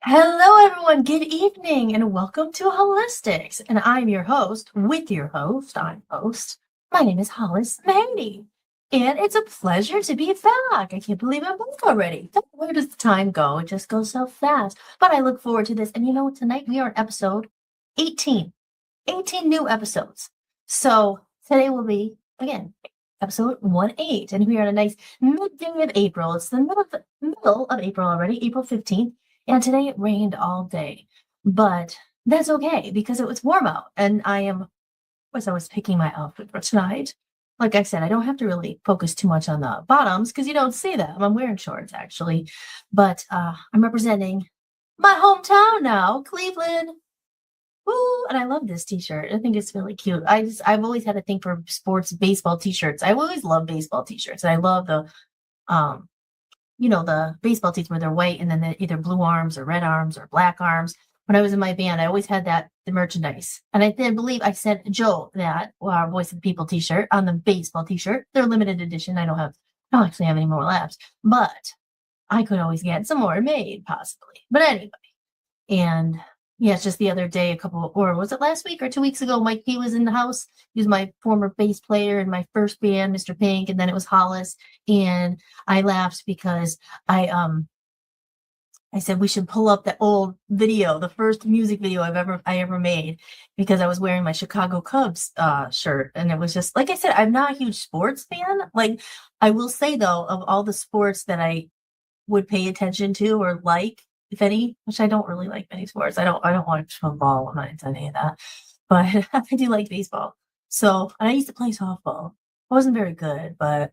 Hello, everyone. Good evening, and welcome to Holistics. And I'm your host, with your host. I'm host. My name is Hollis Mahady, and it's a pleasure to be back. I can't believe I'm back already. Where does the time go? It just goes so fast. But I look forward to this. And tonight we are on episode 18. 18 new episodes. So today will be again episode 1-8, and we are on a nice midday of April. It's the middle of April already, April 15th. And today it rained all day, but that's okay because it was warm out and I was picking my outfit for tonight. Like I said, I don't have to really focus too much on the bottoms because you don't see them. I'm wearing shorts actually, but I'm representing my hometown now, Cleveland. Woo! And I love this t-shirt. I think it's really cute. I've always had a thing for sports baseball t-shirts. I always love baseball t-shirts. And I love um the baseball tees where they're white and then they're either blue arms or red arms or black arms. When I was in my band, I always had the merchandise. And I did believe I sent Joe that our Voice of the People t-shirt on the baseball t-shirt. They're limited edition. I don't actually have any more left, but I could always get some more made possibly. But anyway, and yeah, it's just the other day, or was it last week or 2 weeks ago? Mike P was in the house. He was my former bass player in my first band, Mr. Pink, and then it was Hollis. And I laughed because I said we should pull up that old video, the first music video I ever made, because I was wearing my Chicago Cubs shirt, and it was just like I said, I'm not a huge sports fan. Like I will say though, of all the sports that I would pay attention to or like, if any, which I don't really like many sports. I don't watch football. I'm not into any of that. But I do like baseball. So, and I used to play softball. I wasn't very good, but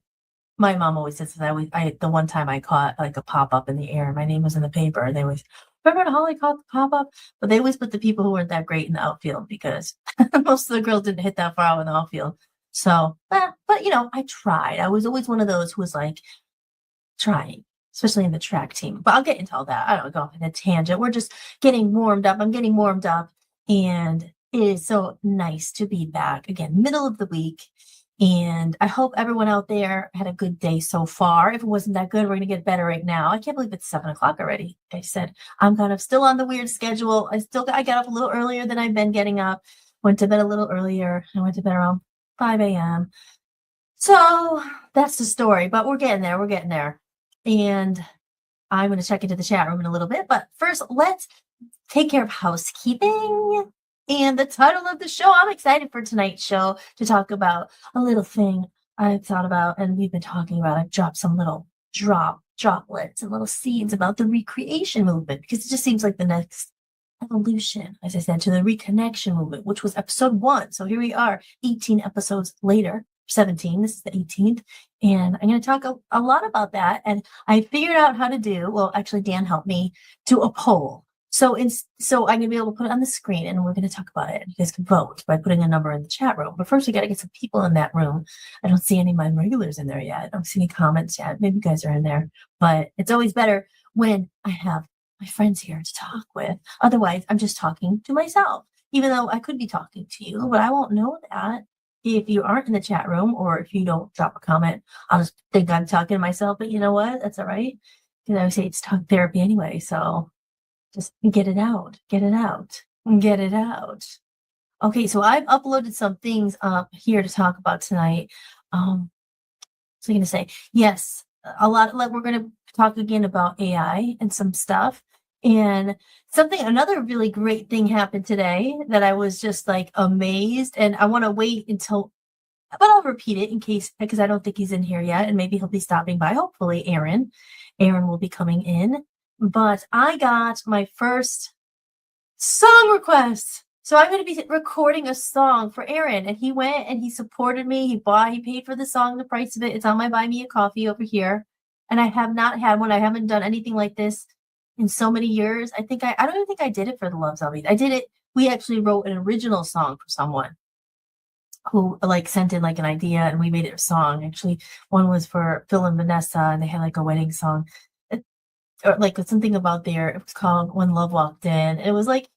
my mom always says that the one time I caught like a pop-up in the air, my name was in the paper, and they always, remember when Holly caught the pop-up? But they always put the people who weren't that great in the outfield because most of the girls didn't hit that far out in the outfield. So, but I tried. I was always one of those who was like trying, especially in the track team. But I'll get into all that. I don't go off in a tangent. We're just getting warmed up. I'm getting warmed up. And it is so nice to be back again, middle of the week. And I hope everyone out there had a good day so far. If it wasn't that good, we're going to get better right now. I can't believe it's 7 o'clock already. Like I said, I'm kind of still on the weird schedule. I got up a little earlier than I've been getting up. Went to bed a little earlier. I went to bed around 5 a.m. So that's the story, but we're getting there. We're getting there. And I'm going to check into the chat room in a little bit. But first, let's take care of housekeeping. And the title of the show, I'm excited for tonight's show to talk about a little thing I thought about and we've been talking about. I've dropped some little droplets and little seeds about the recreation movement because it just seems like the next evolution, as I said, to the reconnection movement, which was episode 1. So here we are, 18 episodes later. 17. This is the 18th. And I'm going to talk a lot about that. And I figured out how to do, well, actually, Dan helped me do a poll. So I'm going to be able to put it on the screen and we're going to talk about it. You guys can vote by putting a number in the chat room. But first, we got to get some people in that room. I don't see any of my regulars in there yet. I don't see any comments yet. Maybe you guys are in there. But it's always better when I have my friends here to talk with. Otherwise, I'm just talking to myself, even though I could be talking to you, but I won't know that if you aren't in the chat room or if you don't drop a comment. I'll just think I'm talking to myself, but you know what? That's all right. Because I would say it's talk therapy anyway. So just get it out, get it out, get it out. Okay, so I've uploaded some things up here to talk about tonight. So I'm going to say, yes, a lot, like we're going to talk again about AI and some stuff. And another really great thing happened today that I was just like amazed. And I want to wait but I'll repeat it because I don't think he's in here yet. And maybe he'll be stopping by. Hopefully, Aaron will be coming in. But I got my first song request. So I'm going to be recording a song for Aaron. And he went and he supported me. He paid for the song, the price of it. It's on my Buy Me a Coffee over here. And I have not had one. I haven't done anything like this in so many years. I don't even think I did it for the Love Zombies. I did it. We actually wrote an original song for someone who like sent in like an idea and we made it a song. Actually, one was for Phil and Vanessa and they had like a wedding song. Or like something about it was called When Love Walked In. It was like,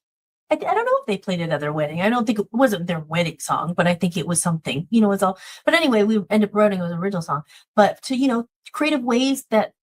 I don't know if they played it at their wedding. I don't think it wasn't their wedding song, but I think it was something, it's all, but anyway, we ended up writing it was an original song, but to, creative ways that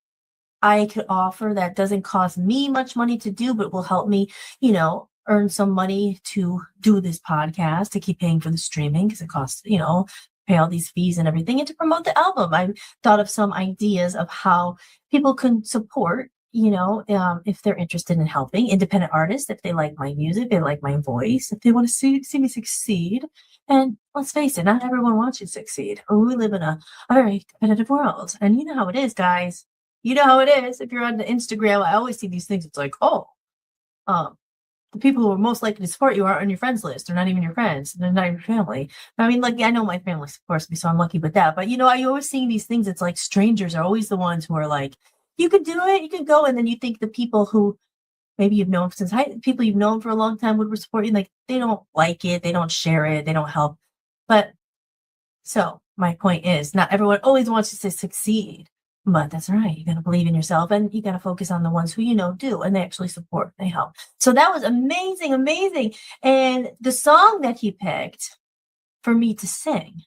I could offer that doesn't cost me much money to do, but will help me, you know, earn some money to do this podcast, to keep paying for the streaming because it costs, you know, pay all these fees and everything, and to promote the album. I thought of some ideas of how people can support, you know, if they're interested in helping independent artists, if they like my music, they like my voice, if they want to see me succeed. And let's face it, not everyone wants you to succeed. We live in a very competitive world. And you know how it is, guys. You know how it is. If you're on the Instagram, I always see these things. It's like, oh, the people who are most likely to support you aren't on your friends list. They're not even your friends. They're not your family. I mean, like, I know my family supports me, so I'm lucky with that. But, you know, I always seeing these things. It's like strangers are always the ones who are like, you can do it, you can go. And then you think the people who maybe you've known since people you've known for a long time would support you. Like, they don't like it. They don't share it. They don't help. But so my point is, not everyone always wants you to succeed. But that's right. You got to believe in yourself, and you got to focus on the ones who you know do, and they actually support, they help. So that was amazing, amazing. And the song that he picked for me to sing,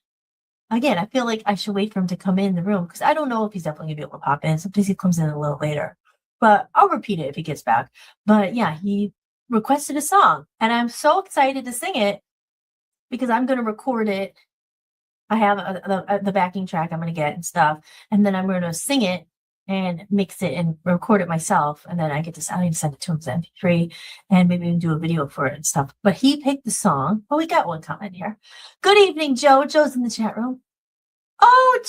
again, I feel like I should wait for him to come in the room because I don't know if he's definitely gonna be able to pop in. Sometimes he comes in a little later, but I'll repeat it if he gets back. But yeah, he requested a song, and I'm so excited to sing it because I'm going to record it. I have the backing track I'm going to get and stuff, and then I'm going to sing it and mix it and record it myself, and then I need to send it to him as MP3, and maybe even do a video for it and stuff. But he picked the song. Oh, we got one comment here. Good evening, Joe. Joe's in the chat room. Oh,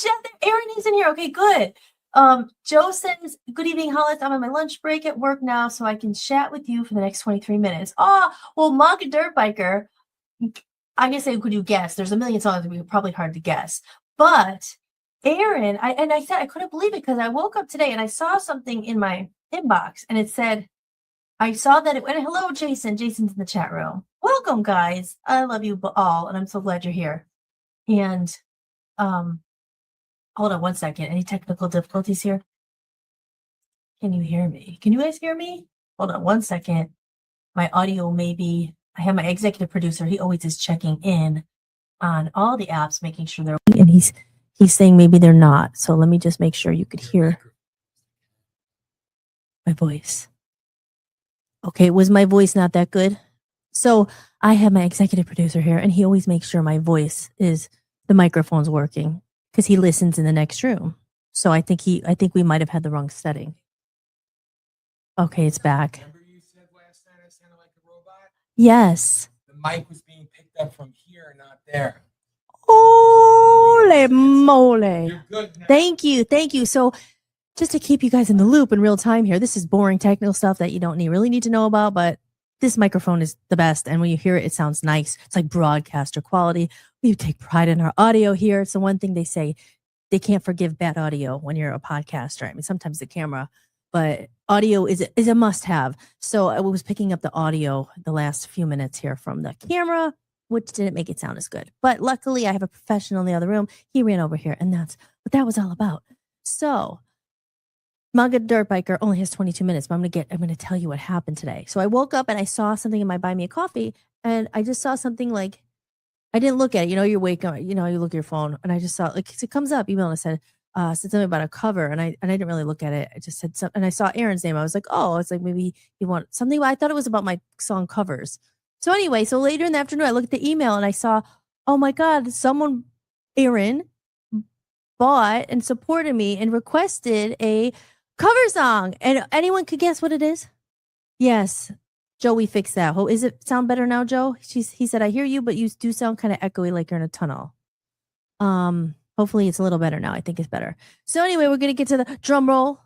Aaron is in here. Okay, good. Joe says, good evening, Hollis. I'm on my lunch break at work now, so I can chat with you for the next 23 minutes. Oh, well, Monk Dirt Biker, I guess could you guess? There's a million songs that would be probably hard to guess. But Aaron, I said I couldn't believe it because I woke up today and I saw something in my inbox and it said, I saw that it went, hello, Jason. Jason's in the chat room. Welcome, guys. I love you all, and I'm so glad you're here. And hold on one second. Any technical difficulties here? Can you hear me? Can you guys hear me? Hold on one second. My audio maybe. I have my executive producer. He always is checking in on all the apps, making sure they're, and he's saying maybe they're not. So let me just make sure you could hear my voice. Okay, was my voice not that good? So I have my executive producer here, and he always makes sure my voice is, the microphone's working because he listens in the next room. So I think we might have had the wrong setting. Okay, it's back. Remember you said last night I sounded like a robot? Yes. The mic was being picked up from here, not there. Holy moly. You're good now. Thank you. So just to keep you guys in the loop in real time here, this is boring technical stuff that you don't really need to know about, but this microphone is the best. And when you hear it, it sounds nice. It's like broadcaster quality. We take pride in our audio here. It's the one thing they say, they can't forgive bad audio when you're a podcaster. I mean, sometimes the camera, but audio is a must have. So I was picking up the audio the last few minutes here from the camera, which didn't make it sound as good. But luckily I have a professional in the other room. He ran over here, and that's what that was all about. So Manga Dirt Biker only has 22 minutes, but I'm going to tell you what happened today. So I woke up and I saw something in my Buy Me a Coffee, and I just saw something like, I didn't look at it. You know, you're waking up, you know, you look at your phone, and I just saw, like, it comes up, email, and it said something about a cover, and I didn't really look at it. I just said something, and I saw Aaron's name. I was like, oh, it's like maybe he want something. I thought it was about my song covers. So anyway, so later in the afternoon, I looked at the email and I saw, oh my God, Aaron bought and supported me and requested a cover song. And anyone could guess what it is? Yes. Joe, we fixed that. Oh, is it sound better now, Joe? He said, I hear you, but you do sound kind of echoey, like you're in a tunnel. Hopefully it's a little better now. I think it's better. So anyway, we're going to get to the drum roll.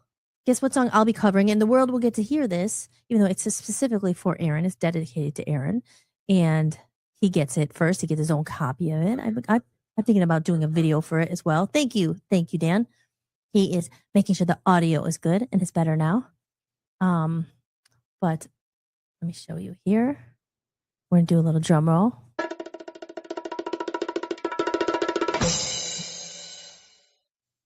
Guess what song I'll be covering? And the world will get to hear this, even though it's specifically for Aaron. It's dedicated to Aaron. And he gets it first. He gets his own copy of it. I'm thinking about doing a video for it as well. Thank you. Thank you, Dan. He is making sure the audio is good, and it's better now. But let me show you here. We're going to do a little drum roll.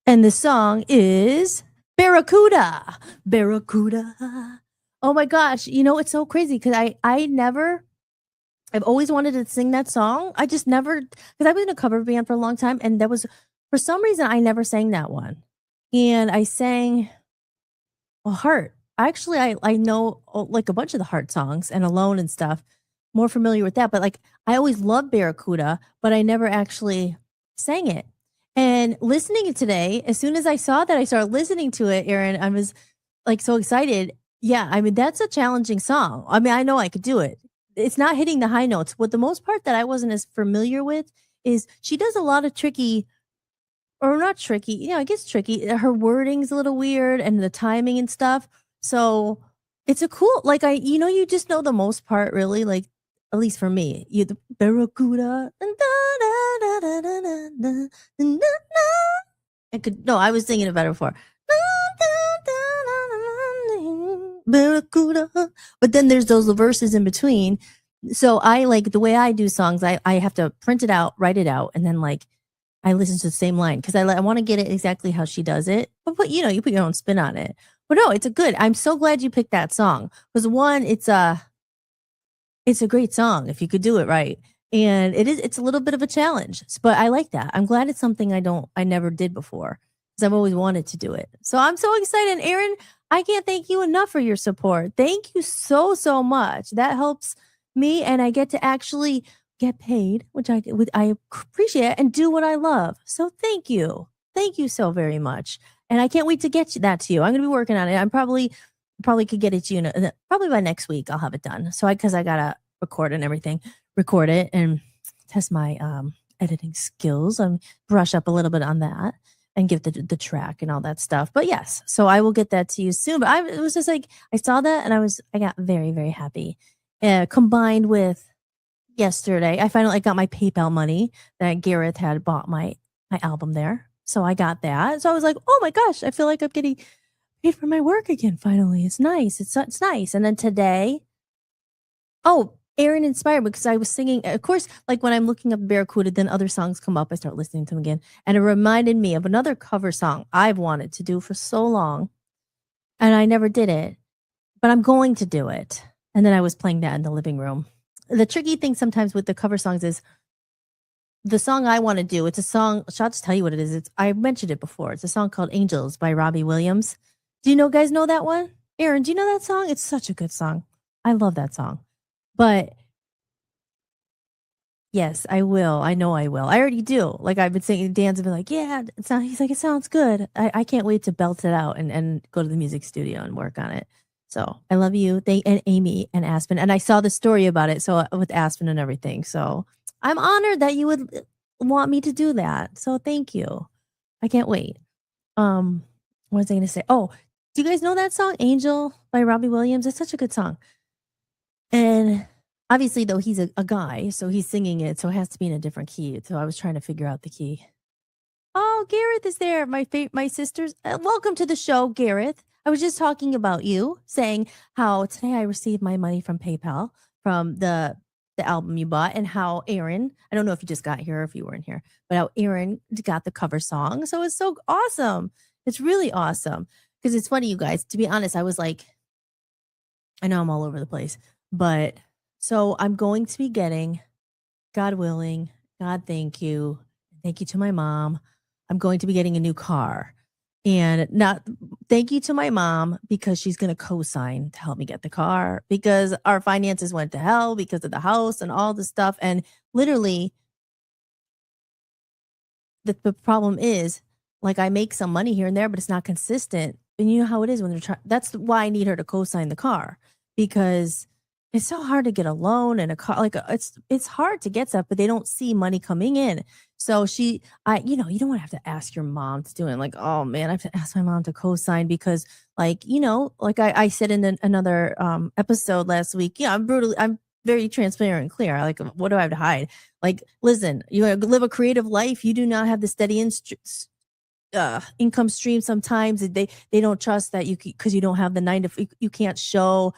And the song is Barracuda. Barracuda. Oh my gosh. You know, it's so crazy because I've always wanted to sing that song. I just never, because I've been in a cover band for a long time, and for some reason, I never sang that one. And I sang Well, Heart. Actually, I know like a bunch of the Heart songs and Alone and stuff. More familiar with that, but like I always loved Barracuda, but I never actually sang it. And listening it today, as soon as I saw that, I started listening to it, Aaron. I was like so excited. Yeah, I mean that's a challenging song. I mean, I know I could do it. It's not hitting the high notes. What the most part that I wasn't as familiar with is she does a lot of tricky or not tricky. Yeah, I guess tricky. Her wording's a little weird and the timing and stuff. So it's a cool, like you just know the most part really, like at least for me. You the Barracuda. I could no, I was singing it better before. Barracuda. But then there's those verses in between. So I like the way I do songs, I have to print it out, write it out, and then like I listen to the same line because I want to get it exactly how she does it. But you put your own spin on it. But no, it's a good. I'm so glad you picked that song because one, it's a great song if you could do it right, and it's a little bit of a challenge. But I like that. I'm glad it's something I never did before because I've always wanted to do it. So I'm so excited, Aaron. I can't thank you enough for your support. Thank you so much. That helps me, and I get to actually get paid, which I appreciate and do what I love. So thank you so very much, and I can't wait to get that to you. I'm going to be working on it. I'm probably could get it to you probably by next week. I'll have it done. So because I gotta record and everything, record it and test my editing skills and brush up a little bit on that and give the track and all that stuff. But yes, so I will get that to you soon. But it was just like I saw that and I got very very happy. Combined with yesterday, I got my PayPal money that Gareth had bought my album there. So I got that. So I was like, oh my gosh, I feel like I'm getting paid for my work again. Finally, it's nice. It's nice. And then today, Aaron inspired me because I was singing. Of course, like when I'm looking up Barracuda, then other songs come up. I start listening to them again, and it reminded me of another cover song I've wanted to do for so long, and I never did it, but I'm going to do it. And then I was playing that in the living room. The tricky thing sometimes with the cover songs is the song I want to do. It's a song. I'll just tell you what it is. I mentioned it before. It's a song called "Angels" by Robbie Williams. Do you guys know that one? Aaron, do you know that song? It's such a good song. I love that song. But yes, I will. I know I will. I already do. Like I've been singing, Dan's been like, yeah, he's like, it sounds good. I can't wait to belt it out and go to the music studio and work on it. So I love you. And Amy and Aspen. And I saw the story about it. So with Aspen and everything. So I'm honored that you would want me to do that. So thank you. I can't wait. What was I going to say? Oh, do you guys know that song, Angel by Robbie Williams? It's such a good song. And obviously, though, he's a guy, so he's singing it, so it has to be in a different key. So I was trying to figure out the key. Oh, Gareth is there. My sisters. Welcome to the show, Gareth. I was just talking about you, saying how today I received my money from PayPal from the album you bought, and how Aaron, I don't know if you just got here or if you weren't here, but how Aaron got the cover song. So it's so awesome. It's really awesome. Because it's funny, you guys, to be honest, I was like, I know I'm all over the place, but so I'm going to be getting, God willing, God thank you to my mom. I'm going to be getting a new car. And not thank you to my mom because she's going to co-sign to help me get the car because our finances went to hell because of the house and all the stuff. And literally, the problem is, like, I make some money here and there, but it's not consistent. And you know how it is when they're trying. That's why I need her to co-sign the car because it's so hard to get a loan and a car. Like it's hard to get stuff, but they don't see money coming in. So you don't want to have to ask your mom to do it. Like, oh man, I have to ask my mom to co-sign because, like, like I said in another episode last week. Yeah, I'm very transparent and clear. Like, what do I have to hide? Like, listen, you live a creative life. You do not have the steady income stream. Sometimes they don't trust that because you don't have the 9 to you can't show.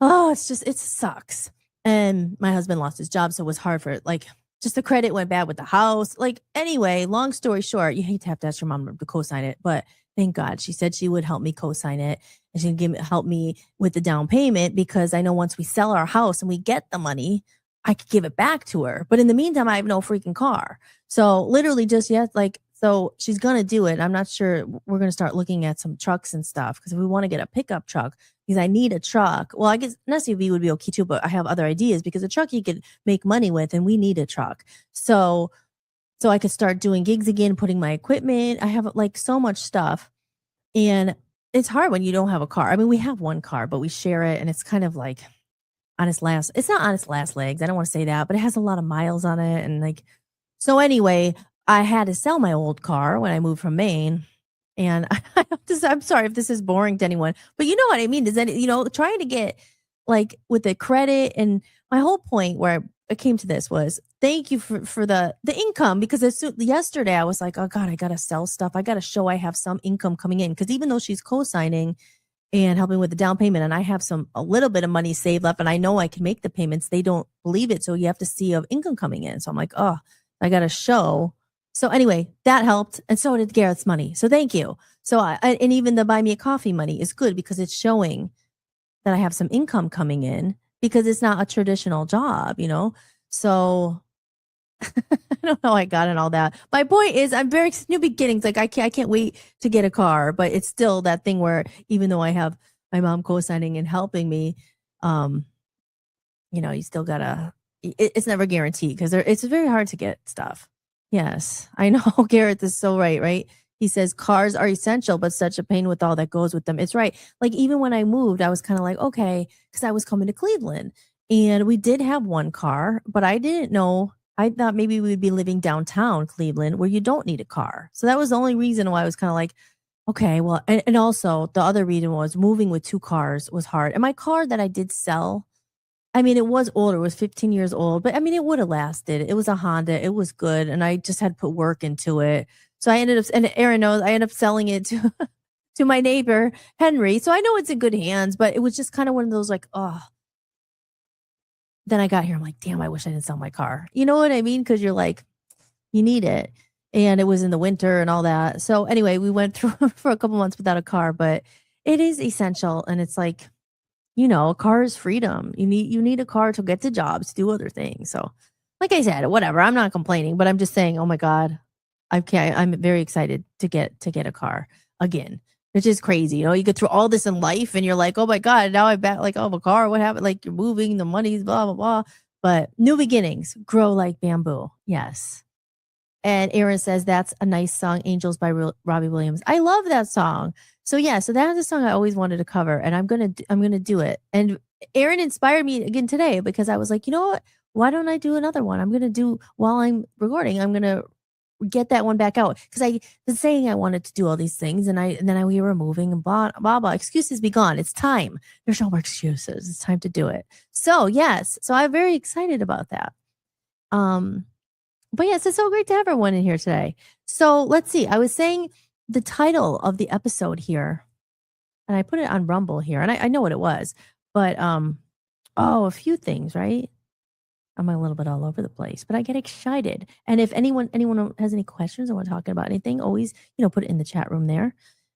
Oh, it sucks. And my husband lost his job, so it was hard for like just the credit went bad with the house. Like, anyway, long story short, you hate to have to ask your mom to co-sign it, but thank God she said she would help me co-sign it and she'd help me with the down payment because I know once we sell our house and we get the money, I could give it back to her. But in the meantime, I have no freaking car. So literally just like So she's gonna do it. I'm not sure. We're gonna start looking at some trucks and stuff because we want to get a pickup truck because I need a truck. Well, I guess an SUV would be okay too, but I have other ideas because a truck you could make money with, and we need a truck. So I could start doing gigs again, putting my equipment. I have like so much stuff, and it's hard when you don't have a car. I mean, we have one car, but we share it, and it's kind of like on its last. It's not on its last legs. I don't want to say that, but it has a lot of miles on it, and like so. Anyway, I had to sell my old car when I moved from Maine. And I'm sorry if this is boring to anyone, but you know what I mean? Is that, trying to get like with the credit, and my whole point where I came to this was thank you for the income, because yesterday I was like, oh God, I got to sell stuff. I got to show I have some income coming in. Cause even though she's co-signing and helping with the down payment, and I have a little bit of money saved up and I know I can make the payments, they don't believe it. So you have to see of income coming in. So I'm like, oh, I got to show. So anyway, that helped. And so did Garrett's money. So thank you. So and even the buy me a coffee money is good because it's showing that I have some income coming in because it's not a traditional job, So I don't know how I got in all that. My point is I'm very new beginnings. Like I can't wait to get a car, but it's still that thing where even though I have my mom co-signing and helping me, you still gotta, it's never guaranteed because it's very hard to get stuff. Yes, I know. Garrett is so right? He says cars are essential, but such a pain with all that goes with them. It's right. Like even when I moved, I was kind of like, okay, because I was coming to Cleveland and we did have one car, but I didn't know. I thought maybe we'd be living downtown Cleveland where you don't need a car. So that was the only reason why I was kind of like, okay, well, and also the other reason was moving with two cars was hard. And my car that I did sell, I mean, it was older. It was 15 years old, but I mean, it would have lasted. It was a Honda. It was good. And I just had to put work into it. So I ended up, and Aaron knows, I ended up selling it to, to my neighbor, Henry. So I know it's in good hands, but it was just kind of one of those like, oh, then I got here. I'm like, damn, I wish I didn't sell my car. You know what I mean? Cause you're like, you need it. And it was in the winter and all that. So anyway, we went through for a couple months without a car, but it is essential. And it's like, a car is freedom. You need a car to get to jobs, do other things. So, like I said, whatever. I'm not complaining, but I'm just saying, oh my God, I'm very excited to get a car again, which is crazy. You get through all this in life, and you're like, oh my God, now I'm back. Like, oh, a car. What happened? Like you're moving, the money's blah blah blah. But new beginnings grow like bamboo. Yes. And Aaron says that's a nice song, "Angels" by Robbie Williams. I love that song. So yeah, so that is a song I always wanted to cover, and I'm gonna do it. And Aaron inspired me again today because I was like, you know what? Why don't I do another one? I'm gonna do while I'm recording. I'm gonna get that one back out because I was saying I wanted to do all these things, and we were moving and blah blah blah. Excuses be gone. It's time. There's no more excuses. It's time to do it. So yes, so I'm very excited about that. But yes, it's so great to have everyone in here today. So let's see. I was saying the title of the episode here, and I put it on Rumble here, and I know what it was, but a few things, right? I'm a little bit all over the place, but I get excited. And if anyone has any questions or want to talk about anything, always put it in the chat room there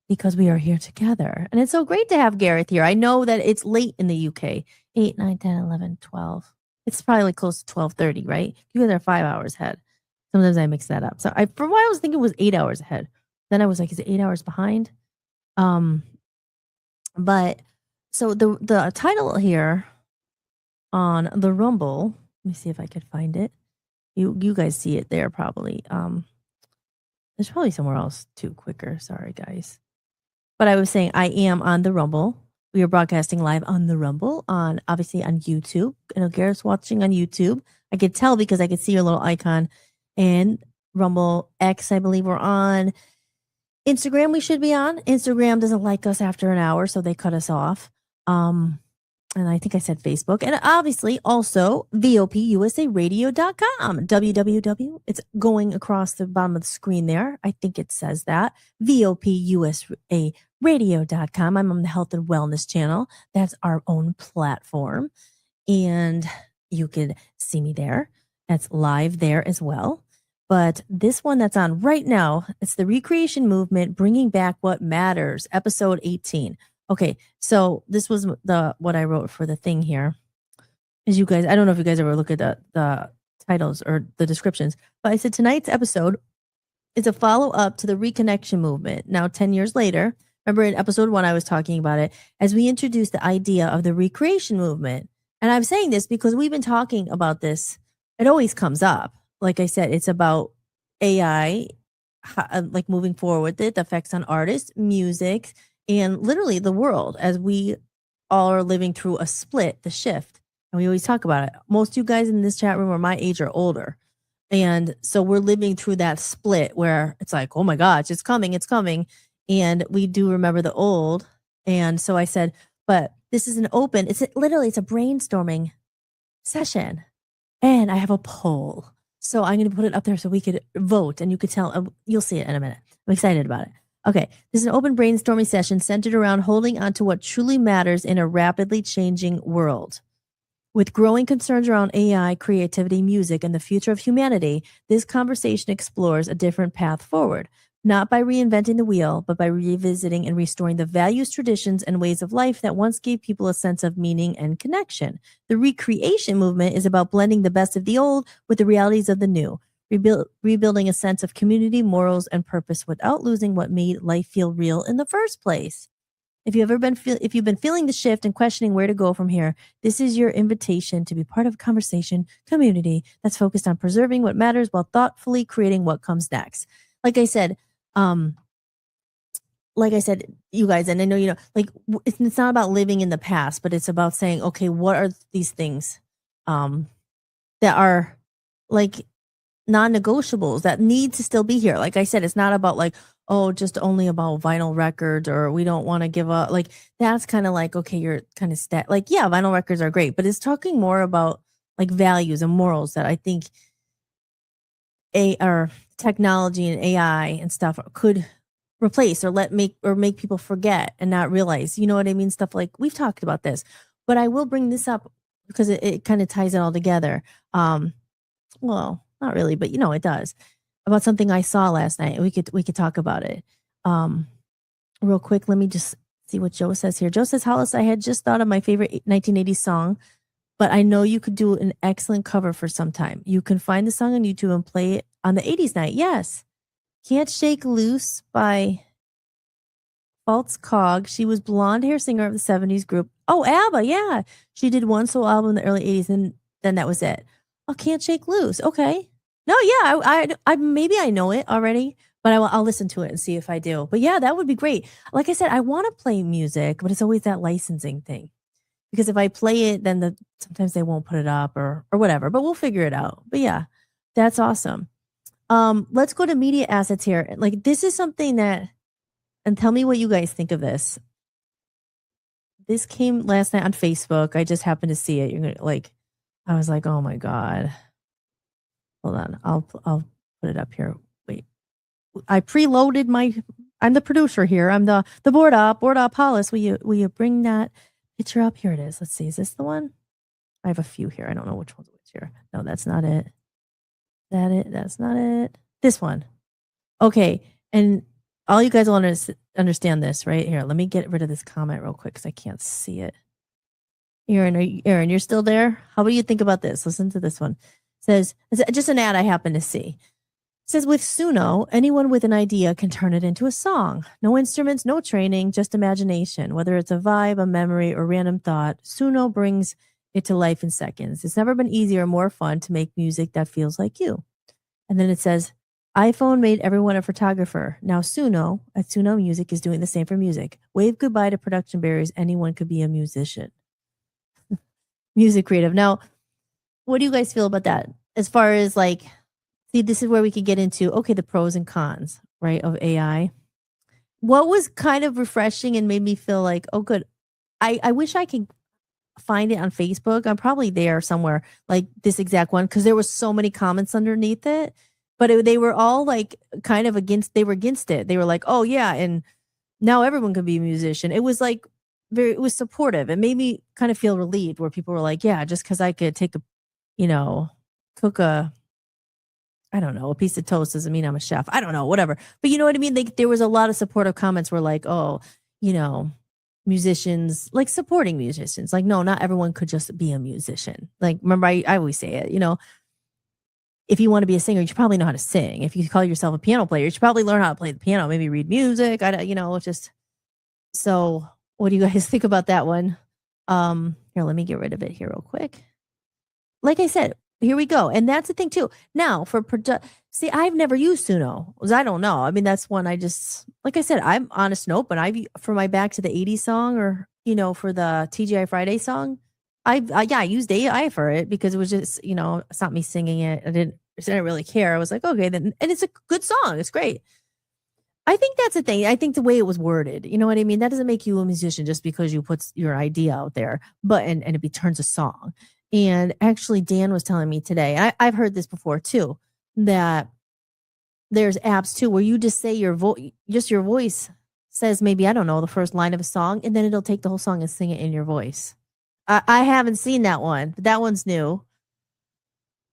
because we are here together, and it's so great to have Gareth here. I know that it's late in the UK, 8, 9, 10, 11, 12. It's probably like close to 12:30, right? You guys are 5 hours ahead. Sometimes I mix that up. So for a while I was thinking it was 8 hours ahead. Then I was like, is it 8 hours behind? But so the title here on the Rumble, let me see if I could find it. You guys see it there probably. There's probably somewhere else too quicker. Sorry guys. But I was saying I am on the Rumble. We are broadcasting live on the Rumble obviously on YouTube. I know Garrett's watching on YouTube. I could tell because I could see your little icon. And Rumble X, I believe we're on. Instagram, we should be on. Instagram doesn't like us after an hour, so they cut us off. And I think I said Facebook. And obviously also VOPUSARadio.com. www. It's going across the bottom of the screen there. I think it says that. VOPUSARadio.com. I'm on the Health and Wellness channel. That's our own platform. And you could see me there. That's live there as well. But this one that's on right now, it's the Reconnection Movement, Bringing Back What Matters, episode 18. Okay, so this was what I wrote for the thing here. As you guys, I don't know if you guys ever look at the titles or the descriptions, but I said tonight's episode It's a follow-up to the Reconnection Movement. Now, 10 years later, remember in episode 1, I was talking about it, as we introduced the idea of the Recreation Movement. And I'm saying this because we've been talking about this. It always comes up. Like I said, it's about AI, like moving forward with it, the effects on artists, music, and literally the world as we all are living through a split, the shift. And we always talk about it. Most of you guys in this chat room are my age or older. And so we're living through that split where it's like, oh my gosh, it's coming, it's coming. And we do remember the old. And so I said, but this is literally, it's a brainstorming session. And I have a poll. So I'm going to put it up there so we could vote and you could tell, you'll see it in a minute. I'm excited about it. Okay. This is an open brainstorming session centered around holding on to what truly matters in a rapidly changing world. With growing concerns around AI, creativity, music, and the future of humanity, this conversation explores a different path forward, not by reinventing the wheel, but by revisiting and restoring the values, traditions, and ways of life that once gave people a sense of meaning and connection. The Recreation Movement is about blending the best of the old with the realities of the new, rebuilding a sense of community, morals, and purpose without losing what made life feel real in the first place. If you've been feeling the shift and questioning where to go from here, this is your invitation to be part of a conversation community that's focused on preserving what matters while thoughtfully creating what comes next. Like I said, you guys, and I know, like it's not about living in the past, but it's about saying, okay, what are these things that are like non-negotiables that need to still be here? Like I said, it's not about like, oh, just only about vinyl records, or we don't want to give up. Like that's kind of like, okay, you're kind of like, yeah, vinyl records are great, but it's talking more about like values and morals that I think or technology and AI and stuff could replace or make people forget and not realize, you know what I mean? Stuff like we've talked about this, but I will bring this up because it kind of ties it all together. Well, not really, but it does. About something I saw last night. We could talk about it. Real quick, let me just see what Joe says here. Joe says, Hollis, I had just thought of my favorite 1980s song, but I know you could do an excellent cover for some time. You can find the song on YouTube and play it on the 80s night. Yes. Can't Shake Loose by False Cog. She was blonde hair singer of the 70s group. Oh, ABBA. Yeah. She did one solo album in the early 80s and then that was it. Oh, Can't Shake Loose. Okay. No, yeah, I maybe I know it already, but I'll listen to it and see if I do. But yeah, that would be great. Like I said, I want to play music, but it's always that licensing thing. Because if I play it, then sometimes they won't put it up or whatever, but we'll figure it out. But yeah, that's awesome. Let's go to media assets here. Like this is something that, and tell me what you guys think of this. This came last night on Facebook. I just happened to see it. You're gonna like, I was like, oh my God. Hold on. I'll put it up here. Wait. I preloaded I'm the producer here. I'm the board op Hollis. Will you bring that picture up? Here it is. Let's see. Is this the one? I have a few here. I don't know which one's which here. No, that's not it. That's not it. This one. Okay. And all you guys want to understand this right here. Let me get rid of this comment real quick because I can't see it. Aaron, you're still there? How do you think about this? Listen to this one. Says, it's just an ad I happen to see. Says, with Suno, anyone with an idea can turn it into a song. No instruments, no training, just imagination. Whether it's a vibe, a memory, or random thought, Suno brings it to life in seconds. It's never been easier or more fun to make music that feels like you. And then it says, iPhone made everyone a photographer. Now Suno, at Suno Music, is doing the same for music. Wave goodbye to production barriers. Anyone could be a musician. Music creative. Now, what do you guys feel about that? As far as like, see, this is where we could get into, okay, the pros and cons, right, of AI. What was kind of refreshing and made me feel like, oh, good. I wish I could find it on Facebook. I'm probably there somewhere, like this exact one, because there was so many comments underneath it. But they were all like kind of against it. They were like, oh, yeah, and now everyone can be a musician. It was like, it was supportive. It made me kind of feel relieved where people were like, yeah, just because I could take cook a piece of toast doesn't mean I'm a chef. I don't know, whatever. But you know what I mean? There was a lot of supportive comments were like, oh, musicians, like supporting musicians. Like, no, not everyone could just be a musician. Like, remember, I always say it, if you want to be a singer, you should probably know how to sing. If you call yourself a piano player, you should probably learn how to play the piano, maybe read music. Just so what do you guys think about that one? Here, let me get rid of it here real quick. Like I said, here we go. And that's the thing too. Now for see, I've never used Suno because I don't know. I mean, that's one I just, like I said, I'm honest and open. For my Back to the 80s song, or, for the TGI Friday song, I used AI for it because it was just, it's not me singing it. I didn't really care. I was like, okay, then, and it's a good song. It's great. I think that's the thing. I think the way it was worded, you know what I mean? That doesn't make you a musician just because you put your idea out there, but and it turns a song. And actually, Dan was telling me today, I've heard this before too, that there's apps too where you just say your voice says maybe, I don't know, the first line of a song, and then it'll take the whole song and sing it in your voice. I haven't seen that one, but that one's new.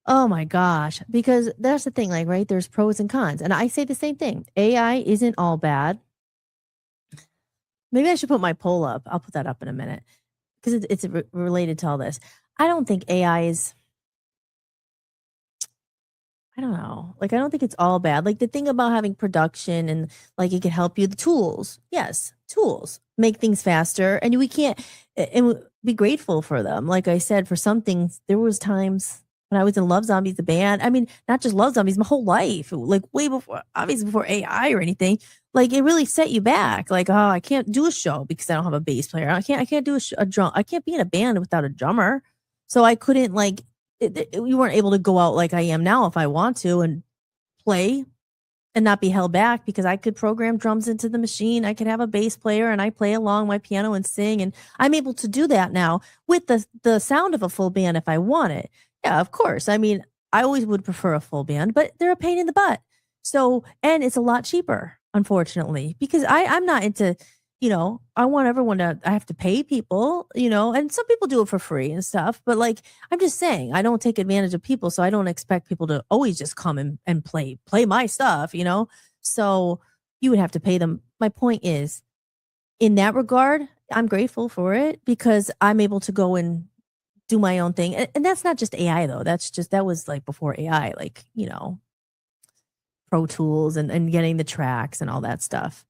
Oh my gosh. Because that's the thing, like, right? There's pros and cons. And I say the same thing. AI isn't all bad. Maybe I should put my poll up. I'll put that up in a minute because it's related to all this. I don't think AI is, I don't know. Like, I don't think it's all bad. Like, the thing about having production and like it can help you, the tools. Yes, tools make things faster. And we can't, and be grateful for them. Like I said, for some things, there was times when I was in Love Zombies, the band. I mean, not just Love Zombies, my whole life, like way before, obviously before AI or anything. Like, it really set you back. Like, oh, I can't do a show because I don't have a bass player. I can't do a drum. I can't be in a band without a drummer. So I couldn't we weren't able to go out like I am now if I want to and play and not be held back because I could program drums into the machine. I could have a bass player and I play along my piano and sing. And I'm able to do that now with the sound of a full band if I want it. Yeah, of course. I mean, I always would prefer a full band, but they're a pain in the butt. So, and it's a lot cheaper, unfortunately, because I'm not into, I want everyone I have to pay people, and some people do it for free and stuff. But like, I'm just saying, I don't take advantage of people. So I don't expect people to always just come and play my stuff, So you would have to pay them. My point is, in that regard, I'm grateful for it because I'm able to go and do my own thing. And that's not just AI though. That was like before AI, like, Pro Tools and getting the tracks and all that stuff.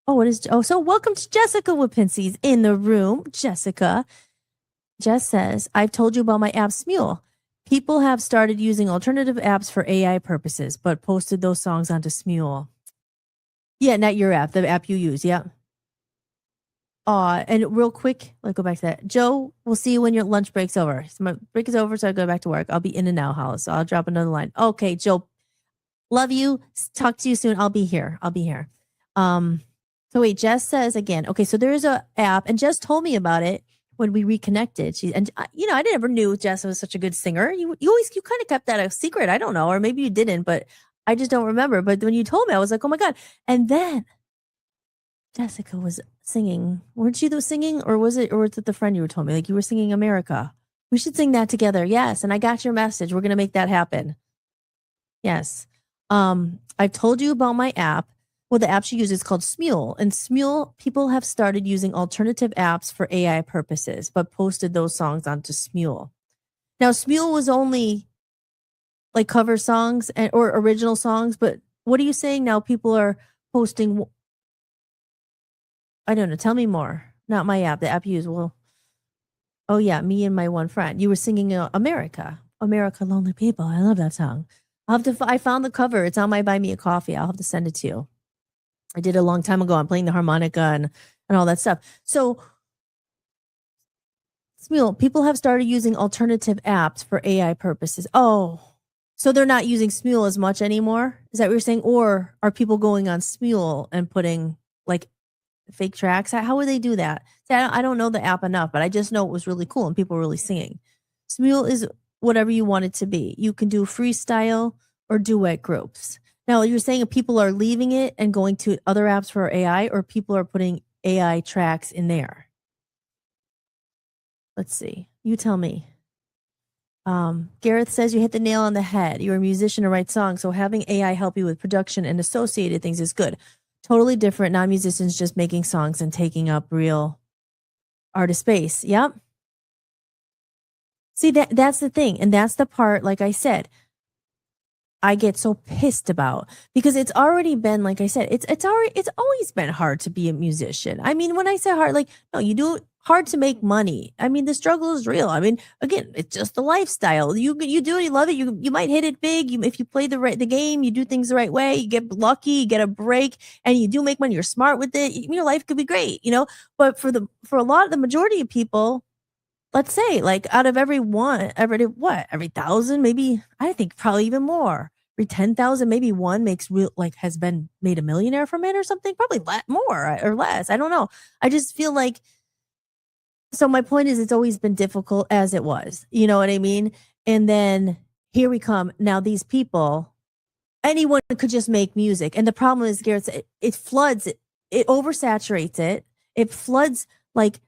So welcome to Jessica Wipinski's in the room. Jessica. Jess says, I've told you about my app Smule. People have started using alternative apps for AI purposes, but posted those songs onto Smule. Yeah, not your app, the app you use. Yeah. And real quick, let's go back to that. Joe, we'll see you when your lunch break's over. So my break is over, so I go back to work. I'll be in and out, Hollis. So I'll drop another line. Okay, Joe, love you. Talk to you soon. I'll be here. So wait, Jess says again, okay, so there's a app, and Jess told me about it when we reconnected. I never knew Jess was such a good singer. You kind of kept that a secret. I don't know, or maybe you didn't, but I just don't remember. But when you told me, I was like, oh my God. And then Jessica was singing. Weren't you singing, or was it the friend you were telling me? Like, you were singing America. We should sing that together. Yes. And I got your message. We're going to make that happen. Yes. I've told you about my app. Well, the app she uses is called Smule. And Smule, people have started using alternative apps for AI purposes, but posted those songs onto Smule. Now, Smule was only like cover songs or original songs, but what are you saying now? People are posting, I don't know, tell me more. Not my app, the app you use. Well, oh yeah, me and my one friend. You were singing America, Lonely People. I love that song. I found the cover. It's on my Buy Me a Coffee. I'll have to send it to you. I did a long time ago. I'm playing the harmonica and all that stuff. So, Smule, people have started using alternative apps for AI purposes. Oh, so they're not using Smule as much anymore? Is that what you're saying? Or are people going on Smule and putting like fake tracks? How would they do that? See, I don't know the app enough, but I just know it was really cool and people were really singing. Smule is whatever you want it to be. You can do freestyle or duet groups. Now, you're saying if people are leaving it and going to other apps for AI, or people are putting AI tracks in there? Let's see. You tell me. Gareth says you hit the nail on the head. You're a musician to write songs, so having AI help you with production and associated things is good. Totally different. Non-musicians just making songs and taking up real artist space. Yep. See, that's the thing. And that's the part, like I said, I get so pissed about, because it's already been, like I said, it's always been hard to be a musician. I mean, when I say hard, like, no, you do hard to make money. I mean, the struggle is real. I mean, again, it's just the lifestyle. You do it, you love it. You might hit it big. If you play the game, you do things the right way, you get lucky, you get a break, and you do make money. You're smart with it. Your life could be great, But for a lot of the majority of people, let's say, like, out of every 1,000, maybe, I think probably even more. Every 10,000, maybe one makes real, like, has been made a millionaire from it or something. Probably more or less. I don't know. I just feel like, so my point is, it's always been difficult as it was. You know what I mean? And then here we come. Now these people, anyone could just make music. And the problem is, Garrett, it floods it oversaturates it. It floods, like,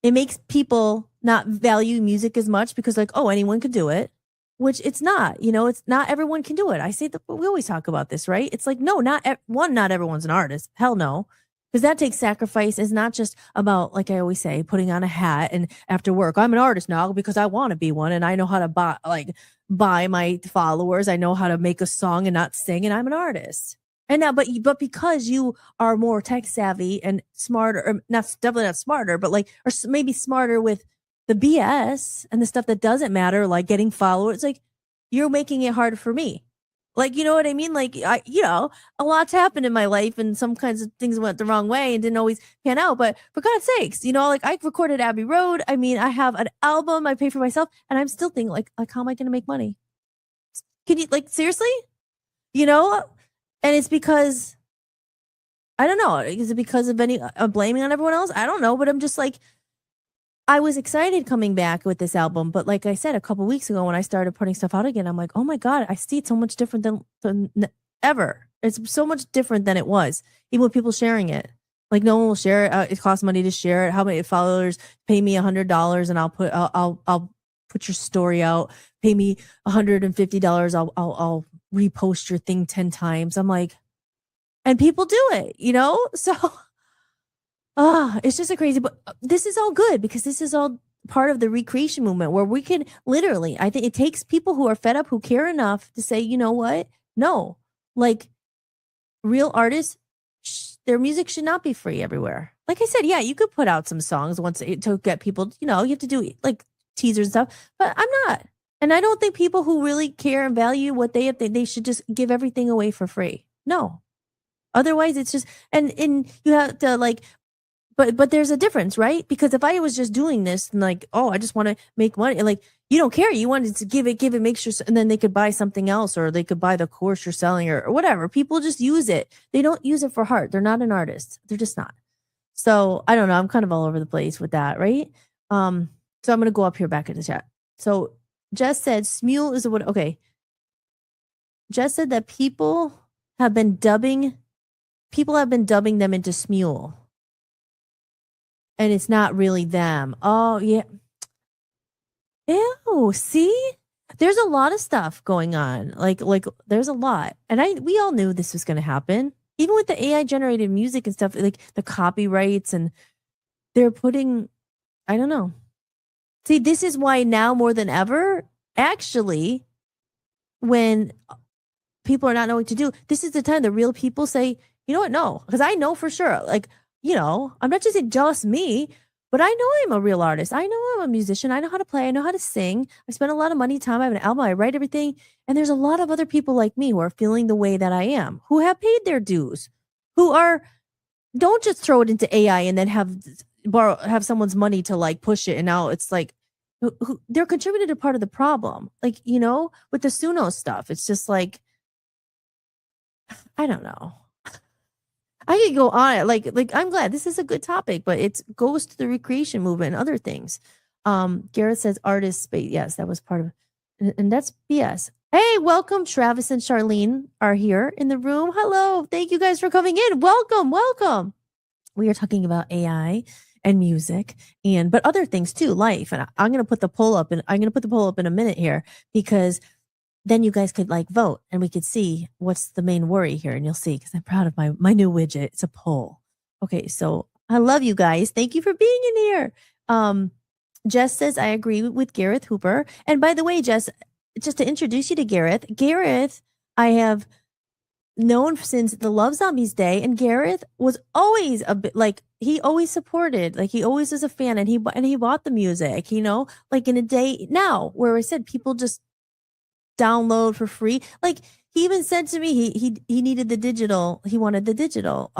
it makes people not value music as much because, like, oh, anyone could do it, which it's not. It's not everyone can do it. I say that we always talk about this, right? It's like, no, not everyone's an artist. Hell no. Because that takes sacrifice. It's not just about, like I always say, putting on a hat and after work, I'm an artist now because I want to be one and I know how to buy my followers. I know how to make a song and not sing, and I'm an artist. And now, but because you are more tech savvy and smarter, or not, definitely not smarter, but or maybe smarter with the BS and the stuff that doesn't matter, like getting followers, it's like, you're making it hard for me. Like, you know what I mean? Like, a lot's happened in my life and some kinds of things went the wrong way and didn't always pan out. But for God's sakes, like, I recorded Abbey Road. I mean, I have an album I pay for myself, and I'm still thinking, like, how am I going to make money? Can you, like, seriously? And it's because, I don't know, is it because of blaming on everyone else? I don't know, but I'm just like, I was excited coming back with this album, but like I said, a couple weeks ago when I started putting stuff out again, I'm like, oh my God, I see it so much different than ever. It's so much different than it was, even with people sharing it. Like, no one will share it. It costs money to share it. How many followers? Pay me $100 and I'll put your story out. Pay me $150. I'll repost your thing 10 times. I'm like, and people do it, So it's just a crazy, but this is all good because this is all part of the recreation movement where we can literally, I think it takes people who are fed up, who care enough to say, you know what? No, like, real artists, their music should not be free everywhere. Like I said, yeah, you could put out some songs to get people, you have to do like teasers and stuff, but I'm not. And I don't think people who really care and value what they have, they should just give everything away for free. No. Otherwise, it's just, and you have to, like, but there's a difference, right? Because if I was just doing this and like, oh, I just want to make money, like, you don't care. You wanted to give it, make sure, and then they could buy something else, or they could buy the course you're selling, or whatever. People just use it. They don't use it for heart. They're not an artist. They're just not. So I don't know. I'm kind of all over the place with that, right? So I'm going to go up here back in the chat. So Jess said, Smule is what, okay. Jess said that people have been dubbing them into Smule. And it's not really them. Oh, yeah. Ew, see? There's a lot of stuff going on. Like there's a lot. And we all knew this was going to happen. Even with the AI generated music and stuff, like the copyrights, and they're putting, I don't know. See, this is why now more than ever, actually, when people are not knowing what to do, this is the time the real people say, you know what? No, because I know for sure, like, I'm not just me, but I know I'm a real artist. I know I'm a musician. I know how to play. I know how to sing. I spend a lot of money, time. I have an album. I write everything. And there's a lot of other people like me who are feeling the way that I am, who have paid their dues, don't just throw it into AI and then have someone's money to like push it. And now it's like, they're contributed to part of the problem. Like, with the Suno stuff, it's just like, I don't know. I could go on. Like I'm glad this is a good topic, but it goes to the recreation movement and other things. Garrett says artist space. Yes, that was part of it. And that's BS. Hey, welcome. Travis and Charlene are here in the room. Hello. Thank you guys for coming in. Welcome. We are talking about AI and music but other things too, life. And I'm going to put the poll up, and I'm going to put the poll up in a minute here, because then you guys could like vote and we could see what's the main worry here. And you'll see, because I'm proud of my new widget. It's a poll. Okay. So I love you guys. Thank you for being in here. Jess says, I agree with Gareth Hooper. And by the way, Jess, just to introduce you to Gareth, I have known since the Love Zombies day, and Gareth was always a bit like he always supported, like he always was a fan, and he bought the music, like in a day now where I said people just download for free. Like he even said to me he needed the digital, he wanted the digital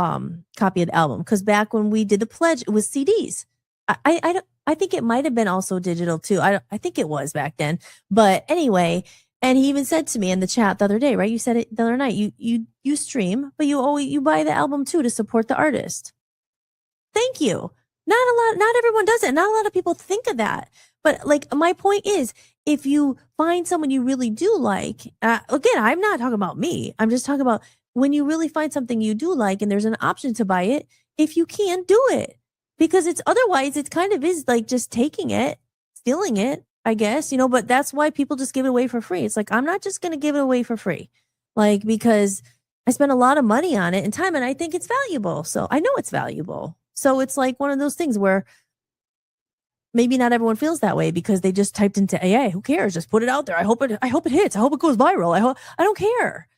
copy of the album because back when we did the pledge, it was CDs. I think it might have been also digital too. I think it was back then. But anyway, and he even said to me in the chat the other day, right? You said it the other night. You stream, but you buy the album too to support the artist. Thank you. Not everyone does it. Not a lot of people think of that. But like my point is, if you find someone you really do like, again, I'm not talking about me. I'm just talking about when you really find something you do like and there's an option to buy it, if you can, do it. Because it's otherwise, it kind of is like just taking it, stealing it, I guess, but that's why people just give it away for free. It's like, I'm not just going to give it away for free. Like, because I spent a lot of money on it and time, and I think it's valuable. So I know it's valuable. So it's like one of those things where maybe not everyone feels that way because they just typed into AI. Who cares? Just put it out there. I hope it hits. I hope it goes viral. I don't care.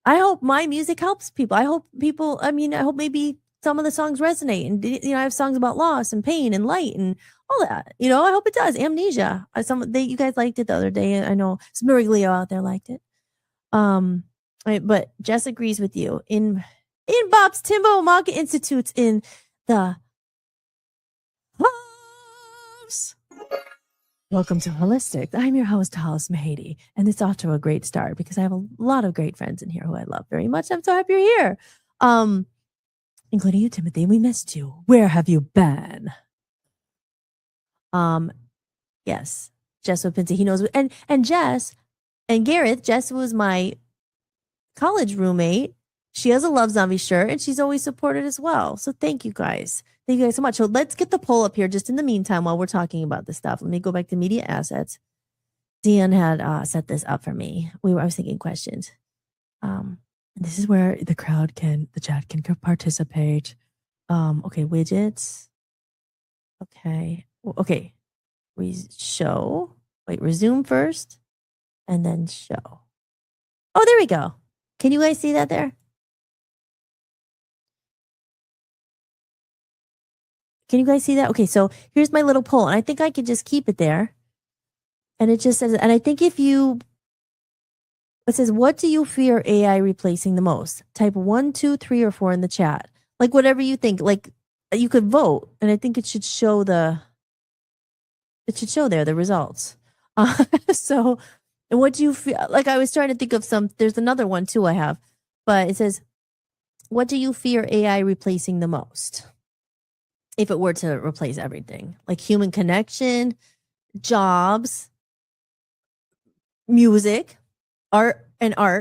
I hope my music helps people. I hope maybe some of the songs resonate, and I have songs about loss and pain and light and all that. I hope it does. Amnesia. You guys liked it the other day. I know Smiriglio out there liked it. But Jess agrees with you. In Bob's Timbo Manga Institutes in the house. Welcome to Holistic. I'm your host, Hollis Mahady, and it's off to a great start because I have a lot of great friends in here who I love very much. I'm so happy you're here. Including you, Timothy. We missed you. Where have you been? Yes, Jess Wipinski. He knows, and Jess and Gareth. Jess was my college roommate. She has a Love Zombie shirt, and she's always supported as well. So thank you guys. Thank you guys so much. So let's get the poll up here just in the meantime while we're talking about this stuff. Let me go back to media assets. Dan had set this up for me. I was thinking questions. This is where the chat can participate. Okay, widgets. Okay. Resume first and then show. Oh, there we go. Can you guys see that there? Can you guys see that? Okay, so here's my little poll, and I think I could just keep it there. And it just says, and I think it says, what do you fear AI replacing the most? Type 1, 2, 3, or 4 in the chat. Like whatever you think. Like you could vote, and I think it should show the results. So, and what do you feel? Like I was trying to think of there's another one too I have, but it says, what do you fear AI replacing the most? If it were to replace everything, like human connection, jobs, music, art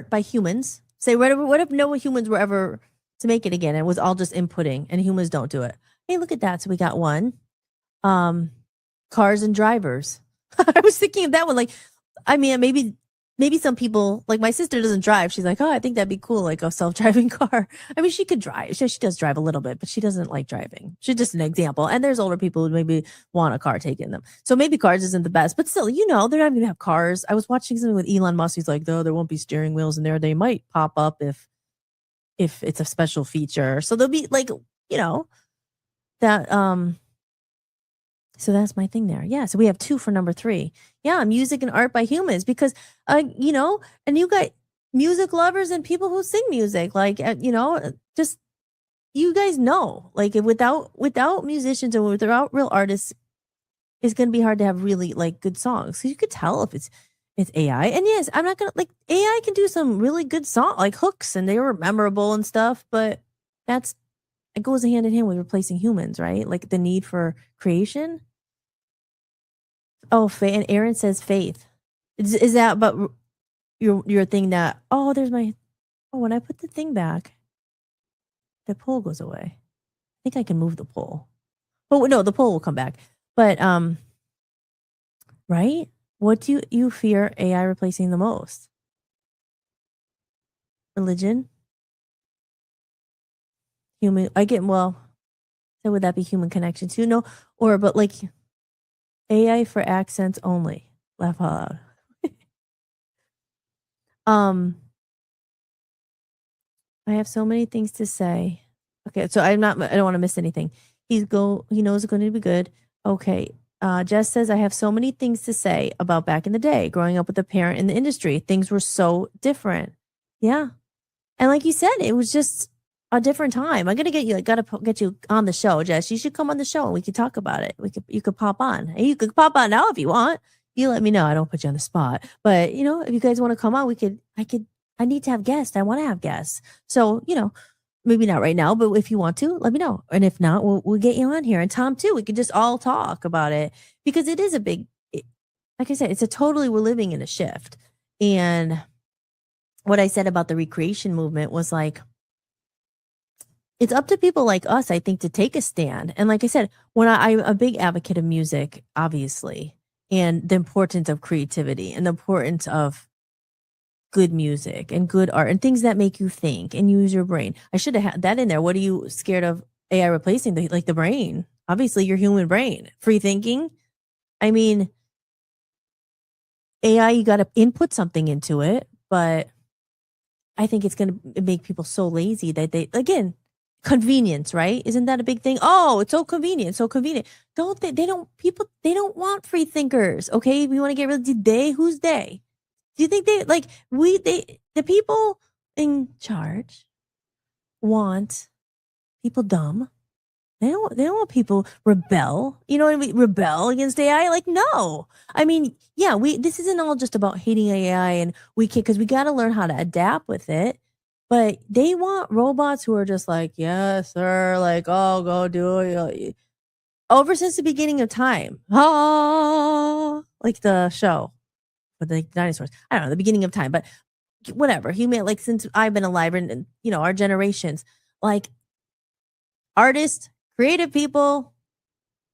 by humans. Say, what if no humans were ever to make it again? It was all just inputting and humans don't do it. Hey, look at that. So we got one. Cars and drivers. I was thinking of that one. Like, I mean, maybe some people, like my sister doesn't drive. She's like, oh, I think that'd be cool, like a self-driving car. I mean, she could drive. She does drive a little bit, but she doesn't like driving. She's just an example. And there's older people who maybe want a car taken them. So maybe cars isn't the best, but still, they're not going to have cars. I was watching something with Elon Musk. He's like, there won't be steering wheels in there. They might pop up if it's a special feature. So there'll be like, that, so that's my thing there. Yeah. So we have 2 for number 3. Yeah. Music and art by humans because, and you got music lovers and people who sing music, like, just, you guys know, like without musicians and without real artists, it's going to be hard to have really like good songs. So you could tell if it's AI. And yes, I'm not going to AI can do some really good song, like hooks, and they were memorable and stuff, but it goes hand in hand with replacing humans, right? Like the need for creation. Oh, and Aaron says faith. Is that but your thing that, when I put the thing back, the poll goes away. I think I can move the poll. Oh, no, the poll will come back. But, right? What do you fear AI replacing the most? Religion? Human, so would that be human connection too? No, but like, AI for accents only. Laugh out loud. I have so many things to say. Okay, so I don't want to miss anything. He knows it's going to be good. Okay. Jess says, I have so many things to say about back in the day, growing up with a parent in the industry. Things were so different. Yeah. And like you said, it was just a different time. I'm gonna gotta get you on the show, Jess. You should come on the show and we could talk about it. You could pop on. Hey, you could pop on now if you want. You let me know. I don't put you on the spot. But if you guys want to come on, I need to have guests. I want to have guests. So, maybe not right now, but if you want to, let me know. And if not, we'll get you on here. And Tom too. We could just all talk about it because it is like I said, we're living in a shift. And what I said about the recreation movement was like, it's up to people like us, I think, to take a stand. And like I said, when I'm a big advocate of music, obviously, and the importance of creativity and the importance of good music and good art and things that make you think and use your brain. I should have had that in there. What are you scared of AI replacing? The brain, obviously your human brain, free thinking. I mean, AI, you got to input something into it, but I think it's going to make people so lazy that again, convenience, right? Isn't that a big thing? Oh, it's so convenient, so convenient. They don't want free thinkers. Okay. We want to get rid of who's they? Do you think the people in charge want people dumb? They don't want people rebel. You know what I mean? Rebel against AI? Like, no. I mean, yeah, this isn't all just about hating AI and because we got to learn how to adapt with it. But they want robots who are just like, yes, sir, like, oh, go do it. Over since the beginning of time. Like the show with the dinosaurs. I don't know, the beginning of time, but whatever. Since I've been alive and our generations, like artists, creative people,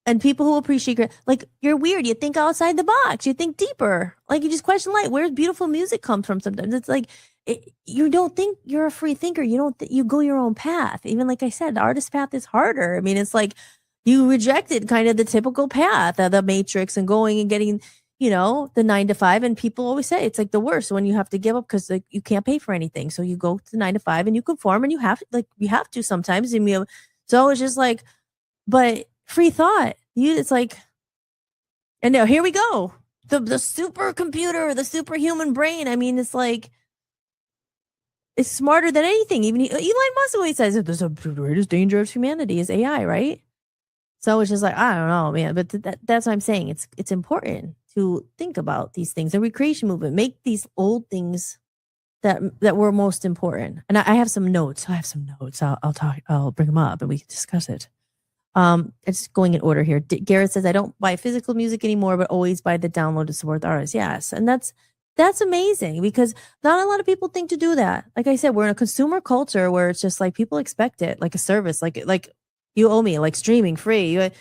and people who appreciate like you're weird. You think outside the box. You think deeper. Like you just question where beautiful music comes from. Sometimes it's like you don't think you're a free thinker. You don't. You go your own path. Even like I said, the artist path is harder. I mean, it's like you rejected kind of the typical path of the Matrix and going and getting the 9 to 5. And people always say it's like the worst when you have to give up because like you can't pay for anything. So you go to the 9 to 5 and you conform and you have to sometimes. And so it's just like. But free thought, it's like, and now here we go. The supercomputer, the superhuman brain. I mean, it's like, it's smarter than anything. Even Elon Musk always says there's the greatest danger of humanity is AI, right? So it's just like, I don't know, man. But that's what I'm saying. It's important to think about these things. The recreation movement, make these old things that were most important. And I have some notes. I'll bring them up and we can discuss it. It's going in order here. Garrett says, I don't buy physical music anymore, but always buy the download to support the artist. Yes. And that's amazing because not a lot of people think to do that. Like I said, we're in a consumer culture where it's just like people expect it like a service, like you owe me, like streaming free. Like,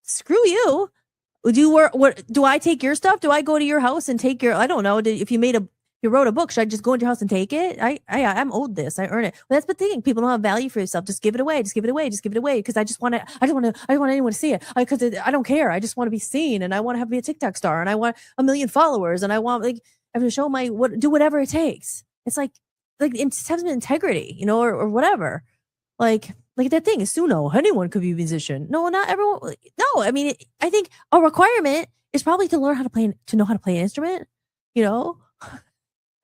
screw you. Do I take your stuff? Do I go to your house and take I don't know. If you wrote a book, should I just go into your house and take it? I'm owed this. I earn it. Well, that's the thing. People don't have value for yourself. Just give it away. Just give it away. Just give it away. Because I don't want anyone to see it. Because I don't care. I just want to be seen, and I want to be a TikTok star, and I want 1 million followers, and I want I have to show do whatever it takes. It's like it has integrity, or whatever. Like that thing is Suno. Anyone could be a musician. No, not everyone. No, I mean, I think a requirement is probably to know how to play an instrument.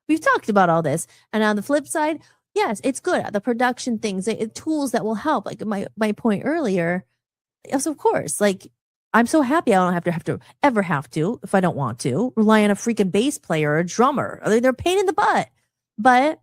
We've talked about all this. And on the flip side, yes, it's good. The production things, tools that will help. Like my point earlier, yes, of course. Like, I'm so happy I don't ever have to, if I don't want to, rely on a freaking bass player or a drummer. They're a pain in the butt. But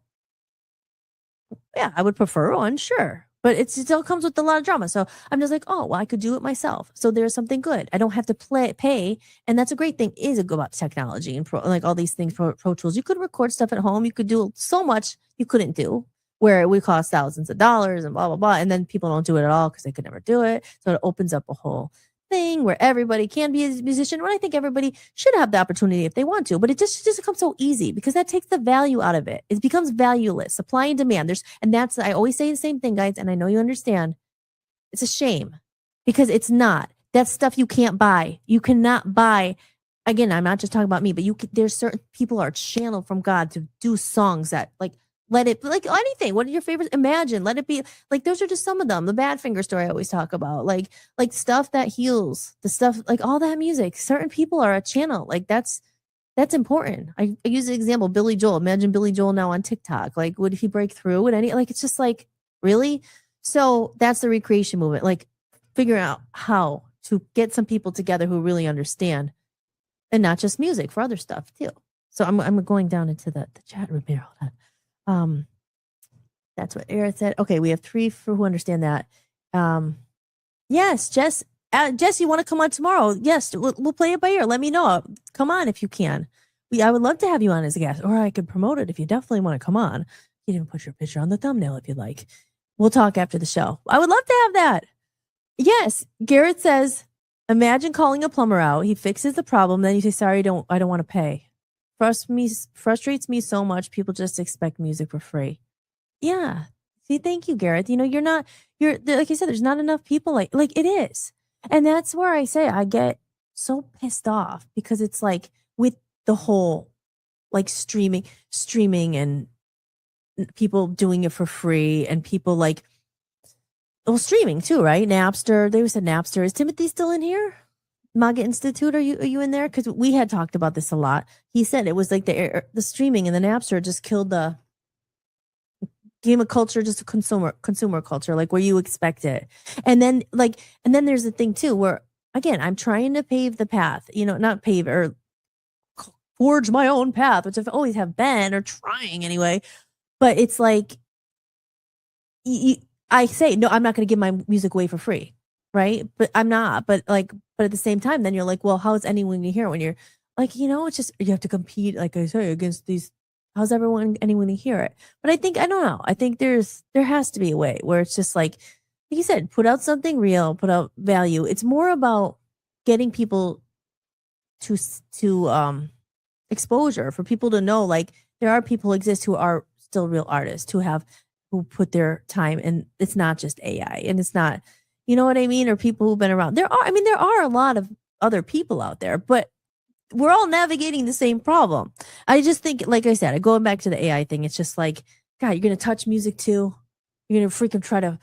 yeah, I would prefer one, sure. But it still comes with a lot of drama. So I'm just like, oh, well, I could do it myself. So there's something good. I don't have to pay. And that's a great thing is about technology and like all these things, pro tools. You could record stuff at home. You could do so much you couldn't do where it would cost thousands of dollars and blah, blah, blah. And then people don't do it at all because they could never do it. So it opens up a whole thing where everybody can be a musician. When I think everybody should have the opportunity if they want to, but it just becomes so easy because that takes the value out of it. It becomes valueless, supply and demand. I always say the same thing, guys, and I know you understand. It's a shame because it's not. That's stuff you can't buy. You cannot buy. Again, I'm not just talking about me, but there's certain people are channeled from God to do songs that like let it like anything. What are your favorites? Imagine, let it be like those are just some of them. The Badfinger story I always talk about, like stuff that heals, the stuff like all that music. Certain people are a channel. Like that's important. I use the example Billy Joel. Imagine Billy Joel now on TikTok. Like, would he break through? Would any like? It's just like really. So that's the recreation movement. Like, figuring out how to get some people together who really understand. And not just music, for other stuff too. So I'm going down into the chat room here. Hold on. That's what Eric said. Okay, we have 3 for who understand that. Yes, Jess. Jess, you want to come on tomorrow? Yes, we'll play it by ear. Let me know. Come on if you can. I would love to have you on as a guest, or I could promote it if you definitely want to come on. You can even put your picture on the thumbnail if you'd like. We'll talk after the show. I would love to have that. Yes, Garrett says, imagine calling a plumber out. He fixes the problem. Then you say, sorry, I don't want to pay. Frustrates me so much. People just expect music for free. Yeah. See, thank you, Gareth. You know, you're like I said, there's not enough people like it is. And that's where I say I get so pissed off because it's like with the whole like streaming and people doing it for free and people like, well, streaming too, right? Napster. They said Napster. Is Timothy still in here? MAGA Institute, are you in there? Because we had talked about this a lot. He said it was like the streaming and the Napster just killed the game of culture, just a consumer culture, like where you expect it. And then there's the thing too, where again, I'm trying to pave the path, not pave or forge my own path, which I've always have been or trying anyway. But it's like, I say, no, I'm not going to give my music away for free. Right. But I'm not. But at the same time, then you're like, well, how is anyone going to hear it when you're like, it's just, you have to compete, like I say, against these. How's anyone going to hear it? But I don't know. I think there has to be a way where it's just like you said, put out something real, put out value. It's more about getting people to exposure, for people to know, like there are people who exist who are still real artists who put their time, and it's not just AI, and it's not, you know what I mean? Or people who've been around. There are a lot of other people out there, but we're all navigating the same problem. I just think, like I said, going back to the AI thing, it's just like, God, you're going to touch music too. You're going to freaking try to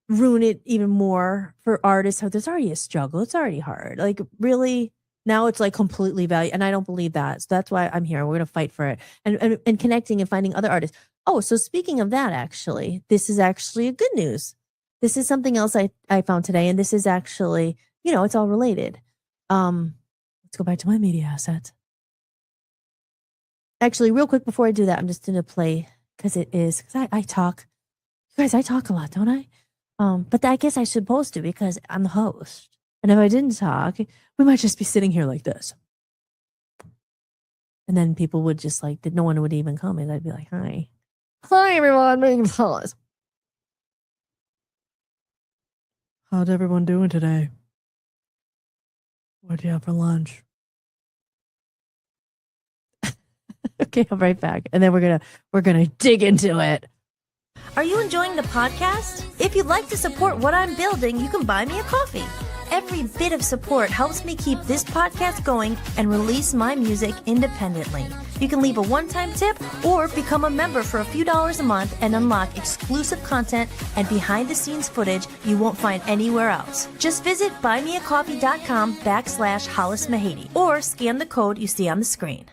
ruin it even more for artists. There's already a struggle. It's already hard. Like really, now it's like completely value. And I don't believe that. So that's why I'm here. We're going to fight for it and connecting and finding other artists. Oh, so speaking of that, actually, this is actually a good news. This is something else I found today. And this is actually, it's all related. Let's go back to my media assets. Actually, real quick before I do that, I'm just going to play because I talk. You guys, I talk a lot, don't I? But I guess I'm supposed to because I'm the host. And if I didn't talk, we might just be sitting here like this. And then people would just like, no one would even come. And I'd be like, hi. Hi, everyone. My name's Hollis. How's everyone doing today? What'd you have for lunch? Okay, I'll be right back. And then we're gonna dig into it. Are you enjoying the podcast? If you'd like to support what I'm building, you can buy me a coffee. Every bit of support helps me keep this podcast going and release my music independently. You can leave a one-time tip or become a member for a few dollars a month and unlock exclusive content and behind-the-scenes footage you won't find anywhere else. Just visit buymeacoffee.com/Hollis Mahady or scan the code you see on the screen.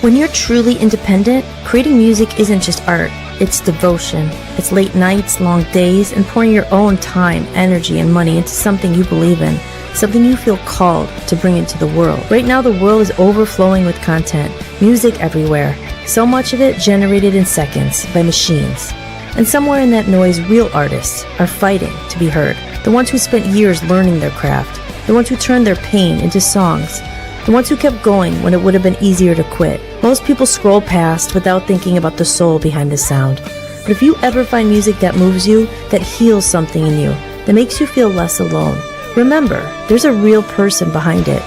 When you're truly independent, creating music isn't just art, it's devotion. It's late nights, long days, and pouring your own time, energy, and money into something you believe in, something you feel called to bring into the world. Right now, the world is overflowing with content, music everywhere, so much of it generated in seconds by machines. And somewhere in that noise, real artists are fighting to be heard. The ones who spent years learning their craft, the ones who turned their pain into songs, the ones who kept going when it would have been easier to quit. Most people scroll past without thinking about the soul behind the sound. But if you ever find music that moves you, that heals something in you, that makes you feel less alone, remember, there's a real person behind it.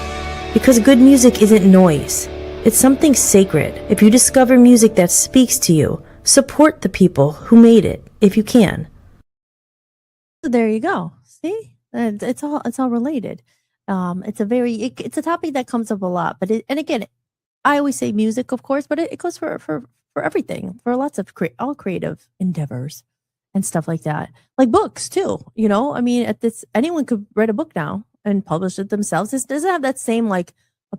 Because good music isn't noise. It's something sacred. If you discover music that speaks to you, support the people who made it, if you can. So there you go. See? And it's all related. It's a topic that comes up a lot, but and again, I always say music, of course, but it goes for everything, for lots of all creative endeavors and stuff like that. Like books too, you know? I mean, at this anyone could write a book now and publish it themselves. It doesn't have that same like a-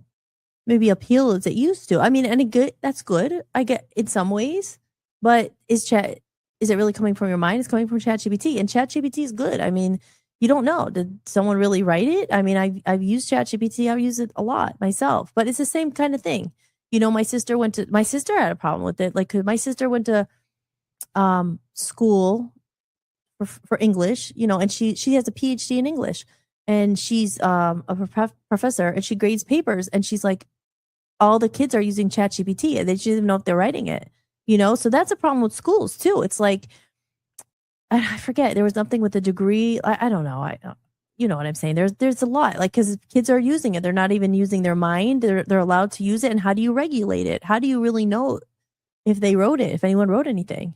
maybe appeal as it used to. I mean, and that's good. I get in some ways, but is it really coming from your mind? It's coming from ChatGPT, and ChatGPT is good. I mean, you don't know. Did someone really write it? I mean, I've used ChatGPT. I've used it a lot myself, but it's the same kind of thing. You know, my sister had a problem with it. Like 'cause my sister went to school for English, you know, and she has a PhD in English, and she's a professor, and she grades papers, and she's like, all the kids are using ChatGPT, and they don't even know if they're writing it, you know. So that's a problem with schools too. It's like I forget, there was something with a degree. I don't know. You know what I'm saying? There's a lot, like, because kids are using it, they're not even using their mind. They're allowed to use it, and how do you regulate it? How do you really know if they wrote it? If anyone wrote anything?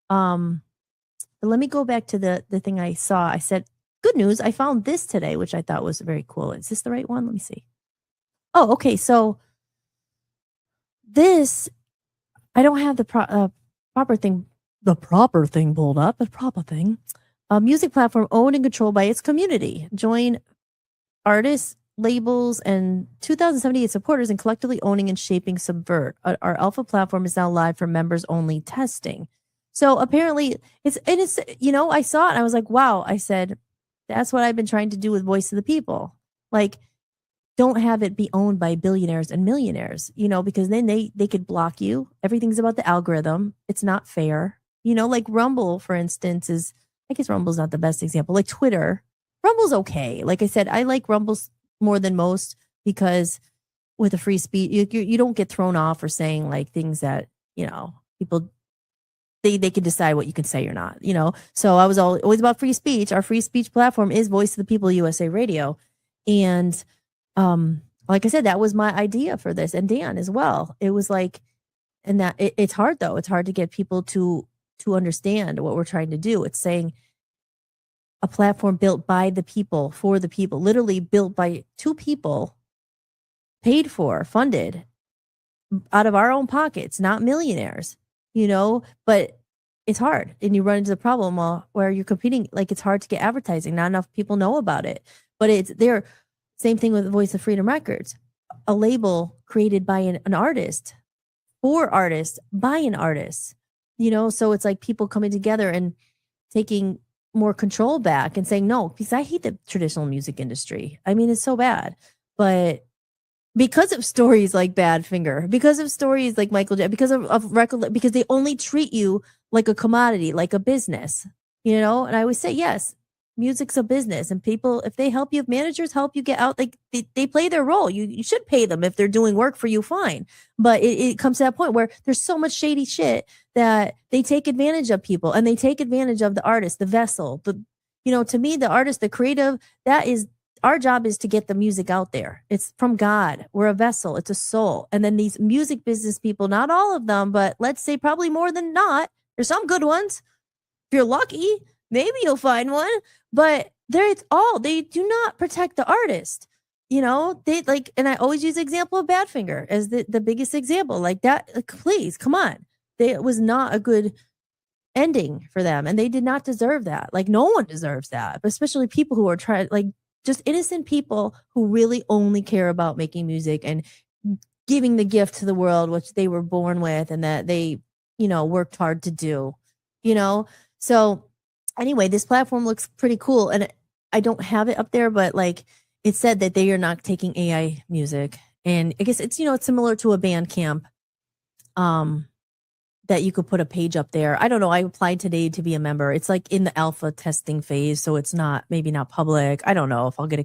But let me go back to the thing I saw. I said, good news, I found this today, which I thought was very cool. Is this the right one? Let me see. Oh, okay. So this, I don't have the proper thing pulled up, the proper thing. A music platform owned and controlled by its community. Join artists, labels, and 2,078 supporters in collectively owning and shaping Subvert. Our alpha platform is now live for members only testing. So apparently it's, you know, I saw it and I was like, wow. I said, that's what I've been trying to do with Voice of the People. Like, don't have it be owned by billionaires and millionaires, you know, because then they could block you. Everything's about the algorithm. It's not fair. You know, like Rumble, for instance, I guess Rumble's not the best example. Like Twitter, Rumble's okay. Like I said, I like Rumble's more than most because with a free speech, you don't get thrown off for saying like things that, you know, people, they can decide what you can say or not, you know? So I was always about free speech. Our free speech platform is Voice of the People USA Radio. And like I said, that was my idea for this, and Dan as well. It was like, and that it's hard though. It's hard to get people to understand what we're trying to do. It's saying a platform built by the people, for the people, literally built by two people, paid for, funded out of our own pockets, not millionaires, you know, but it's hard. And you run into the problem where you're competing. Like, it's hard to get advertising. Not enough people know about it, but it's there. Same thing with Voice of Freedom Records, a label created by an artist, for artists, by an artist, you know? So it's like people coming together and taking more control back and saying, no, because I hate the traditional music industry. I mean, it's so bad, but because of stories like Badfinger, because of stories like Michael Jackson, because of record, because they only treat you like a commodity, like a business, you know? And I always say, yes, music's a business, and people, if they help you, if managers help you get out, like they play their role. You should pay them if they're doing work for you, fine. But it comes to that point where there's so much shady shit that they take advantage of people, and they take advantage of the artist, the vessel, you know, to me, the artist, the creative, that is our job, is to get the music out there. It's from God. We're a vessel. It's a soul. And then these music business people, not all of them, but let's say probably more than not, there's some good ones. If you're lucky, maybe you'll find one, but they do not protect the artist. You know, they like, and I always use the example of Badfinger as the biggest example. Like that, like, please, come on. It was not a good ending for them, and they did not deserve that. Like, no one deserves that, but especially people who are trying, like, just innocent people who really only care about making music and giving the gift to the world, which they were born with, and that they, you know, worked hard to do, you know? So anyway, this platform looks pretty cool, and I don't have it up there, but like it said that they are not taking AI music, and I guess it's, you know, it's similar to a Bandcamp, that you could put a page up there. I don't know. I applied today to be a member. It's like in the alpha testing phase, so it's maybe not public. I don't know if I'll get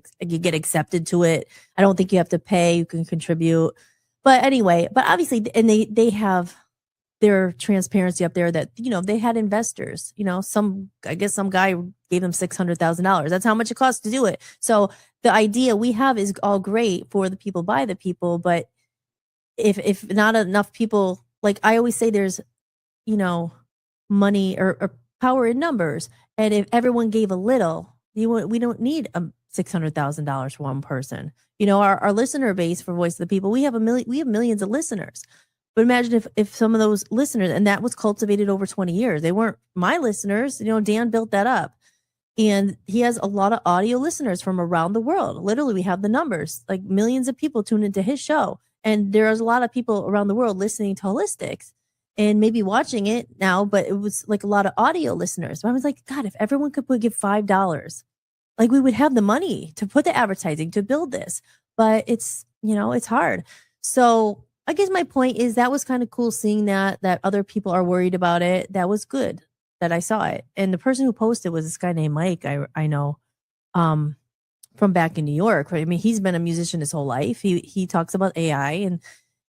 accepted to it. I don't think you have to pay. You can contribute. But anyway, but obviously, and they have their transparency up there that, you know, they had investors, you know, I guess some guy gave them $600,000. That's how much it costs to do it. So the idea we have is all great for the people, by the people, but if not enough people, like I always say, there's, you know, money or power in numbers. And if everyone gave a little, We don't need $600,000 for one person. Our listener base for Voice of the People, we have millions of listeners. But imagine if some of those listeners, and that was cultivated over 20 years, they weren't my listeners. Dan built that up. And he has a lot of audio listeners from around the world. Literally, we have the numbers, like millions of people tune into his show. And there's a lot of people around the world listening to Holistics and maybe watching it now, but it was like a lot of audio listeners. So I was like, God, if everyone could give $5, like we would have the money to put the advertising to build this. But it's hard. So I guess my point is that was kind of cool seeing that other people are worried about it. That was good that I saw it. And the person who posted was this guy named Mike. I know from back in New York. Right? I mean, he's been a musician his whole life. He talks about AI and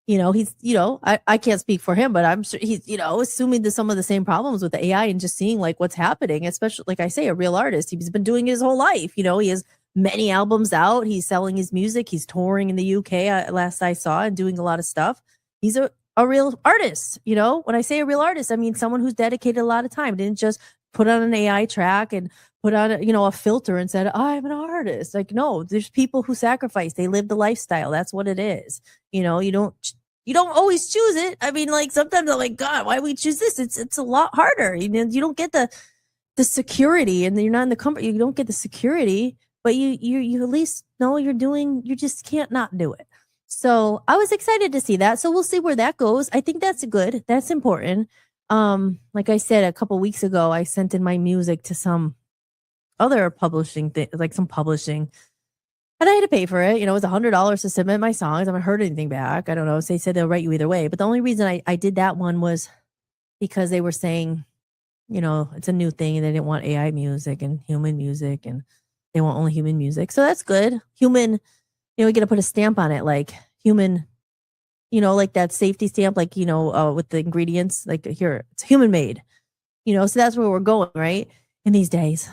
he's I can't speak for him, but I'm sure he's assuming that some of the same problems with the AI and just seeing like what's happening, especially like I say, a real artist. He's been doing it his whole life. He has many albums out. He's selling his music. He's touring in the UK last I saw and doing a lot of stuff. He's a real artist. When I say a real artist, I mean someone who's dedicated a lot of time, didn't just put on an AI track and put on a filter and said, I'm an artist. Like, no, there's people who sacrifice. They live the lifestyle. That's what it is. You don't always choose it. I mean, like sometimes I'm like, God, why we choose this? It's a lot harder. You don't get the security, and you're not in the comfort. You don't get the security, but you at least know what you're doing. You just can't not do it. So I was excited to see that. So we'll see where that goes. I think that's good. That's important. Like I said, a couple weeks ago, I sent in my music to some other publishing thing, like some publishing. And I had to pay for it. It was $100 to submit my songs. I haven't heard anything back. I don't know. So they said they'll write you either way. But the only reason I did that one was because they were saying, it's a new thing and they didn't want AI music and human music and they want only human music. So that's good. Human, we got to put a stamp on it, like human, like that safety stamp, like, with the ingredients, like here, it's human made, so that's where we're going, right? In these days.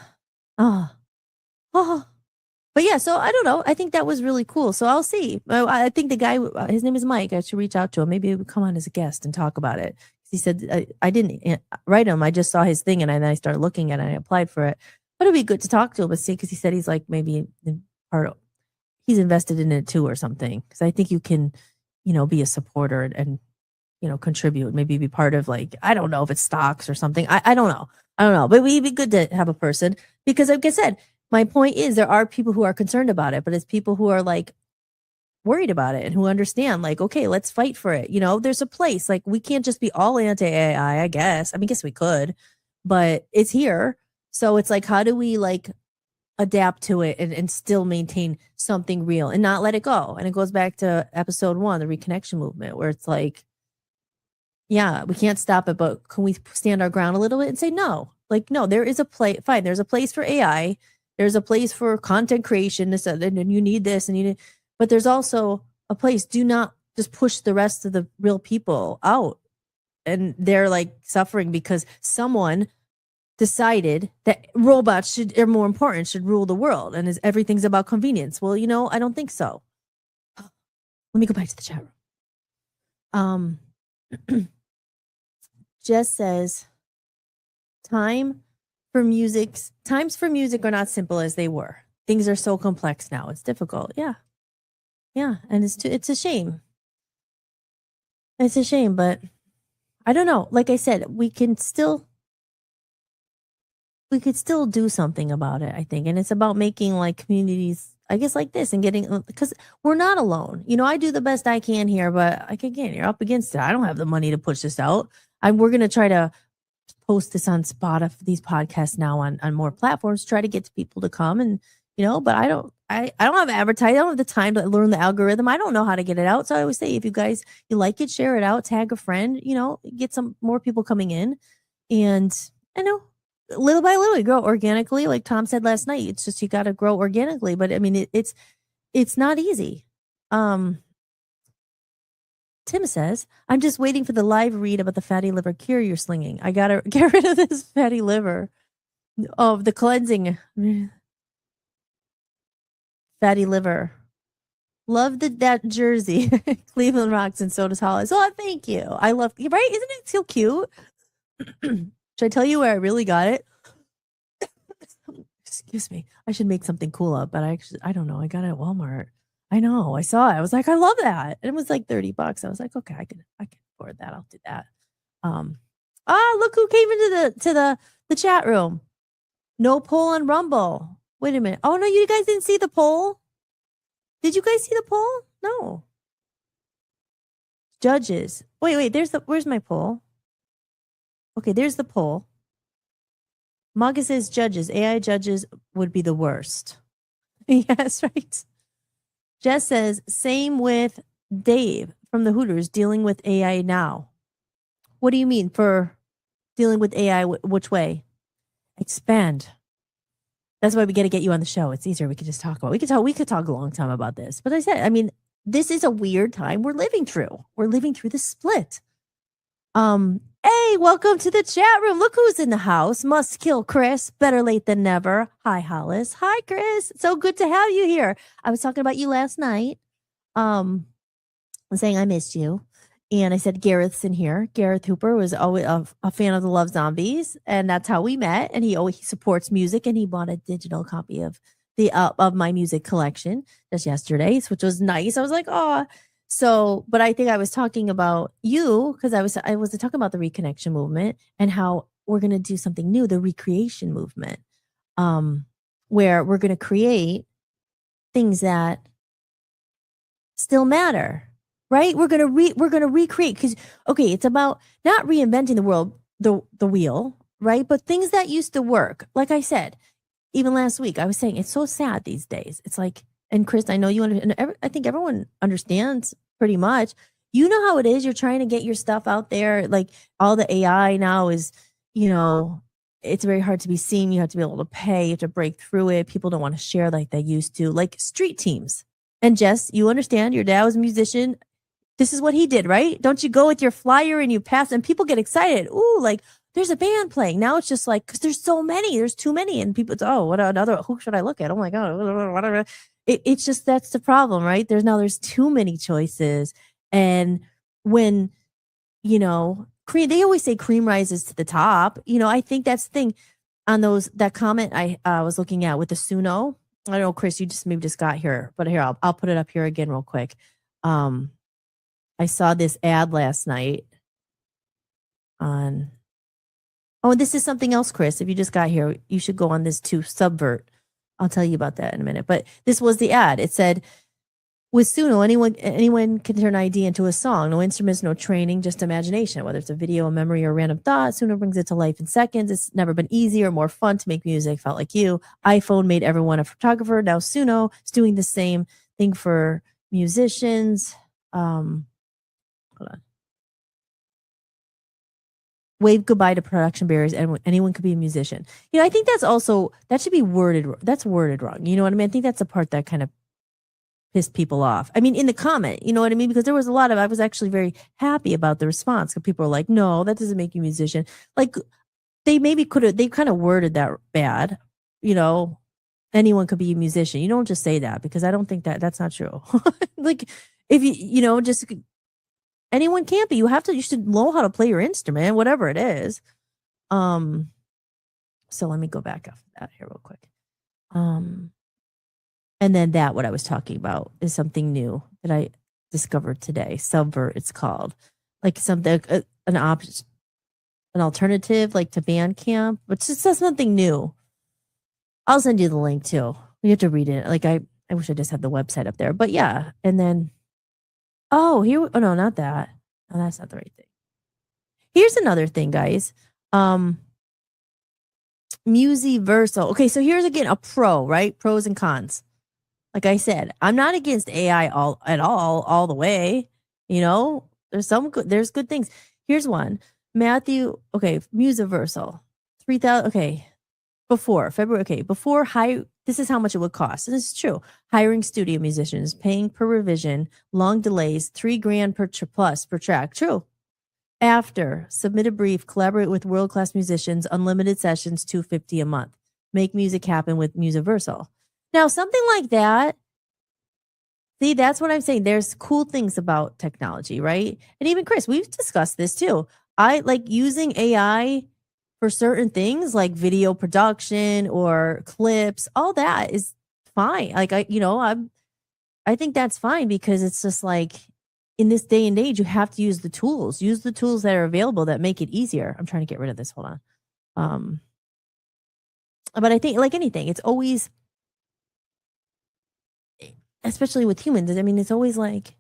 But yeah, so I don't know. I think that was really cool. So I'll see. I think the guy, his name is Mike. I should reach out to him. Maybe he would come on as a guest and talk about it. He said, I didn't write him. I just saw his thing and then I started looking at it and I applied for it. But it'd be good to talk to him and see, because he said he's like maybe he's invested in it too or something. Because I think you can, be a supporter and contribute, maybe be part of, like, I don't know if it's stocks or something. I don't know. But it'd be good to have a person, because like I said, my point is there are people who are concerned about it, but it's people who are like worried about it and who understand, like, okay, let's fight for it. There's a place, like, we can't just be all anti-AI, I guess. I mean, guess we could, but it's here. So it's like, how do we like adapt to it and still maintain something real and not let it go? And it goes back to episode 1, the Reconnection Movement, where it's like, yeah, we can't stop it, but can we stand our ground a little bit and say, no, like, no, there is a place, fine. There's a place for AI. There's a place for content creation, and you need this, but there's also a place. Do not just push the rest of the real people out, and they're like suffering because someone decided that robots are more important, should rule the world, and everything's about convenience. Well, I don't think so. Let me go back to the chat room. Jess says, times for music are not simple as they were. Things are so complex now. It's difficult. Yeah. And it's a shame. It's a shame, but I don't know. Like I said, we could still do something about it, I think. And it's about making like communities, I guess, like this, and getting, because we're not alone. I do the best I can here, but again, you're up against it. I don't have the money to push this out. We're going to try to post this on Spotify, these podcasts now on more platforms, try to get to people to come, and but I don't have advertising. I don't have the time to learn the algorithm. I don't know how to get it out. So I always say, if you guys, you like it, share it out, tag a friend, get some more people coming in. And I know little by little you grow organically. Like Tom said last night, it's just, you got to grow organically, but I mean, it's not easy. Tim says, I'm just waiting for the live read about the fatty liver cure you're slinging. I got to get rid of this fatty liver. Oh, the cleansing. Fatty liver. Love that jersey. Cleveland rocks and so does Hollis. Oh, thank you. I love, right? Isn't it so cute? Should I tell you where I really got it? Excuse me. I should make something cool up, but I don't know. I got it at Walmart. I know. I saw it. I was like, I love that. And it was like $30. I was like, okay, I can afford that. I'll do that. Look who came into the chat room. No poll on Rumble. Wait a minute. Oh no, you guys didn't see the poll? Did you guys see the poll? No. Judges. Wait, where's my poll? Okay, there's the poll. Maga says judges. AI judges would be the worst. Yes, right. Jess says, same with Dave from the Hooters dealing with AI now. What do you mean for dealing with AI? Which way? Expand. That's why we got to get you on the show. It's easier. We could just talk about. We could talk a long time about this. But I mean, this is a weird time we're living through. We're living through the split. Hey, welcome to the chat room. Look who's in the house. Must kill Chris. Better late than never. Hi, Hollis. Hi, Chris. So good to have you here. I was talking about you last night. Saying I missed you. And I said, Gareth's in here. Gareth Hooper was always a fan of the Love Zombies. And that's how we met. And he supports music. And he bought a digital copy of my music collection just yesterday, which was nice. I was like, oh. So, but I think I was talking about you because I was talking about the Reconnection Movement and how we're going to do something new, the Recreation Movement, where we're going to create things that still matter, right? We're going to recreate because, okay, it's about not reinventing the world, the wheel, right? But things that used to work. Like I said, even last week, I was saying it's so sad these days. It's like, and Chris, I know you understand. I think everyone understands pretty much. You know how it is. You're trying to get your stuff out there. Like all the AI now is, it's very hard to be seen. You have to be able to pay. You have to break through it. People don't want to share like they used to, like street teams. And Jess, you understand. Your dad was a musician. This is what he did, right? Don't you go with your flyer and you pass, and people get excited. Ooh, like there's a band playing. Now it's just like because there's so many. There's too many, and people. What another? Who should I look at? Oh my god, whatever. It's just that's the problem, right? There's too many choices. And when, cream, they always say cream rises to the top. I think that's the thing on that comment I was looking at with the Suno. I don't know, Chris, you maybe just got here, but here, I'll put it up here again real quick. I saw this ad last night and this is something else, Chris. If you just got here, you should go on this too, Subvert. I'll tell you about that in a minute. But this was the ad. It said, with Suno, anyone can turn an idea into a song. No instruments, no training, just imagination. Whether it's a video, a memory, or a random thought, Suno brings it to life in seconds. It's never been easier or more fun to make music. Felt like you. iPhone made everyone a photographer. Now Suno is doing the same thing for musicians. Hold on. Wave goodbye to production barriers, and anyone could be a musician. I think that should be worded. That's worded wrong. You know what I mean? I think that's the part that kind of pissed people off. I mean, in the comment, you know what I mean? Because there was I was actually very happy about the response. Because people were like, no, that doesn't make you a musician. Like they kind of worded that bad. Anyone could be a musician. You don't just say that because I don't think that's not true. Like if just anyone can't be. You should know how to play your instrument, whatever it is. So let me go back off that here real quick. And then what I was talking about is something new that I discovered today. Subvert, it's called. Like something, an alternative like to Bandcamp, but just something new. I'll send you the link too. You have to read it. Like I wish I just had the website up there, but yeah. And then, no, not that. No, that's not the right thing. Here's another thing, guys. Musiversal. Okay, so here's again a pro, right? Pros and cons. Like I said, I'm not against AI all the way. There's good things. Here's one. Matthew, okay, Musiversal. 3,000, okay. Before February, okay. This is how much it would cost. And this is true. Hiring studio musicians, paying per revision, long delays, $3,000 plus per track. True. After, submit a brief, collaborate with world-class musicians, unlimited sessions, $250 a month. Make music happen with Musiversal. Now, something like that, see, that's what I'm saying. There's cool things about technology, right? And even Chris, we've discussed this too. I like using AI for certain things like video production or clips, all that is fine. Like I think that's fine because it's just like in this day and age, you have to use the tools. Use the tools that are available that make it easier. I'm trying to get rid of this. Hold on. But I think like anything, it's always, especially with humans, I mean, it's always like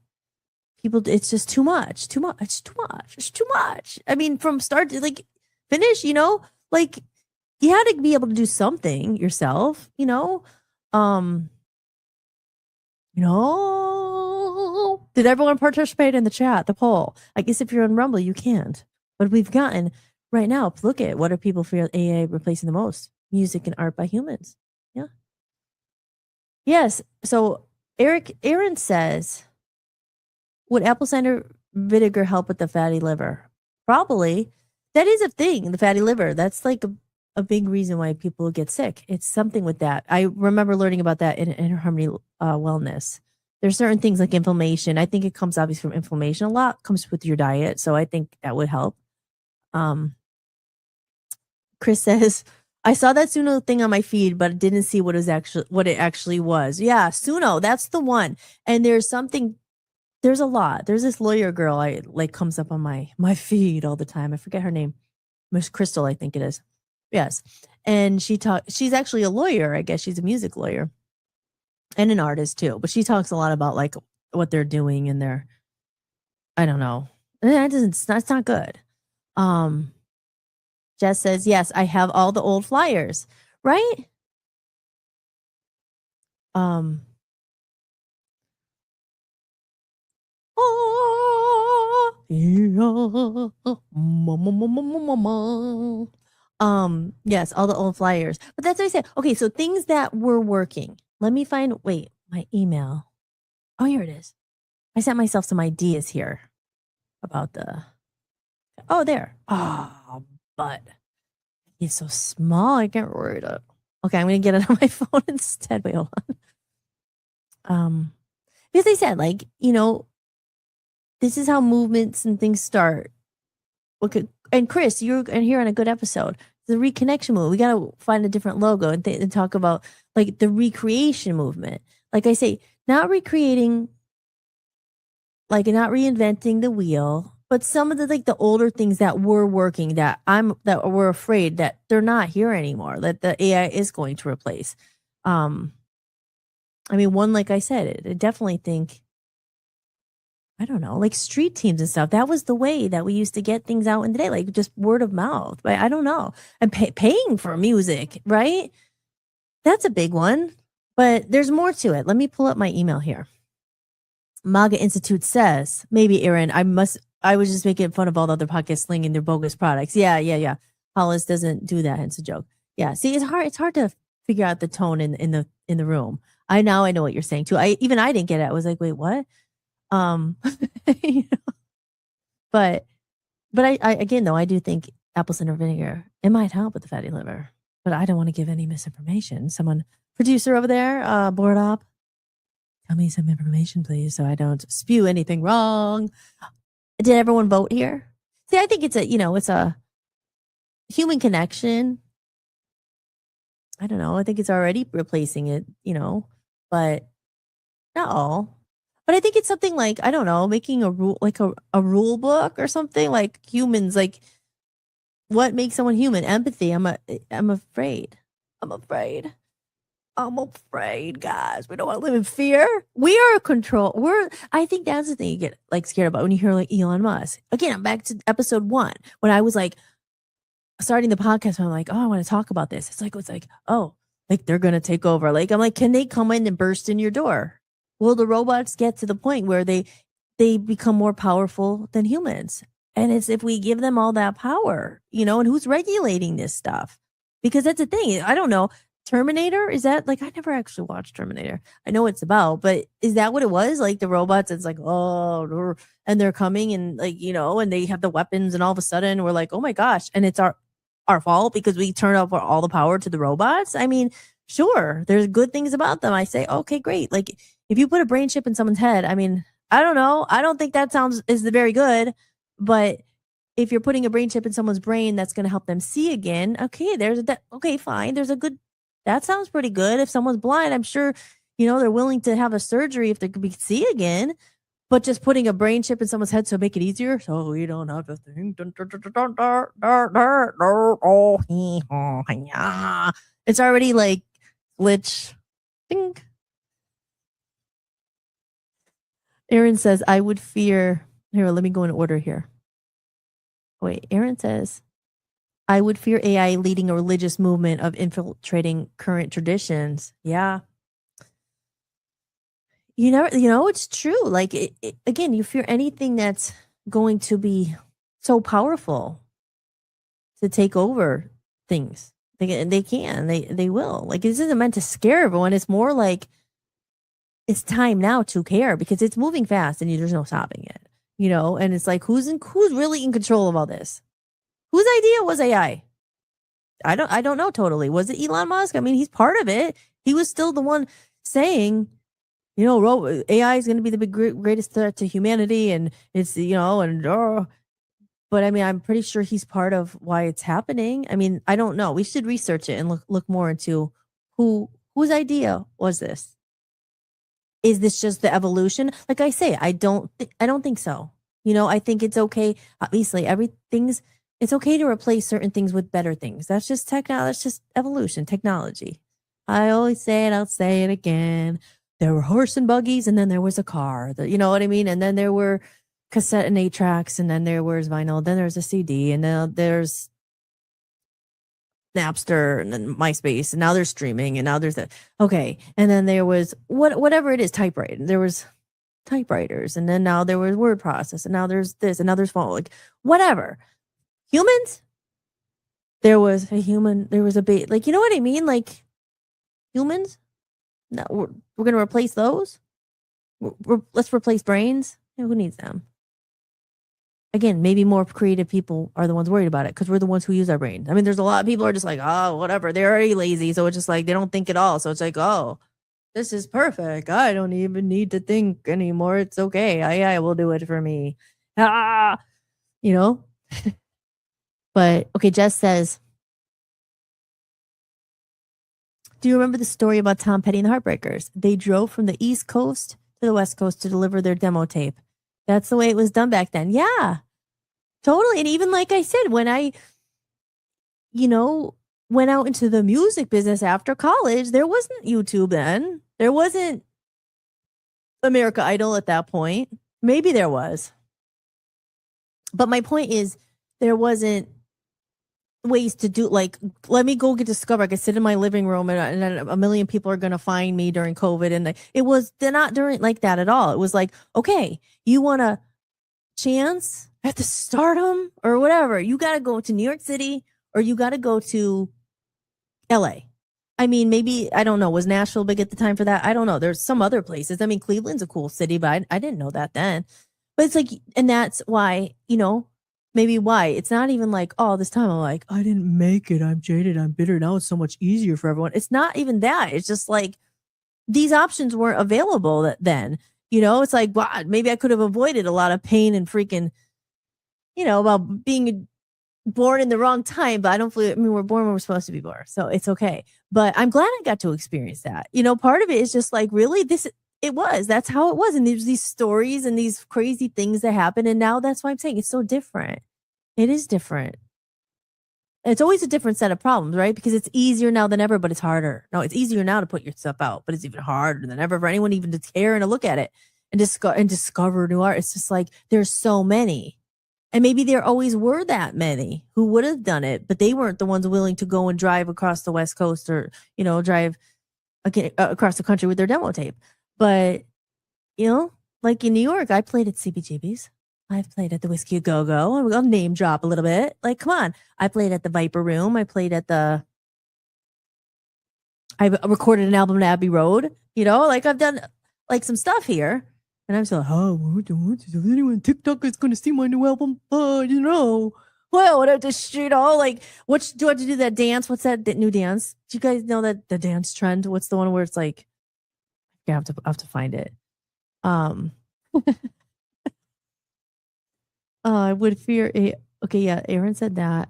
people, it's just too much. It's too much. I mean, from start to like finish, like you had to be able to do something yourself, Did everyone participate in the chat, the poll? I guess if you're on Rumble, you can't. But we've gotten right now, look at what are people feel AI replacing the most? Music and art by humans. Yeah. Yes. So Aaron says, would apple cider vinegar help with the fatty liver? Probably. That is a thing, the fatty liver. That's like a big reason why people get sick. It's something with that. I remember learning about that in Harmony Wellness. There's certain things like inflammation. I think it comes obviously from inflammation. A lot comes with your diet. So I think that would help. Chris says, I saw that Suno thing on my feed, but didn't see what it actually was. Yeah, Suno, that's the one. And there's a lot. There's this lawyer girl I like comes up on my feed all the time. I forget her name. Miss Crystal, I think it is. Yes. And she's actually a lawyer. I guess she's a music lawyer and an artist too. But she talks a lot about like what they're doing and I don't know. That's not good. Jess says, yes, I have all the old flyers, right? Yes, all the old flyers. But that's what I said. Okay, so things that were working. Let me find, wait, my email. Oh, here it is. I sent myself some ideas here about there. Oh, but it's so small. I can't read it. Okay, I'm going to get it on my phone instead. Wait, hold on. Because they said, like, this is how movements and things start. Okay, and Chris, you're here on a good episode. The Reconnection Movement. We got to find a different logo and talk about like the recreation movement. Like I say, not recreating, like not reinventing the wheel, but some of the older things that were working that we're afraid that they're not here anymore, that the AI is going to replace. I mean, one, like I said, I definitely think, I don't know, like street teams and stuff. That was the way that we used to get things out in the day, like just word of mouth. But I don't know. And paying for music, right? That's a big one. But there's more to it. Let me pull up my email here. MAGA Institute says, maybe Aaron, I was just making fun of all the other podcasts slinging their bogus products. Yeah. Hollis doesn't do that. It's a joke. Yeah. See, it's hard to figure out the tone in the room. I know what you're saying too. I didn't get it. I was like, wait, what? But I again though, I do think apple cider vinegar, it might help with the fatty liver, but I don't want to give any misinformation. Someone, producer over there, board op, tell me some information, please, so I don't spew anything wrong. Did everyone vote here? See, I think it's a human connection. I don't know. I think it's already replacing it, but not all. But I think it's something like, I don't know, making a rule, like a rule book or something, like humans, like what makes someone human? Empathy. I'm afraid. I'm afraid, guys. We don't want to live in fear. We are I think that's the thing you get like scared about when you hear like Elon Musk. Again, I'm back to episode 1 when I was like starting the podcast. And I'm like, oh, I want to talk about this. It's like, oh, like they're going to take over. Like, I'm like, can they come in and burst in your door? Will the robots get to the point where they become more powerful than humans? And it's if we give them all that power, and who's regulating this stuff? Because that's the thing. I don't know. Terminator, is that like, I never actually watched Terminator. I know what it's about, but is that what it was? Like the robots, it's like, oh, and they're coming and like, and they have the weapons and all of a sudden we're like, oh my gosh. And it's our fault because we turn over all the power to the robots. I mean, sure, there's good things about them. I say, okay, great. Like if you put a brain chip in someone's head, I mean, I don't know. I don't think that is very good, but if you're putting a brain chip in someone's brain, that's going to help them see again. Okay, there's that. Okay, fine. There's a good. That sounds pretty good. If someone's blind, I'm sure, they're willing to have a surgery if they could see again. But just putting a brain chip in someone's head to make it easier, so you don't have to think. It's already like glitch. Think. Aaron says, I would fear. Here, let me go in order here. Wait, Aaron says, I would fear AI leading a religious movement of infiltrating current traditions. Yeah. It's true. Like, again, you fear anything that's going to be so powerful to take over things. They will. Like, this isn't meant to scare everyone. It's more like it's time now to care because it's moving fast and there's no stopping it. And it's like, who's really in control of all this? Whose idea was AI? I don't know totally. Was it Elon Musk? I mean, he's part of it. He was still the one saying, AI is going to be the greatest threat to humanity, and it's but I mean, I'm pretty sure he's part of why it's happening. I mean, I don't know. We should research it and look more into whose idea was this. Is this just the evolution? Like I say, I don't think so. I think it's okay. Obviously, it's okay to replace certain things with better things. That's just technology. That's just evolution, technology. I always say it. I'll say it again. There were horse and buggies, and then there was a car. You know what I mean? And then there were cassette and 8 tracks, and then there was vinyl. Then there's a CD, and now there's Napster, and then MySpace, and now there's streaming, and now there's that. Okay, and then there was whatever it is, typewriter. There was typewriters, and then now there was word process, and now there's this, and now there's phone. Like whatever. Humans. There was a human. There was a bait. Like, you know what I mean? Like humans. No, we're gonna replace those. Let's replace brains. Who needs them? Again, maybe more creative people are the ones worried about it because we're the ones who use our brains. I mean, there's a lot of people who are just like, oh, whatever. They're already lazy, so it's just like they don't think at all. So it's like, oh, this is perfect. I don't even need to think anymore. It's okay. AI will do it for me. But okay, Jess says, do you remember the story about Tom Petty and the Heartbreakers? They drove from the East Coast to the West Coast to deliver their demo tape. That's the way it was done back then. Yeah, totally. And even like I said, when I, went out into the music business after college, there wasn't YouTube then. There wasn't America Idol at that point. Maybe there was. But my point is, there wasn't ways to do, like, let me go get discovered. I could sit in my living room and a million people are going to find me during COVID. And they're not during like that at all. It was like, okay, you want a chance at the stardom or whatever, you got to go to New York City or you got to go to LA. I mean, maybe, I don't know, was Nashville big at the time for that? I don't know. There's some other places. I mean, Cleveland's a cool city, but I didn't know that then. But it's like, and that's why, maybe why it's not even like, oh, this time I'm like, I didn't make it. I'm jaded. I'm bitter. Now it's so much easier for everyone. It's not even that. It's just like these options weren't available then. It's like, wow, maybe I could have avoided a lot of pain and freaking, about being born in the wrong time. But we're born when we're supposed to be born. So it's okay. But I'm glad I got to experience that. Part of it is just like, really, that's how it was. And there's these stories and these crazy things that happen. And now that's why I'm saying it's so different. It is different. It's always a different set of problems, right? Because it's easier now than ever, but it's harder. No, it's easier now to put your stuff out, but it's even harder than ever for anyone even to care and to look at it and discover new art. It's just like, there's so many. And maybe there always were that many who would have done it, but they weren't the ones willing to go and drive across the West Coast or, drive across the country with their demo tape. But, like in New York, I played at CBGB's. I've played at the Whiskey A Go-Go. I'll name drop a little bit. Like, come on. I played at the Viper Room. I recorded an album at Abbey Road. Like I've done like some stuff here. And I'm still like, oh, is anyone on TikTok is going to see my new album? Well, what I just, like, what do I have to do that dance? What's that new dance? Do you guys know that the dance trend? What's the one where it's like, I have to find it. I would fear a. Okay, yeah, Aaron said that.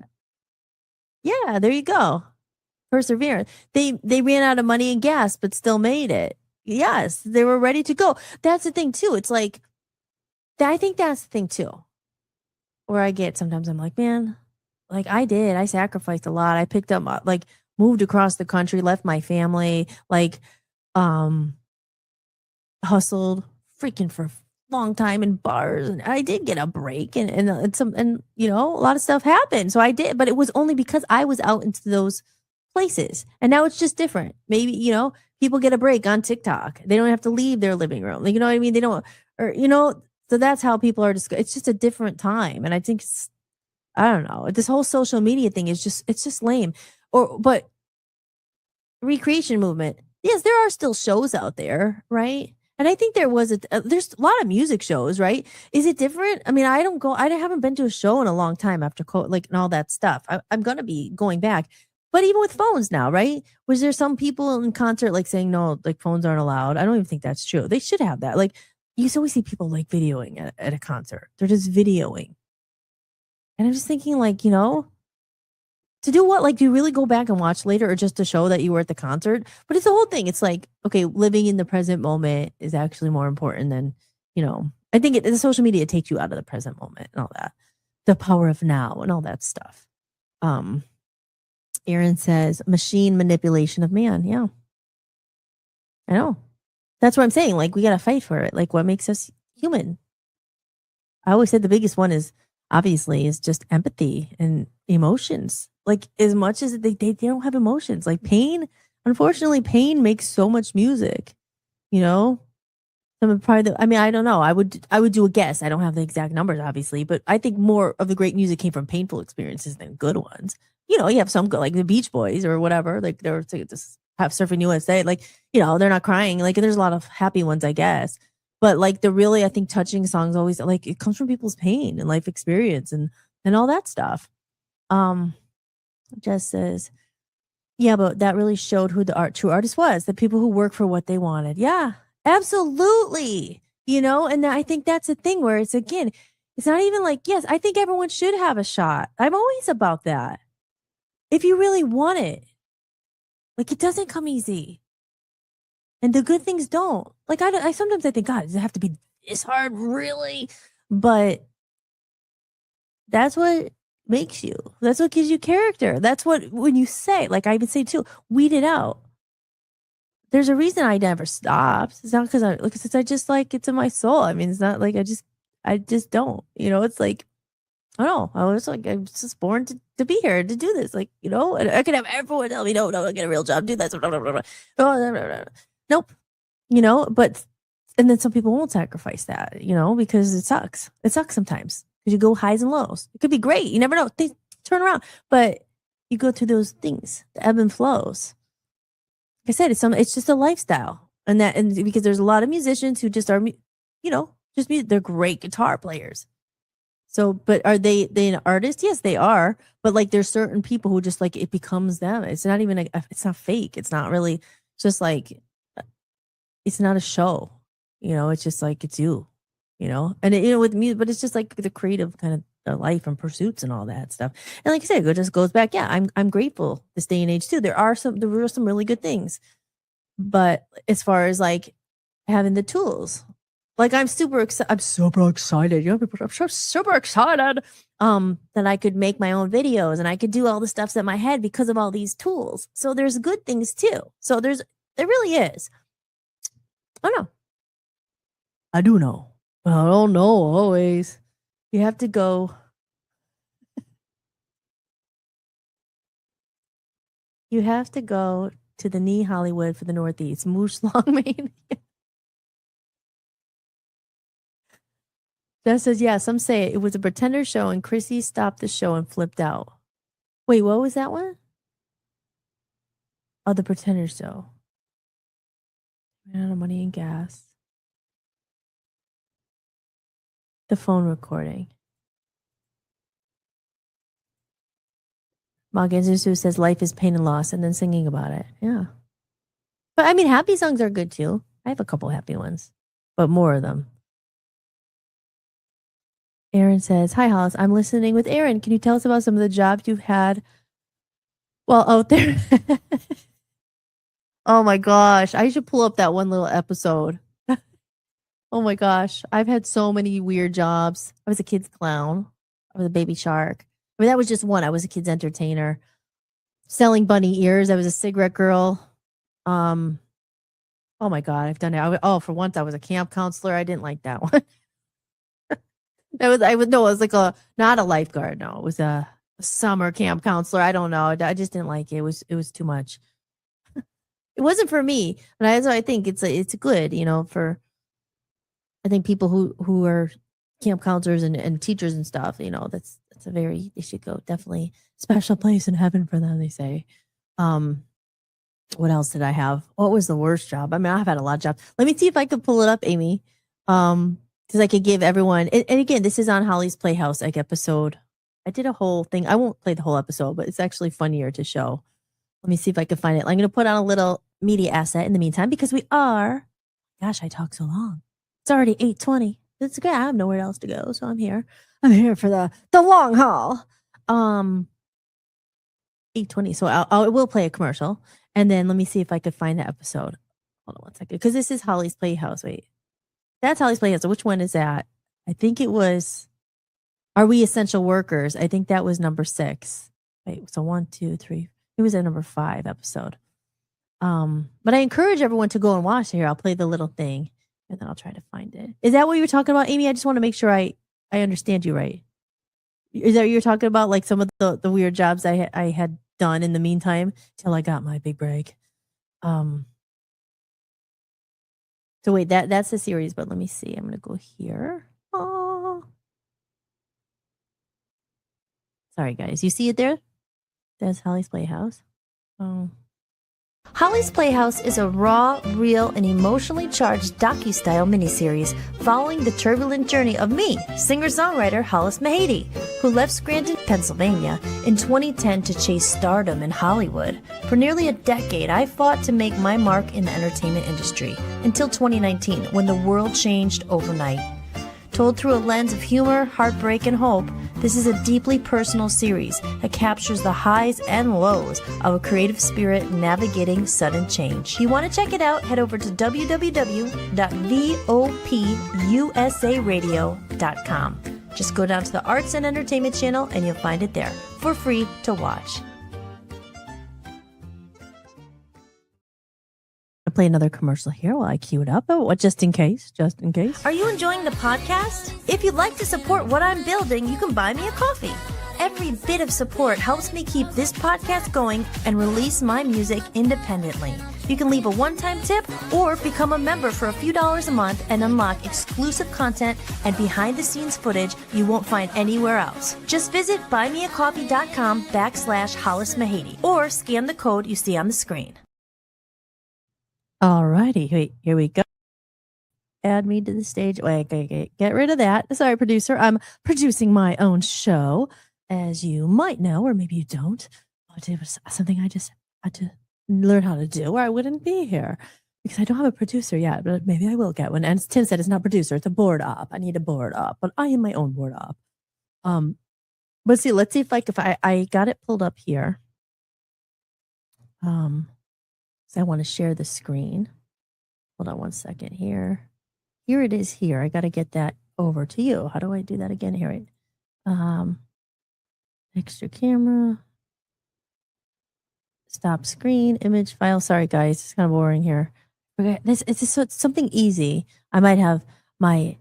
Yeah, there you go. Perseverance. They ran out of money and gas, but still made it. Yes, they were ready to go. That's the thing too. It's like I think that's the thing too. Where I get sometimes I'm like, man, like I sacrificed a lot. I picked up like moved across the country, left my family, like um hustled freaking for a long time in bars, and I did get a break, and you know, a lot of stuff happened. So I did, but it was only because I was out into those places. And now it's just different. Maybe, you know, people get a break on TikTok. They don't have to leave their living room. Like, you know what I mean? They don't, or you know, so that's how people are it's just a different time. And I think I don't know. This whole social media thing is it's just lame. But Recreation Movement. Yes, there are still shows out there, right? And I think there's a lot of music shows, right? Is it different? I mean, I haven't been to a show in a long time after like and all that stuff. I'm going to be going back. But even with phones now, right? Was there some people in concert like saying, no, like phones aren't allowed? I don't even think that's true. They should have that. Like you always see people like videoing at a concert. They're just videoing. And I'm just thinking like, you know, to do what? Like, do you really go back and watch later or just to show that you were at the concert? But it's the whole thing. It's like, okay, living in the present moment is actually more important than, you know, I think the social media takes you out of the present moment and all that. The power of now and all that stuff. Aaron says, machine manipulation of man. Yeah. I know. That's what I'm saying. Like, we got to fight for it. Like, what makes us human? I always said the biggest one is obviously is just empathy and emotions. Like, as much as they don't have emotions, like pain, unfortunately, pain makes so much music, you know? I mean, I don't know. I would do a guess. I don't have the exact numbers, obviously, but I think more of the great music came from painful experiences than good ones. You know, you have some good, like the Beach Boys or whatever. Like they're just have Surfing USA. Like, you know, they're not crying. Like there's a lot of happy ones, I guess. But like the really, I think touching songs always like it comes from people's pain and life experience and all that stuff. Jess says, yeah, but that really showed who the true artist was. The people who work for what they wanted. Yeah, absolutely. You know, and I think that's the thing where it's again, it's not even like, yes, I think everyone should have a shot. I'm always about that. If you really want it, like it doesn't come easy. And the good things don't. Like I sometimes I think, God, does it have to be this hard, really? But that's what makes you. That's what gives you character. That's what when you say, like I would say too, weed it out. There's a reason I never stopped. It's not because I just like it's in my soul. I mean, it's not like I just don't. You know, it's like I don't know. I was like, I'm just born to be here to do this. Like, you know, and I could have everyone tell me, no, get a real job, do that. Nope. You know, and then some people won't sacrifice that, you know, because it sucks. It sucks sometimes because you go highs and lows. It could be great. You never know. Things turn around, but you go through those things, the ebb and flows. Like I said, it's just a lifestyle, and because there's a lot of musicians who just are, you know, just they're great guitar players. So, but are they an artist? Yes, they are. But like, there's certain people who just like it becomes them. It's not even it's not fake. It's not really just like it's not a show. You know, it's just like it's you. You know, and you know with music, but it's just like the creative kind of life and pursuits and all that stuff. And like I said, it just goes back. Yeah, I'm grateful this day and age too. There were some really good things, but as far as like having the tools. Like I'm super excited. You know, I'm super excited that I could make my own videos and I could do all the stuffs in my head because of all these tools. So there's good things too. So there really is. I don't know. I do know. But I don't know always. You have to go. You have to go to the knee Hollywood for the Northeast. Moose Longmane. Jess says, yeah, some say it was a pretender show and Chrissy stopped the show and flipped out. Wait, what was that one? Oh, the pretender show. Ran out of money and gas. The phone recording. Magenzu says life is pain and loss and then singing about it. Yeah. But I mean, happy songs are good too. I have a couple happy ones, but more of them. Aaron says, "Hi, Hollis. I'm listening with Aaron. Can you tell us about some of the jobs you've had while out there?" Oh my gosh. I should pull up that one little episode. Oh my gosh. I've had so many weird jobs. I was a kid's clown. I was a baby shark. I mean, that was just one. I was a kid's entertainer. Selling bunny ears. I was a cigarette girl. Oh my God. I've done it. For once I was a camp counselor. I didn't like that one. It was like not a lifeguard. No, it was a summer camp counselor. I don't know. I just didn't like it. It was too much. It wasn't for me, but I think it's good, for I think people who are camp counselors and teachers and stuff, that's they should go definitely special place in heaven for them, they say. What else did I have? What was the worst job? I mean, I've had a lot of jobs. Let me see if I could pull it up, Amy. Because I could give everyone, and again, this is on Holly's Playhouse episode. I did a whole thing. I won't play the whole episode, but it's actually funnier to show. Let me see if I can find it. I'm going to put on a little media asset in the meantime because gosh, I talk so long. It's already 8:20. It's good. I have nowhere else to go, so I'm here. I'm here for the long haul. 8:20. So I will play a commercial, and then let me see if I could find the episode. Hold on one second, because this is Holly's Playhouse. Wait, that's Holly's Playhouse. So which one is that? I think it was. Are We Essential Workers? I think that was number 6. Wait, so 1, 2, 3. It was a number 5 episode. But I encourage everyone to go and watch it. Here, I'll play the little thing, and then I'll try to find it. Is that what you were talking about, Amy? I just want to make sure I understand you right. Is that what you're talking about? Like some of the weird jobs I had done in the meantime till I got my big break. So wait, that's the series, but let me see. I'm gonna go here. Oh, sorry guys. You see it there? That's Holly's Playhouse. Oh. Holly's Playhouse is a raw, real, and emotionally charged docu-style miniseries following the turbulent journey of me, singer-songwriter Hollis Mahady, who left Scranton, Pennsylvania in 2010 to chase stardom in Hollywood. For nearly a decade, I fought to make my mark in the entertainment industry until 2019, when the world changed overnight. Told through a lens of humor, heartbreak, and hope, this is a deeply personal series that captures the highs and lows of a creative spirit navigating sudden change. If you want to check it out, head over to www.vopusaradio.com. Just go down to the Arts and Entertainment channel and you'll find it there for free to watch. I'll play another commercial here while I cue it up. Oh, just in case. Are you enjoying the podcast? If you'd like to support what I'm building, you can buy me a coffee. Every bit of support helps me keep this podcast going and release my music independently. You can leave a one-time tip or become a member for a few dollars a month and unlock exclusive content and behind-the-scenes footage you won't find anywhere else. Just visit buymeacoffee.com/Hollis Mahady or scan the code you see on the screen. Alrighty, wait, here we go. Add me to the stage. Wait, get rid of that. Sorry, producer. I'm producing my own show, as you might know, or maybe you don't. But it was something I just had to learn how to do, or I wouldn't be here. Because I don't have a producer yet, but maybe I will get one. And Tim said it's not producer, it's a board op. I need a board op, but I am my own board op. But see, let's see if I got it pulled up here. So I want to share the screen. Hold on one second here. Here it is here. I got to get that over to you. How do I do that again here? Right. Extra camera. Stop screen, image file. Sorry guys, it's kind of boring here. Okay, it's something easy. I might have my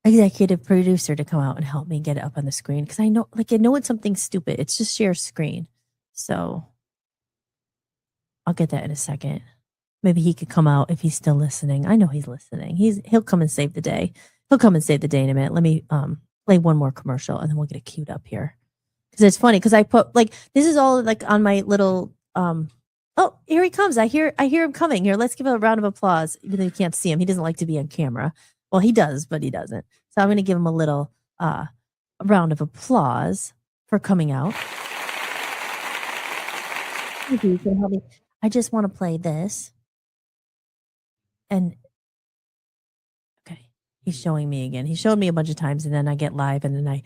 executive producer to come out and help me get it up on the screen because I know it's something stupid. It's just share screen. So I'll get that in a second. Maybe he could come out if he's still listening. I know he's listening. He'll come and save the day. He'll come and save the day in a minute. Let me play one more commercial and then we'll get it queued up here. Because it's funny because I put this is all on my little oh, here he comes. I hear him coming. Here, let's give a round of applause. Even though you can't see him. He doesn't like to be on camera. Well, he does, but he doesn't. So I'm gonna give him a little a round of applause for coming out. Thank you for helping me. I just want to play this. And okay. He's showing me again. He showed me a bunch of times, and then I get live, and then I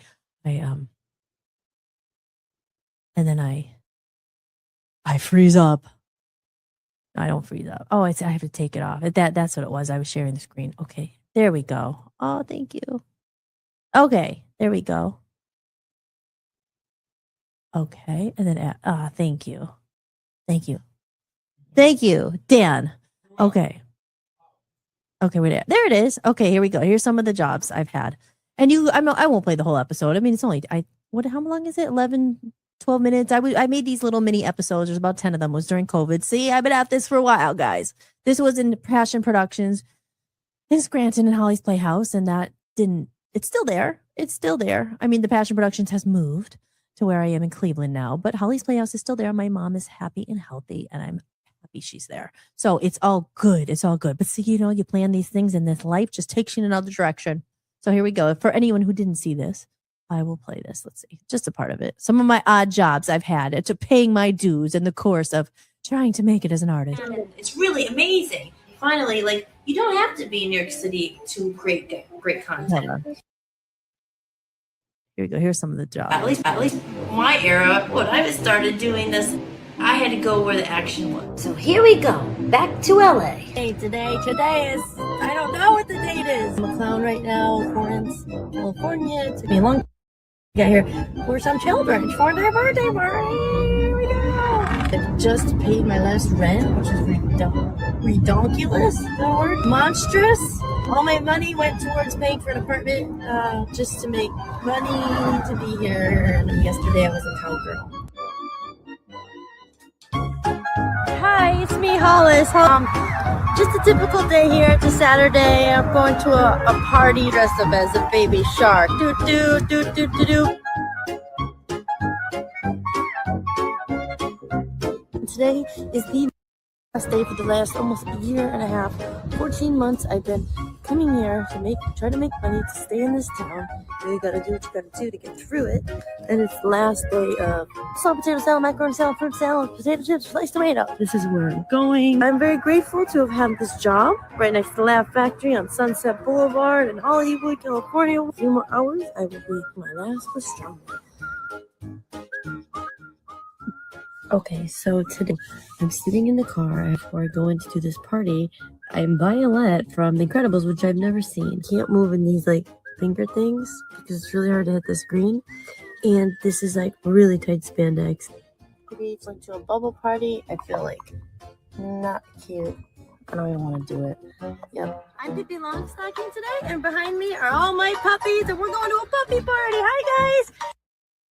freeze up. I don't freeze up. Oh, I have to take it off. That's what it was. I was sharing the screen. Okay, there we go. Oh, thank you. Okay, there we go. Okay, and then thank you, thank you, Dan. Okay, wait, there it is. Okay, here we go. Here's some of the jobs I've had, and I won't play the whole episode. I mean, it's only how long is it? 11, 12 minutes. I made these little mini episodes. There's about 10 of them. It was during COVID. See, I've been at this for a while, guys. This was in Passion Productions in Scranton and Holly's Playhouse, and that didn't. It's still there. It's still there. I mean, the Passion Productions has moved to where I am in Cleveland now, but Holly's Playhouse is still there. My mom is happy and healthy, and I'm happy she's there. So it's all good. It's all good. But see, you plan these things, and this life just takes you in another direction. So here we go. For anyone who didn't see this, I will play this. Let's see. Just a part of it. Some of my odd jobs I've had to paying my dues in the course of trying to make it as an artist. It's really amazing. Finally, like, you don't have to be in New York City to create great content. Here we go. Here's some of the jobs. At least my era, when I started doing this, I had to go where the action was. So here we go, back to LA. Hey, today is, I don't know what the date is. I'm a clown right now, Florence, California. It took me a long time to get here for some children for their birthday party. Here we go. I just paid my last rent, which is redonkulous, the word, monstrous. All my money went towards paying for an apartment just to make money to be here. And yesterday I was a cowgirl. Hi, it's me, Hollis. Just a typical day here. It's a Saturday. I'm going to a party dressed up as a baby shark. Do do do do do do. Today is the last day for the last almost a year and a half, 14 months. I've been coming here to try to make money to stay in this town. You gotta do what you gotta do to get through it. And it's the last day of salt potato salad, macaroni salad, fruit salad, potato chips, sliced tomato. This is where I'm going. I'm very grateful to have had this job right next to the Laugh Factory on Sunset Boulevard in Hollywood, California. A few more hours, I will be my last pastrami. Okay, so today I'm sitting in the car before I go in to do this party. I'm Violet from The Incredibles, which I've never seen. Can't move in these like finger things because it's really hard to hit the screen. And this is like really tight spandex. Maybe it's like to a bubble party. I feel like not cute. I don't even want to do it. Yep. I'm Pippi Longstocking today, and behind me are all my puppies, and we're going to a puppy party. Hi guys!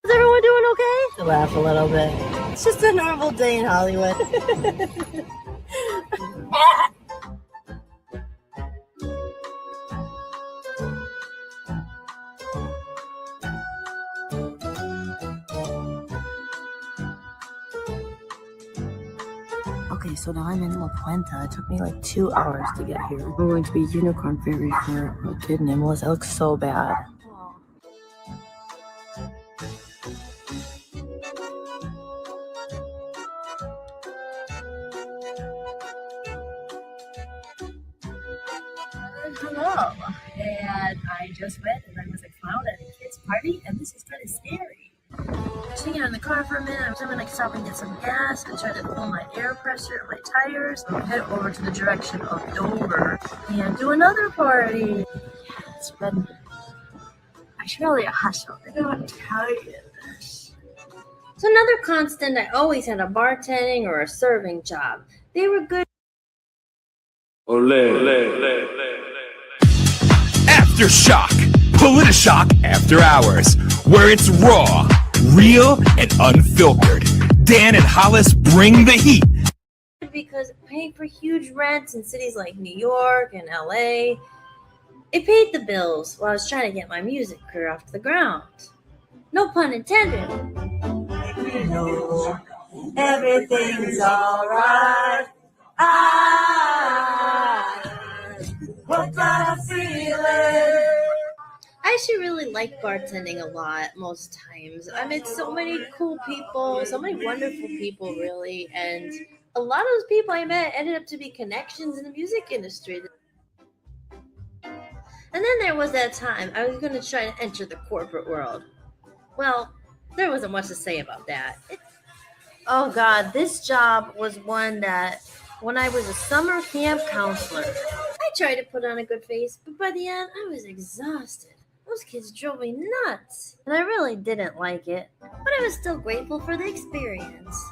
Is everyone doing okay? I laugh a little bit. It's just a normal day in Hollywood. Okay, so now I'm in La Puente. It took me like 2 hours to get here. We're going to be Unicorn Ferry for a kid named Melissa. It looks so bad. Hello, and I just went and I was like found at a kid's party, and this is kind of scary. Sitting out in the car for a minute, I'm gonna stop and get some gas and try to fill my air pressure, my tires, and head over to the direction of Dover and do another party. Yeah, it's been actually a hustle. I don't want to tell you this. So another constant, I always had a bartending or a serving job. They were good. Aftershock, Politishock After Hours, where it's raw, real, and unfiltered. Dan and Hollis bring the heat. Because paying for huge rents in cities like New York and LA, it paid the bills while I was trying to get my music career off the ground. No pun intended. You know, everything's alright. What kind of feeling? I actually really like bartending a lot most times. I met so many cool people, so many wonderful people, really. And a lot of those people I met ended up to be connections in the music industry. And then there was that time I was going to try to enter the corporate world. Well, there wasn't much to say about that. Oh God, this job was one that when I was a summer camp counselor, I tried to put on a good face, but by the end, I was exhausted. Those kids drove me nuts, and I really didn't like it, but I was still grateful for the experience.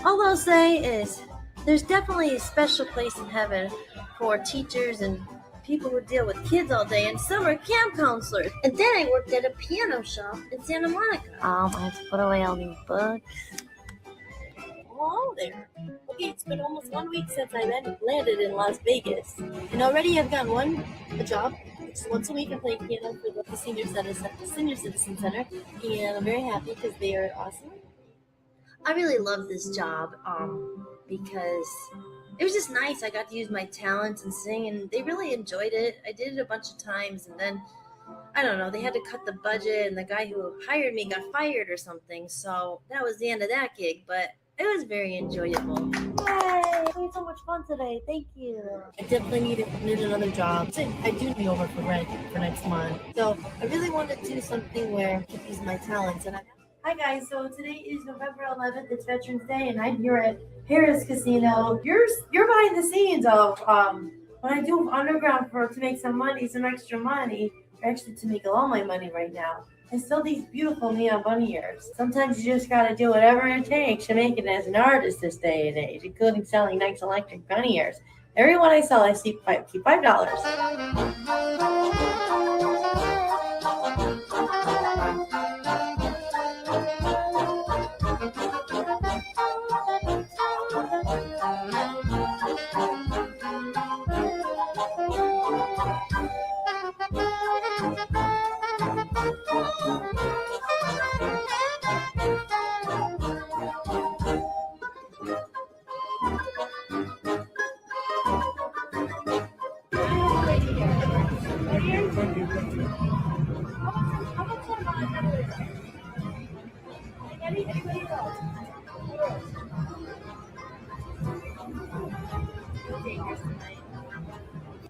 All I'll say is there's definitely a special place in heaven for teachers and people who deal with kids all day and summer camp counselors. And then I worked at a piano shop in Santa Monica. I have to put away all these books. Hello there. Okay, it's been almost 1 week since I landed in Las Vegas, and already I've gotten a job. Just once a week I play piano for the Senior Citizen Center, and I'm very happy because they are awesome. I really love this job because it was just nice. I got to use my talents and sing, and they really enjoyed it. I did it a bunch of times, and then I don't know, they had to cut the budget, and the guy who hired me got fired or something. So that was the end of that gig, but it was very enjoyable. Yay! I had so much fun today. Thank you. I definitely need another job. I do need over for rent for next month. So I really want to do something where I can use my talents. And Hi guys, so today is November 11th. It's Veterans Day, and I'm here at Harris Casino. You're behind the scenes of when I do underground to make some extra money, or actually to make all my money right now. I sell these beautiful neon bunny ears. Sometimes you just gotta do whatever it takes to make it as an artist this day and age, including selling nice electric bunny ears. Every one I sell, I keep $5.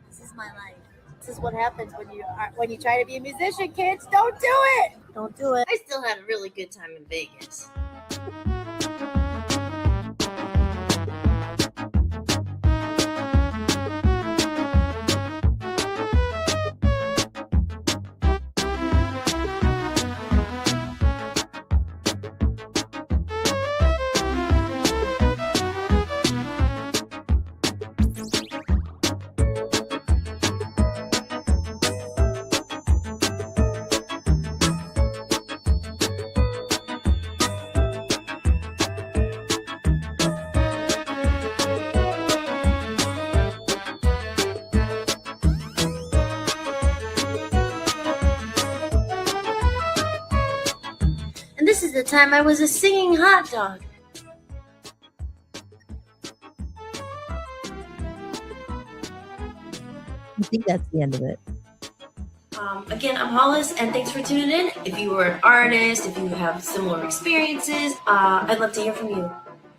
This is my life. This is what happens when you try to be a musician, kids. Don't do it. Don't do it. I still had a really good time in Vegas. And this is the time I was a singing hot dog. I think that's the end of it. Again, I'm Hollis, and thanks for tuning in. If you are an artist, if you have similar experiences, I'd love to hear from you.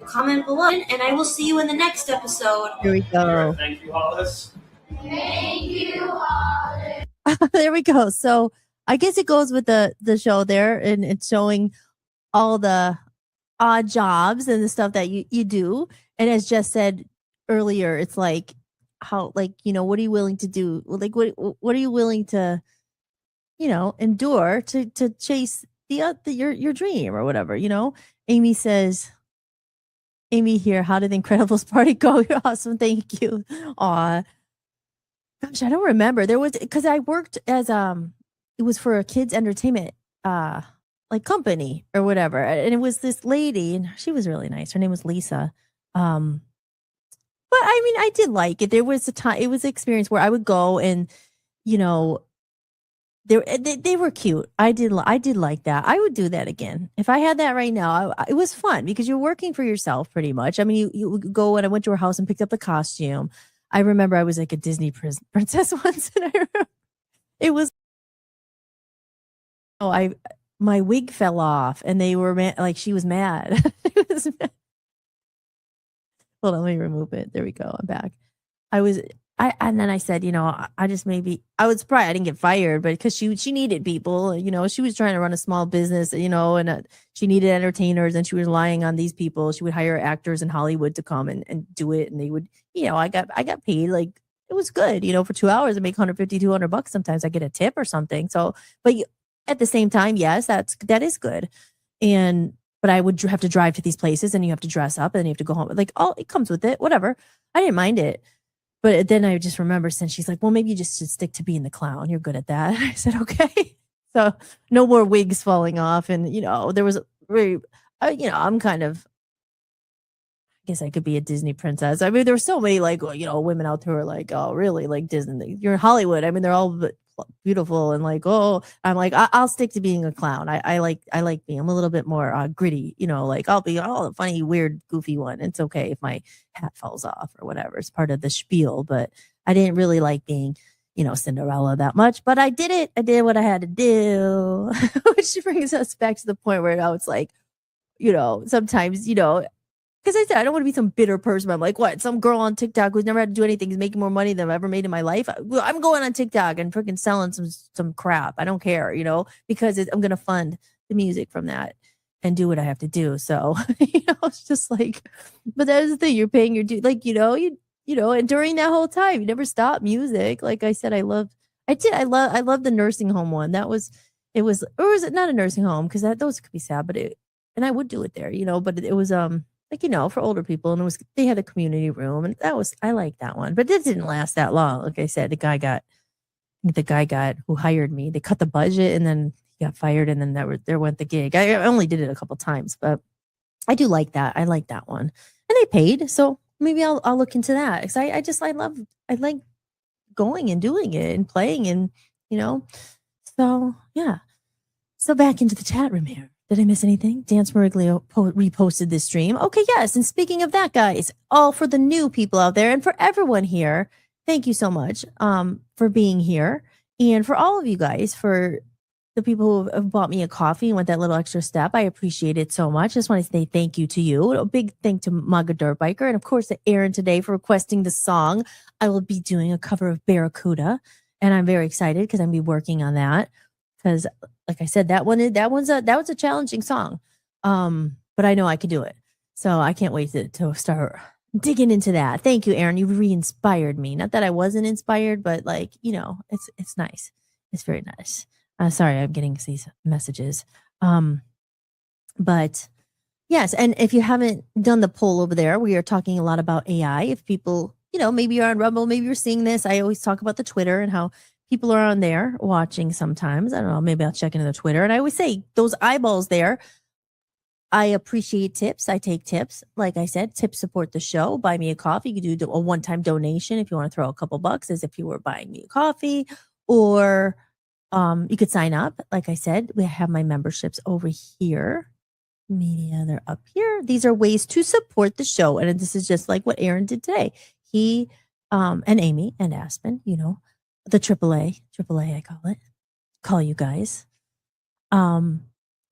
Comment below, and I will see you in the next episode. Here we go. Thank you, Hollis. There we go. So I guess it goes with the show there, and it's showing all the odd jobs and the stuff that you do. And as Jess said earlier, it's like how, like, you know, what are you willing to do? Like, what are you willing to, you know, endure to chase your dream or whatever, you know? Amy here, how did the Incredibles party go? You're awesome. Thank you. Aw. Gosh, I don't remember. There was, because I worked as it was for a kids entertainment like company or whatever, and it was this lady, and she was really nice. Her name was Lisa. But I mean, I did like it. There was a time, it was an experience where I would go, and you know, they were cute. I did like that. I would do that again if I had that right now. It was fun because you're working for yourself pretty much. I mean, you would go, and I went to her house and picked up the costume. I remember I was like a Disney princess once, and it was, my wig fell off, and they were like, she was mad. She was mad. Hold on, let me remove it. There we go. I'm back. And then I said, I just maybe I was surprised I didn't get fired, but because she needed people, she was trying to run a small business, and she needed entertainers, and she was relying on these people. She would hire actors in Hollywood to come and do it, and they would, I got paid like it was good, for 2 hours. I make $150-$200. Sometimes I get a tip or something. So, but at the same time, yes, that is good, but I would have to drive to these places, and you have to dress up, and you have to go home. Like, it comes with it, whatever. I didn't mind it. But then I just remember, since she's like, well, maybe you just should stick to being the clown. You're good at that. I said, okay. So no more wigs falling off. And, there was very, I'm kind of, I guess I could be a Disney princess. I mean, there were so many like, women out there who are like, oh, really? Like Disney, you're in Hollywood. I mean, they're all beautiful and like, oh, I'm like, I'll stick to being a clown. I like being, I'm a little bit more gritty, like I'll be the funny, weird, goofy one. It's okay if my hat falls off or whatever. It's part of the spiel, but I didn't really like being, Cinderella that much, but I did it. I did what I had to do, which brings us back to the point where now it's like, sometimes, because I said, I don't want to be some bitter person. I'm like, what? Some girl on TikTok who's never had to do anything is making more money than I've ever made in my life. I'm going on TikTok and freaking selling some crap. I don't care, because I'm going to fund the music from that and do what I have to do. So, it's just like, but that's the thing. You're paying your due. Like, and during that whole time, you never stop music. Like I said, I loved the nursing home one. Or was it not a nursing home? Because those could be sad, and I would do it there, but it was, for older people, and they had a community room, and I like that one, but it didn't last that long. Like I said, the guy got who hired me, they cut the budget, and then he got fired, and then there went the gig. I only did it a couple times, but I do like that. I like that one, and they paid, so maybe I'll look into that, because I like going and doing it and playing, and so yeah. So back into the chat room here. Did I miss anything? Dance Mariglio reposted this stream. Okay, yes. And speaking of that, guys, all for the new people out there and for everyone here, thank you so much for being here. And for all of you guys, for the people who have bought me a coffee and went that little extra step, I appreciate it so much. I just want to say thank you to you. A big thank to Maga Dirt Biker, and of course to Aaron today for requesting the song. I will be doing a cover of Barracuda, and I'm very excited because I'm going to be working on that. Because like I said, that was a challenging song. But I know I could do it. So I can't wait to start digging into that. Thank you, Aaron. You re-inspired me. Not that I wasn't inspired, but it's nice. It's very nice. Sorry, I'm getting these messages. But yes, and if you haven't done the poll over there, we are talking a lot about AI. If people, maybe you're on Rumble, maybe you're seeing this. I always talk about the Twitter and how people are on there watching sometimes. I don't know, maybe I'll check into the Twitter. And I always say those eyeballs there, I appreciate tips. I take tips. Like I said, tips support the show. Buy me a coffee. You could do a one-time donation if you want to throw a couple bucks, as if you were buying me a coffee. Or you could sign up. Like I said, we have my memberships over here. Media, they're up here. These are ways to support the show. And this is just like what Aaron did today. He and Amy and Aspen, the AAA, I call you guys. The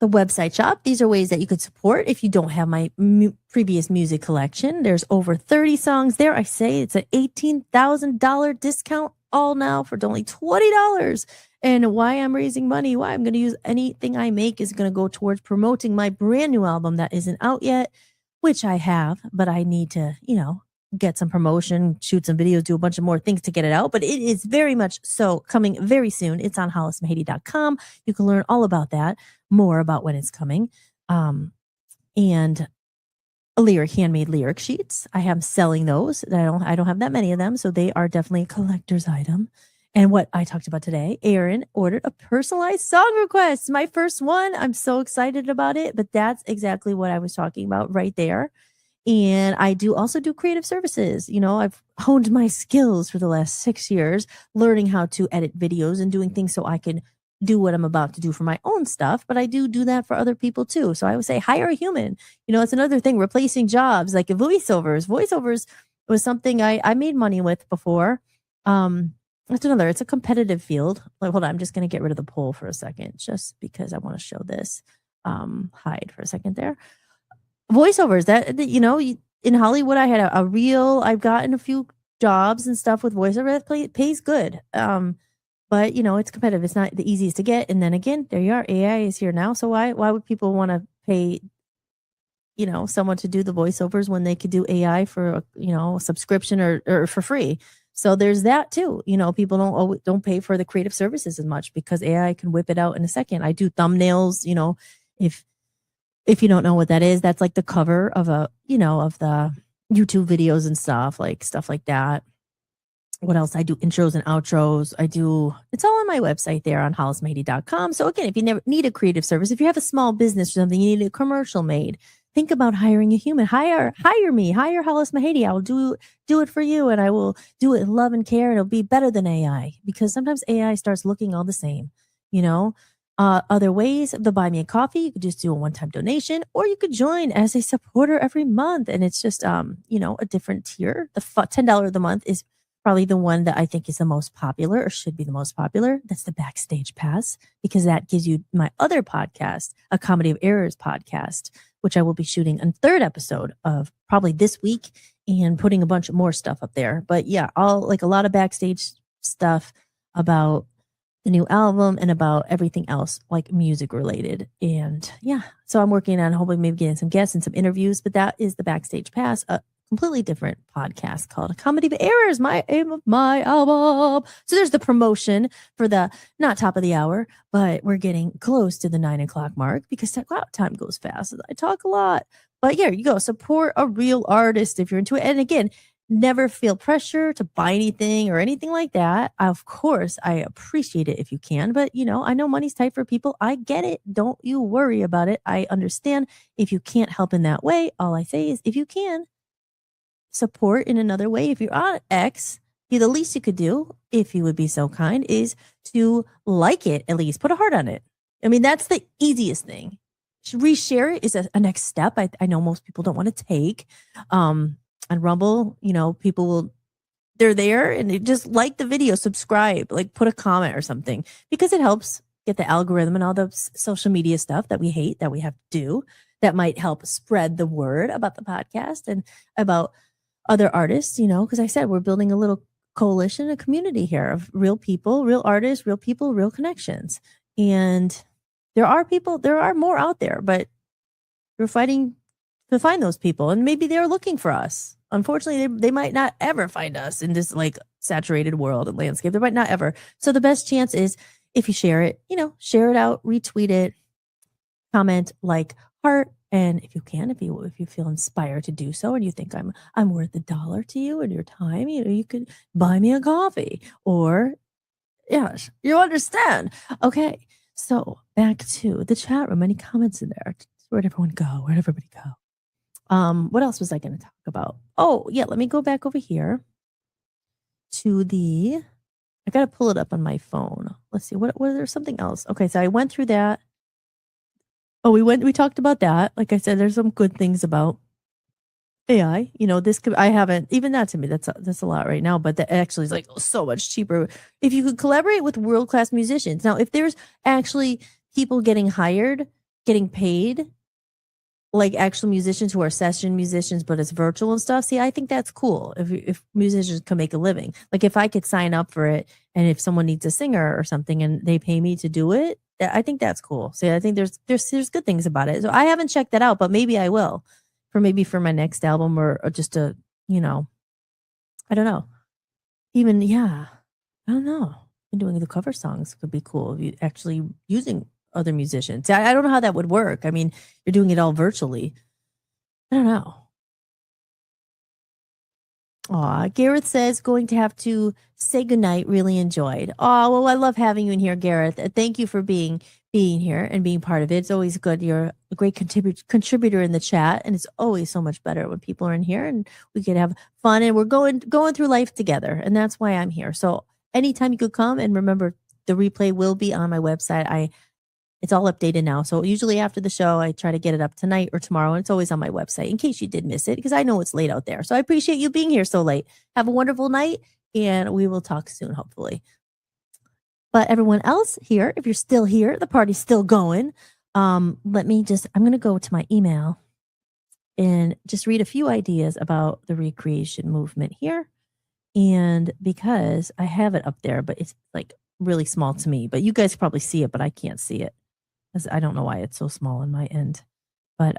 website shop. These are ways that you could support if you don't have my previous music collection. There's over 30 songs there. I say it's an $18,000 discount all now for only $20. And why I'm raising money, why I'm going to use anything I make is going to go towards promoting my brand new album that isn't out yet, which I have, but I need to, get some promotion, shoot some videos, do a bunch of more things to get it out. But it is very much so coming very soon. It's on hollismahady.com. You can learn all about that, more about when it's coming. And handmade lyric sheets. I am selling those. I don't have that many of them, so they are definitely a collector's item. And what I talked about today, Aaron ordered a personalized song request. My first one. I'm so excited about it, but that's exactly what I was talking about right there. And I also do creative services. I've honed my skills for the last 6 years, learning how to edit videos and doing things so I can do what I'm about to do for my own stuff. But I do that for other people too. So I would say hire a human. It's another thing, replacing jobs like voiceovers. Voiceovers was something I made money with before. It's a competitive field. Like, hold on, I'm just going to get rid of the poll for a second, just because I want to show this. Hide for a second there. Voiceovers in Hollywood, I had a reel. I've gotten a few jobs and stuff with voiceover that pays good. But it's competitive. It's not the easiest to get. And then again, there you are. AI is here now. So why would people want to pay, someone to do the voiceovers when they could do AI for a subscription or for free? So there's that too. People don't pay for the creative services as much because AI can whip it out in a second. I do thumbnails. If you don't know what that is, that's like the cover of of the YouTube videos and stuff like that. What else? I do intros and outros. It's all on my website there on hollismahady.com. So again, if you never need a creative service, if you have a small business or something, you need a commercial made, think about hiring a human. Hire me, hire Hollis Mahady. I will do it for you, and I will do it in love and care, and it'll be better than AI, because sometimes AI starts looking all the same, Other ways, the buy me a coffee, you could just do a one-time donation, or you could join as a supporter every month. And it's just, a different tier. The $10 of the month is probably the one that I think is the most popular, or should be the most popular. That's the Backstage Pass, because that gives you my other podcast, a Comedy of Errors podcast, which I will be shooting a third episode of probably this week and putting a bunch of more stuff up there. But yeah, a lot of backstage stuff about the new album and about everything else, like music related. And yeah, so I'm working on hoping maybe getting some guests and some interviews, but that is the Backstage Pass, a completely different podcast called A Comedy of Errors, my aim of my album. So there's the promotion for the not top of the hour, but we're getting close to the 9 o'clock mark because time goes fast. I talk a lot, but here you go. Support a real artist if you're into it. And again, never feel pressure to buy anything or anything like that. Of course, I appreciate it if you can, but I know money's tight for people. I get it. Don't you worry about it. I understand if you can't help in that way. All I say is if you can support in another way, if you're on X, the least you could do, if you would be so kind, is to like it, at least put a heart on it. I mean, that's the easiest thing. Reshare it is a next step. I know most people don't want to take. On Rumble, people they're there and they just like the video, subscribe, like put a comment or something, because it helps get the algorithm and all the social media stuff that we hate, that we have to do, that might help spread the word about the podcast and about other artists, because I said we're building a little coalition, a community here of real people, real artists, real people, real connections. And there are more out there, but we're fighting to find those people, and maybe they're looking for us. Unfortunately, they might not ever find us in this like saturated world and landscape. They might not ever. So the best chance is if you share it, share it out, retweet it, comment, like, heart. And if you can, if you feel inspired to do so, and you think I'm worth $1 to you and your time, you could buy me a coffee, or yes, you understand. Okay, so back to the chat room. Any comments in there? Where'd everyone go? Where'd everybody go? What else was I going to talk about? Oh yeah, let me go back over here to I got to pull it up on my phone. Let's see. What was there something else? Okay, so I went through that. Oh, we talked about that. Like I said, there's some good things about AI. I haven't, even that to me, that's a lot right now, but that actually is like so much cheaper if you could collaborate with world-class musicians. Now, if there's actually people getting hired, getting paid, like actual musicians who are session musicians, but it's virtual and stuff. See, I think that's cool if musicians can make a living. Like if I could sign up for it, and if someone needs a singer or something and they pay me to do it, I think that's cool. See, I think there's good things about it. So I haven't checked that out, but maybe I will for my next album, or just I don't know. Even, yeah, I don't know. And doing the cover songs could be cool. If you actually using other musicians. I don't know how that would work. I mean, you're doing it all virtually. I don't know. Aw, Gareth says, going to have to say goodnight. Really enjoyed. Oh, well, I love having you in here, Gareth. Thank you for being here and being part of it. It's always good. You're a great contributor in the chat, and it's always so much better when people are in here and we can have fun, and we're going through life together, and that's why I'm here. So anytime you could come, and remember, the replay will be on my website. It's all updated now. So usually after the show, I try to get it up tonight or tomorrow. And it's always on my website in case you did miss it, because I know it's late out there. So I appreciate you being here so late. Have a wonderful night, and we will talk soon, hopefully. But everyone else here, if you're still here, the party's still going. I'm going to go to my email and just read a few ideas about the Reconnection Movement here. And because I have it up there, but it's like really small to me, but you guys probably see it, but I can't see it. 'Cause I don't know why it's so small on my end. But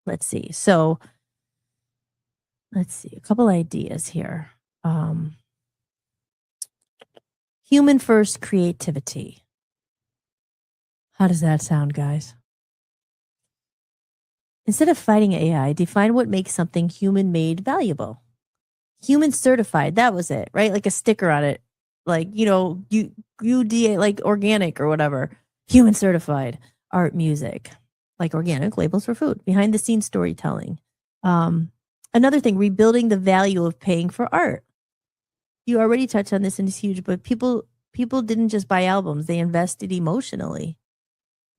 let's see. So let's see a couple ideas here. Human first creativity. How does that sound, guys? Instead of fighting AI, define what makes something human made valuable. Human certified, that was it, right? Like a sticker on it. Like, UDA, like organic or whatever. Human certified. Art, music, like organic labels for food. Behind the scenes storytelling. Another thing, rebuilding the value of paying for art. You already touched on this and it's huge, but people didn't just buy albums, they invested emotionally.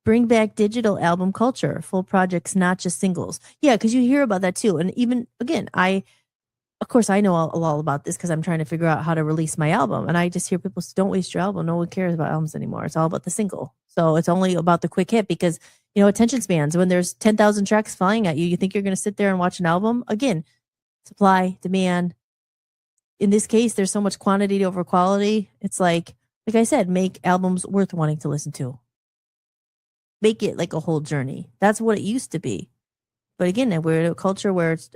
Bring back digital album culture, full projects, not just singles. Yeah, because you hear about that too. And even again, of course, I know all about this because I'm trying to figure out how to release my album. And I just hear people say, don't waste your album. No one cares about albums anymore. It's all about the single. So it's only about the quick hit because, attention spans, when there's 10,000 tracks flying at you, you think you're going to sit there and watch an album? Again, supply, demand. In this case, there's so much quantity over quality. It's like I said, make albums worth wanting to listen to. Make it like a whole journey. That's what it used to be. But again, we're in a culture where it's,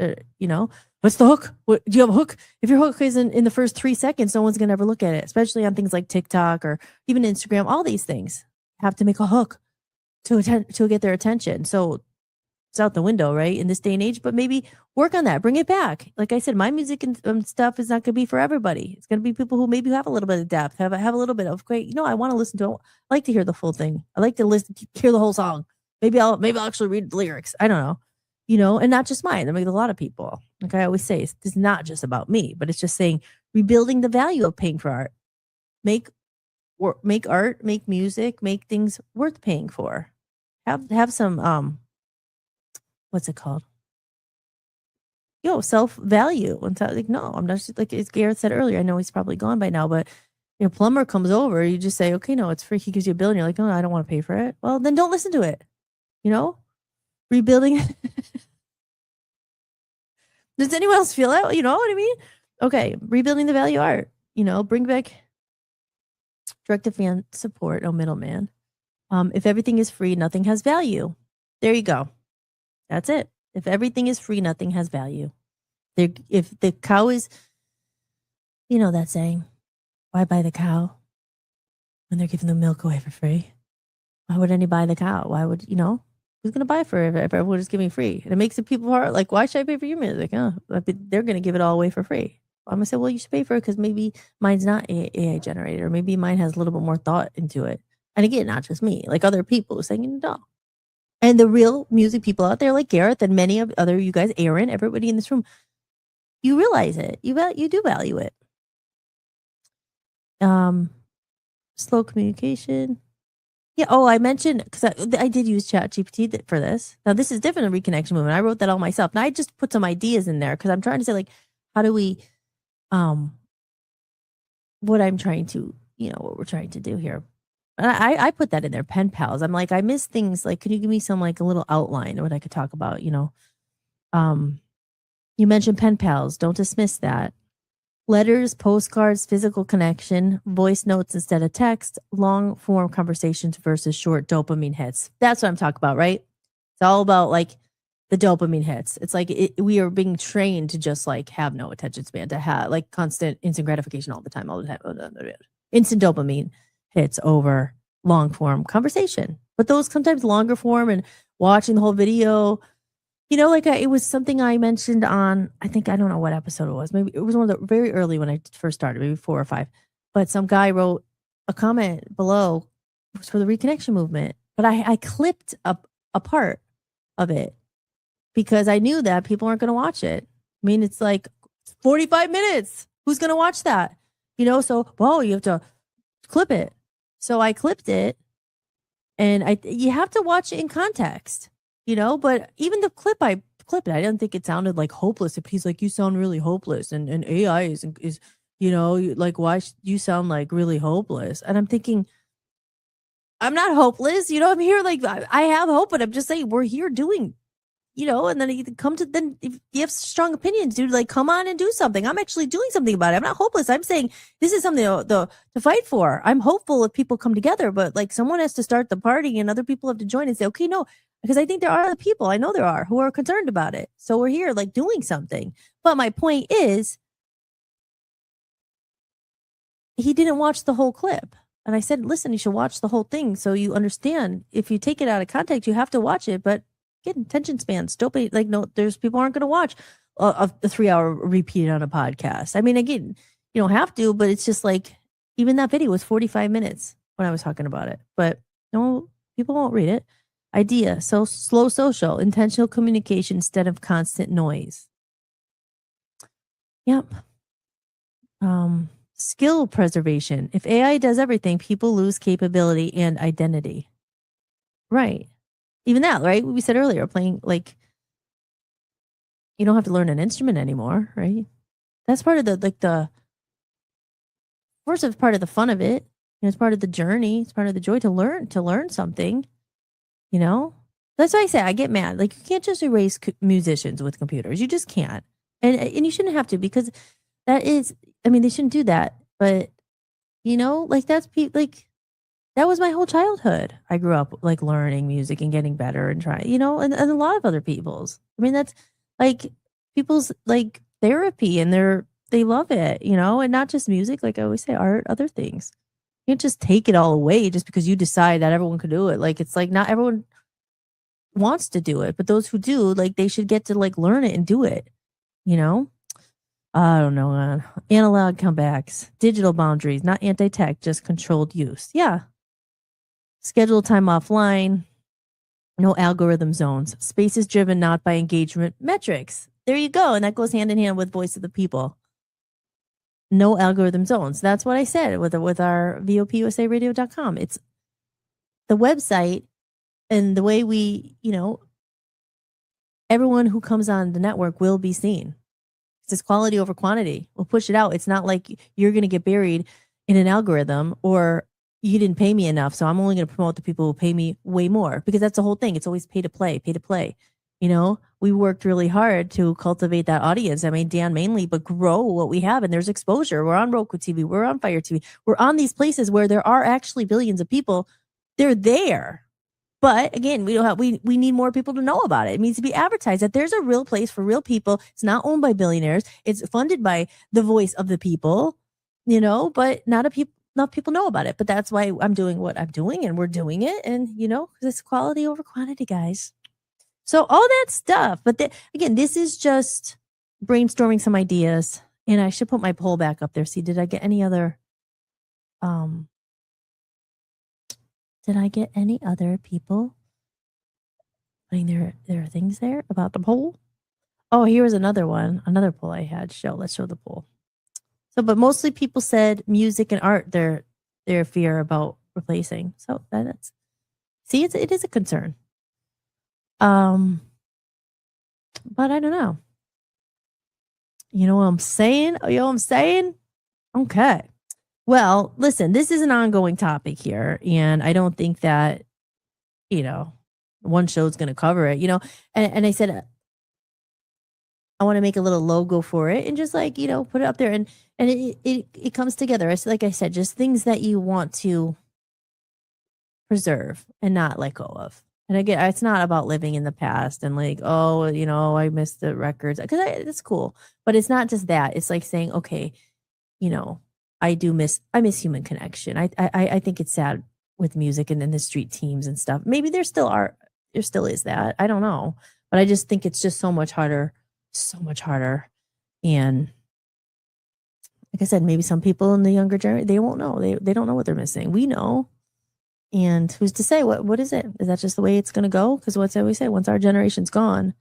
what's the hook? Do you have a hook? If your hook isn't in the first 3 seconds, no one's going to ever look at it, especially on things like TikTok or even Instagram. All these things have to make a hook to get their attention. So it's out the window, right? In this day and age, but maybe work on that. Bring it back. Like I said, my music and stuff is not going to be for everybody. It's going to be people who maybe have a little bit of depth, have a little bit of great, I want to listen to it. I like to hear the full thing. I like to hear the whole song. Maybe I'll actually read the lyrics. I don't know. And not just mine. I mean, a lot of people. Like I always say, it's not just about me, but it's just saying rebuilding the value of paying for art. Make art, make music, make things worth paying for. Have some what's it called? Self-value. And so, like, no, I'm not just, like as Gareth said earlier, I know he's probably gone by now, but your plumber comes over, you just say, okay, no, it's free. He gives you a bill and you're like, oh, I don't want to pay for it. Well, then don't listen to it. Rebuilding. Does anyone else feel that? You know what I mean? Okay. Rebuilding the value art, bring back direct-to-fan support, no middleman. If everything is free, nothing has value. There you go. That's it. If everything is free, nothing has value. If the cow is, that saying, why buy the cow when they're giving the milk away for free? Why would anybody buy the cow? Why would, who's going to buy it for if everyone is giving free? And it makes the people hard. Like, why should I pay for your music? They're going to give it all away for free. I'm going to say, well, you should pay for it because maybe mine's not AI generated, or maybe mine has a little bit more thought into it. And again, not just me, like other people saying, no. And the real music people out there, like Gareth and many of other you guys, Aaron, everybody in this room, you realize it. You do value it. Slow communication. Yeah. Oh, I mentioned, because I did use ChatGPT for this. Now, this is different than Reconnection Movement. I wrote that all myself. Now, I just put some ideas in there because I'm trying to say, like, how do we, what I'm trying to, what we're trying to do here. And I put that in there, pen pals. I'm like, I miss things. Like, could you give me some, like, a little outline of what I could talk about? You mentioned pen pals. Don't dismiss that. Letters, postcards, physical connection, voice notes instead of text, long form conversations versus short dopamine hits. That's what I'm talking about, right? It's all about, like, the dopamine hits. It's like we are being trained to just, like, have no attention span, to have, like, constant instant gratification all the time. Instant dopamine hits over long form conversation. But those sometimes longer form and watching the whole video, it was something I mentioned on, I don't know what episode it was. Maybe it was one of the very early when I first started, maybe 4 or 5. But some guy wrote a comment below for the Reconnection Movement. But I clipped up a part of it because I knew that people aren't going to watch it. I mean, it's like 45 minutes. Who's going to watch that? So, you have to clip it. So I clipped it, and you have to watch it in context, but even the clip I clipped it, I didn't think it sounded like hopeless. If he's like, you sound really hopeless, and AI is like, why you sound like really hopeless? And I'm thinking, I'm not hopeless. I'm here, like, I have hope, but I'm just saying we're here doing and then you come to, then if you have strong opinions, dude, like come on and do something. I'm actually doing something about it. I'm not hopeless. I'm saying this is something to fight for. I'm hopeful if people come together, but like someone has to start the party and other people have to join and say, okay, no, because I think there are other people, I know there are, who are concerned about it. So we're here like doing something. But my point is, he didn't watch the whole clip. And I said, listen, you should watch the whole thing so you understand. If you take it out of context, you have to watch it. But get attention spans. Don't be like, no, there's people aren't going to watch a 3-hour repeat on a podcast. I mean, again, you don't have to, but it's just like, even that video was 45 minutes when I was talking about it. But no, people won't read it. Idea. So slow social, intentional communication instead of constant noise. Yep. Skill preservation. If AI does everything, people lose capability and identity. Right. Even that, right? We said earlier, playing, like, you don't have to learn an instrument anymore, right? That's part of the course, it's part of the fun of it. It's part of the journey. It's part of the joy to learn something, That's why I say I get mad. Like, you can't just erase musicians with computers. You just can't. And you shouldn't have to, because that is, I mean, they shouldn't do that. But, like that's that was my whole childhood. I grew up like learning music and getting better and trying, and a lot of other people's. I mean, that's like people's like therapy, and they love it, and not just music. Like I always say, art, other things. You can't just take it all away just because you decide that everyone could do it. Like, it's like not everyone wants to do it, but those who do, like, they should get to like learn it and do it, I don't know. Analog comebacks, digital boundaries, not anti-tech, just controlled use. Yeah. Schedule time offline, no algorithm zones. Space is driven not by engagement metrics. There you go. And that goes hand in hand with voice of the people. No algorithm zones. That's what I said with our VOPUSAradio.com. It's the website and the way we, everyone who comes on the network will be seen. It's quality over quantity. We'll push it out. It's not like you're going to get buried in an algorithm, or you didn't pay me enough, so I'm only going to promote the people who pay me way more, because that's the whole thing. It's always pay to play. We worked really hard to cultivate that audience. I mean, Dan mainly, but grow what we have. And there's exposure. We're on Roku TV. We're on Fire TV. We're on these places where there are actually billions of people. They're there. But again, we need more people to know about it. It needs to be advertised that there's a real place for real people. It's not owned by billionaires. It's funded by the voice of the people, but not enough people know about it. But that's why I'm doing what I'm doing, and we're doing it. And, because it's quality over quantity, guys. So all that stuff. But again, this is just brainstorming some ideas. And I should put my poll back up there. See, did I get any other people putting their things there about the poll? Oh, here's another poll I had. Let's show the poll. So, but mostly people said music and art, their fear about replacing. So that's, see, it is a concern. But I don't know. You know what I'm saying? Okay. Well, listen, this is an ongoing topic here, and I don't think that, one show is going to cover it, and I said, I want to make a little logo for it and just like, put it up there, and it comes together. It's like I said, just things that you want to preserve and not let go of. And again, it's not about living in the past and like, oh, I miss the records, because it's cool, but it's not just that. It's like saying, okay, I miss human connection. I think it's sad with music and then the street teams and stuff. Maybe there still is that. I don't know, but I just think it's just so much harder. And like I said, maybe some people in the younger generation, they won't know. They don't know what they're missing. We know. And who's to say what is it? Is that just the way it's going to go? Because what's I always say, once our generation's gone,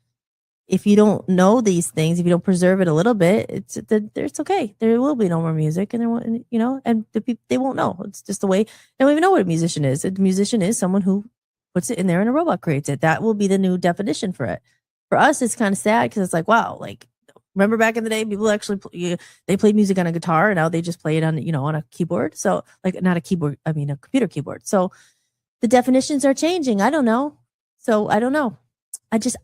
if you don't know these things, if you don't preserve it a little bit, it's okay. There will be no more music, and there won't, and the people, they won't know. It's just the way. They don't even know what a musician is. A musician is someone who puts it in there and a robot creates it. That will be the new definition for it. For us, it's kind of sad because it's like, wow, like, remember back in the day, people actually they played music on a guitar, and now they just play it on on a keyboard. So like, not a keyboard, I mean a computer keyboard. So the definitions are changing. I don't know. So I don't know.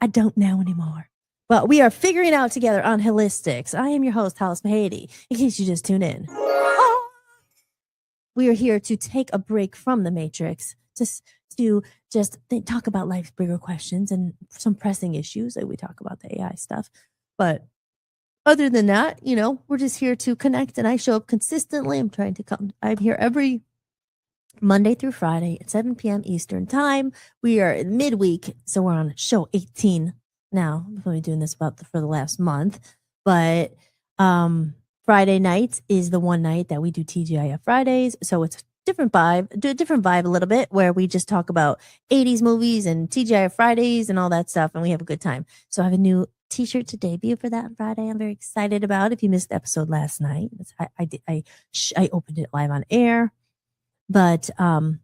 I don't know anymore. But we are figuring out together on Holistics. I am your host, Hollis Mahady, in case you just tune in. We are here to take a break from the Matrix, to just talk about life's bigger questions and some pressing issues. Like we talk about the AI stuff. But other than that, we're just here to connect, and I show up consistently. I'm here every Monday through Friday at 7 p.m. Eastern time. We are in midweek, so we're on show 18 now. We've been doing this for the last month, but Friday nights is the one night that we do TGIF Fridays, so it's a different vibe a little bit, where we just talk about 80s movies and TGIF Fridays and all that stuff, and we have a good time. So I have a new t-shirt to debut for that on Friday. I'm very excited about. If you missed the episode last night, I opened it live on air. But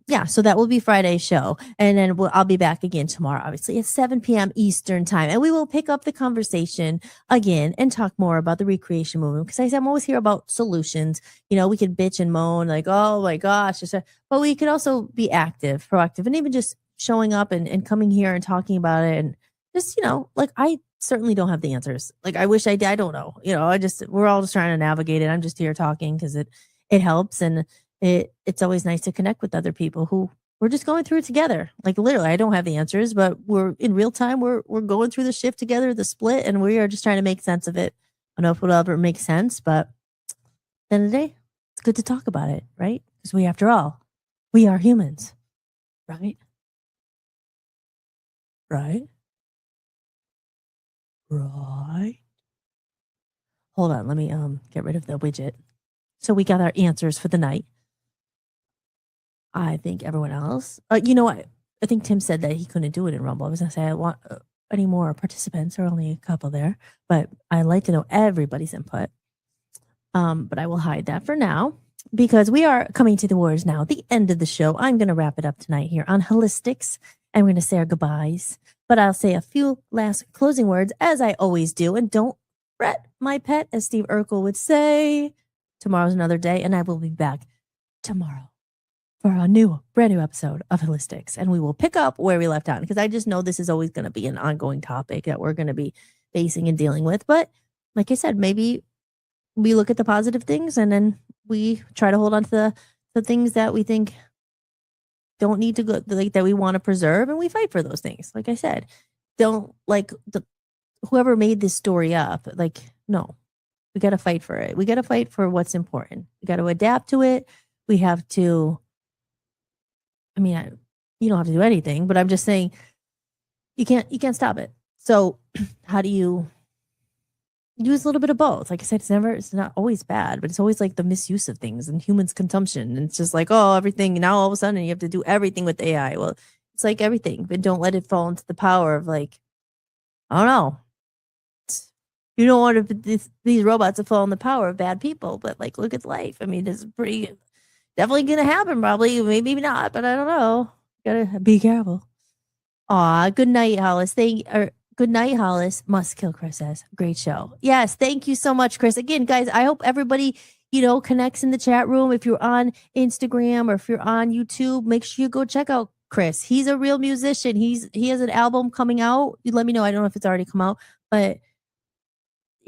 yeah, so that will be Friday's show. And then I'll be back again tomorrow, obviously, at 7 p.m. Eastern time. And we will pick up the conversation again and talk more about the recreation movement. Because I'm always here about solutions. We could bitch and moan like, oh my gosh. But we could also be active, proactive, and even just showing up and coming here and talking about it. And just, like I certainly don't have the answers. Like I wish I did. I don't know. We're all just trying to navigate it. I'm just here talking because it helps. And it's always nice to connect with other people who we're just going through it together. Like literally, I don't have the answers, but we're in real time. We're going through the shift together, the split, and we are just trying to make sense of it. I don't know if it'll ever make sense, but at the end of the day, it's good to talk about it, right? Because after all, we are humans, right? Right? Right. Hold on, let me get rid of the widget. So we got our answers for the night. I think everyone else, I think Tim said that he couldn't do it in Rumble. I was going to say I want any more participants, or only a couple there, but I like to know everybody's input. But I will hide that for now because we are coming to the words now. At the end of the show, I'm going to wrap it up tonight here on Holistics, and we're going to say our goodbyes. But I'll say a few last closing words, as I always do, and don't fret, my pet, as Steve Urkel would say. Tomorrow's another day, and I will be back tomorrow for a brand new episode of Holistics. And we will pick up where we left out, because I just know this is always going to be an ongoing topic that we're going to be facing and dealing with. But like I said, maybe we look at the positive things and then we try to hold on to the things that we think don't need to go, like that we want to preserve, and we fight for those things. Like I said, don't like whoever made this story up. Like, no, we got to fight for it. We got to fight for what's important. We got to adapt to it. We have to. I mean, you don't have to do anything, but I'm just saying you can't stop it. So how do you use a little bit of both? Like I said, it's not always bad, but it's always like the misuse of things and humans' consumption. And it's just like, oh, everything. Now all of a sudden you have to do everything with AI. Well, it's like everything, but don't let it fall into the power of like, I don't know. You don't want these robots to fall in the power of bad people, but like, look at life. I mean, it's definitely going to happen, probably. Maybe not, but I don't know. Gotta be careful. Aw, good night, Hollis. Good night, Hollis. Must Kill Chris says. Great show. Yes, thank you so much, Chris. Again, guys, I hope everybody, connects in the chat room. If you're on Instagram or if you're on YouTube, make sure you go check out Chris. He's a real musician. He has an album coming out. You let me know. I don't know if it's already come out, but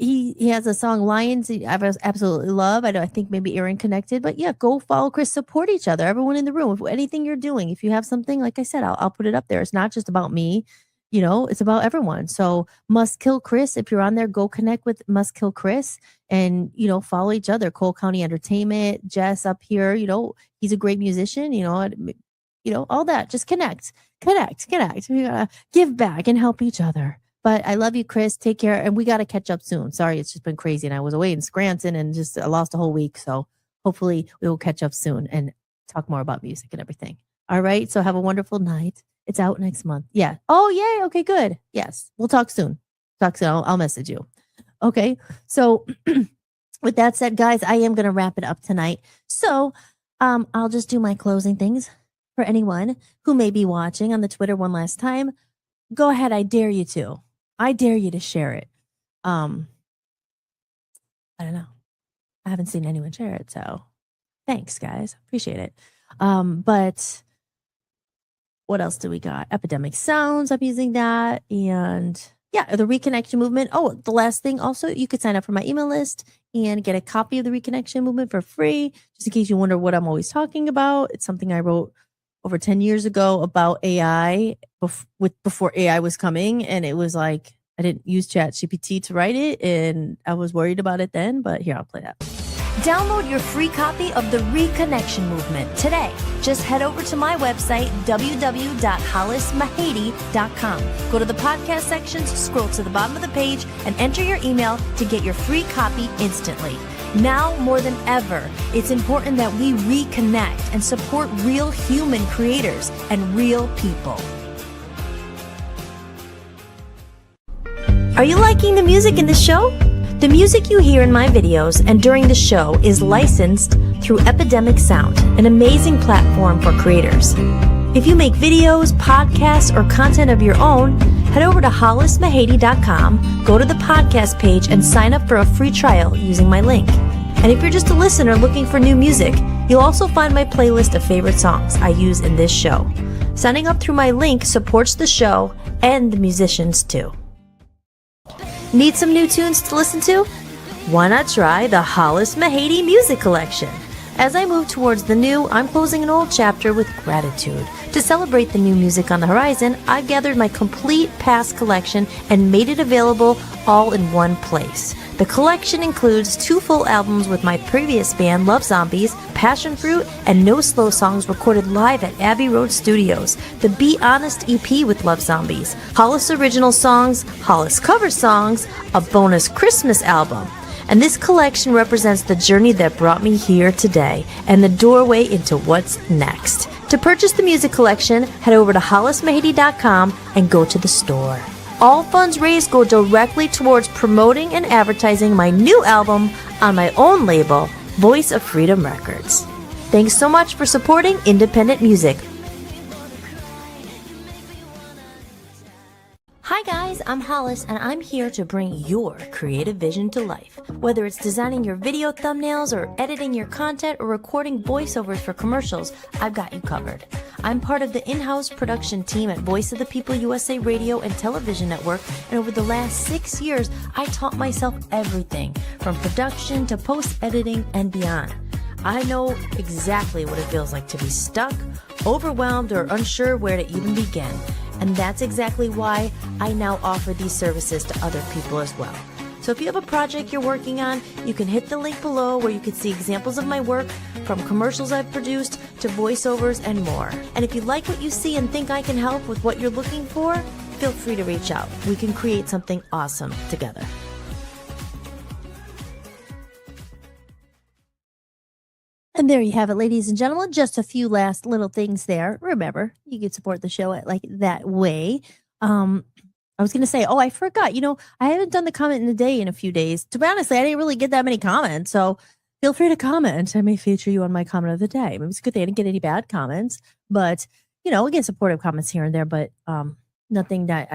he has a song Lions I absolutely love. I think maybe Aaron connected, but yeah, go follow Chris, support each other. Everyone in the room, if anything you're doing, if you have something, like I said, I'll put it up there. It's not just about me, it's about everyone. So Must Kill Chris, if you're on there, go connect with Must Kill Chris and, follow each other. Cole County Entertainment, Jess up here, he's a great musician, all that. Just connect. We gotta give back and help each other. But I love you, Chris. Take care. And we got to catch up soon. Sorry, it's just been crazy. And I was away in Scranton and just I lost a whole week. So hopefully we will catch up soon and talk more about music and everything. All right. So have a wonderful night. It's out next month. Yeah. Oh, yay. Okay, good. Yes. We'll talk soon. I'll message you. Okay. So with that said, guys, I am going to wrap it up tonight. So I'll just do my closing things for anyone who may be watching on the Twitter one last time. Go ahead. I dare you to. I dare you to share it. I don't know. I haven't seen anyone share it, so thanks, guys. Appreciate it. But what else do we got? Epidemic Sounds, I'm using that. And yeah, the Reconnection Movement. Oh, the last thing also, you could sign up for my email list and get a copy of the Reconnection Movement for free, just in case you wonder what I'm always talking about. It's something I wrote over 10 years ago about AI before AI was coming. And it was like, I didn't use ChatGPT to write it, and I was worried about it then, but here, I'll play that. Download your free copy of the Reconnection Movement today. Just head over to my website, www.hollismahady.com. Go to the podcast sections, scroll to the bottom of the page, and enter your email to get your free copy instantly. Now more than ever, it's important that we reconnect and support real human creators and real people. Are you liking the music in the show? The music you hear in my videos and during the show is licensed through Epidemic Sound, an amazing platform for creators. If you make videos, podcasts, or content of your own, head over to hollismahady.com, go to the podcast page, and sign up for a free trial using my link. And if you're just a listener looking for new music, you'll also find my playlist of favorite songs I use in this show. Signing up through my link supports the show and the musicians too. Need some new tunes to listen to? Why not try the Hollis Mahady Music Collection? As I move towards the new, I'm closing an old chapter with gratitude. To celebrate the new music on the horizon, I've gathered my complete past collection and made it available all in one place. The collection includes 2 full albums with my previous band, Love Zombies, Passion Fruit, and No Slow songs recorded live at Abbey Road Studios, the Be Honest EP with Love Zombies, Hollis original songs, Hollis cover songs, a bonus Christmas album. And this collection represents the journey that brought me here today and the doorway into what's next. To purchase the music collection, head over to hollismahady.com and go to the store. All funds raised go directly towards promoting and advertising my new album on my own label, Voice of Freedom Records. Thanks so much for supporting independent music. Hi guys, I'm Hollis, and I'm here to bring your creative vision to life. Whether it's designing your video thumbnails or editing your content or recording voiceovers for commercials, I've got you covered. I'm part of the in-house production team at Voice of the People USA Radio and Television Network, and over the last 6 years, I taught myself everything from production to post-editing and beyond. I know exactly what it feels like to be stuck, overwhelmed, or unsure where to even begin. And that's exactly why I now offer these services to other people as well. So if you have a project you're working on, you can hit the link below where you can see examples of my work, from commercials I've produced to voiceovers and more. And if you like what you see and think I can help with what you're looking for, feel free to reach out. We can create something awesome together. And there you have it, ladies and gentlemen. Just a few last little things there. Remember, you can support the show at like that way. I was going to say, I forgot. I haven't done the comment in the day in a few days. To be honest, I didn't really get that many comments. So feel free to comment. I may feature you on my comment of the day. Maybe it's a good thing I didn't get any bad comments. But, again, supportive comments here and there, but nothing that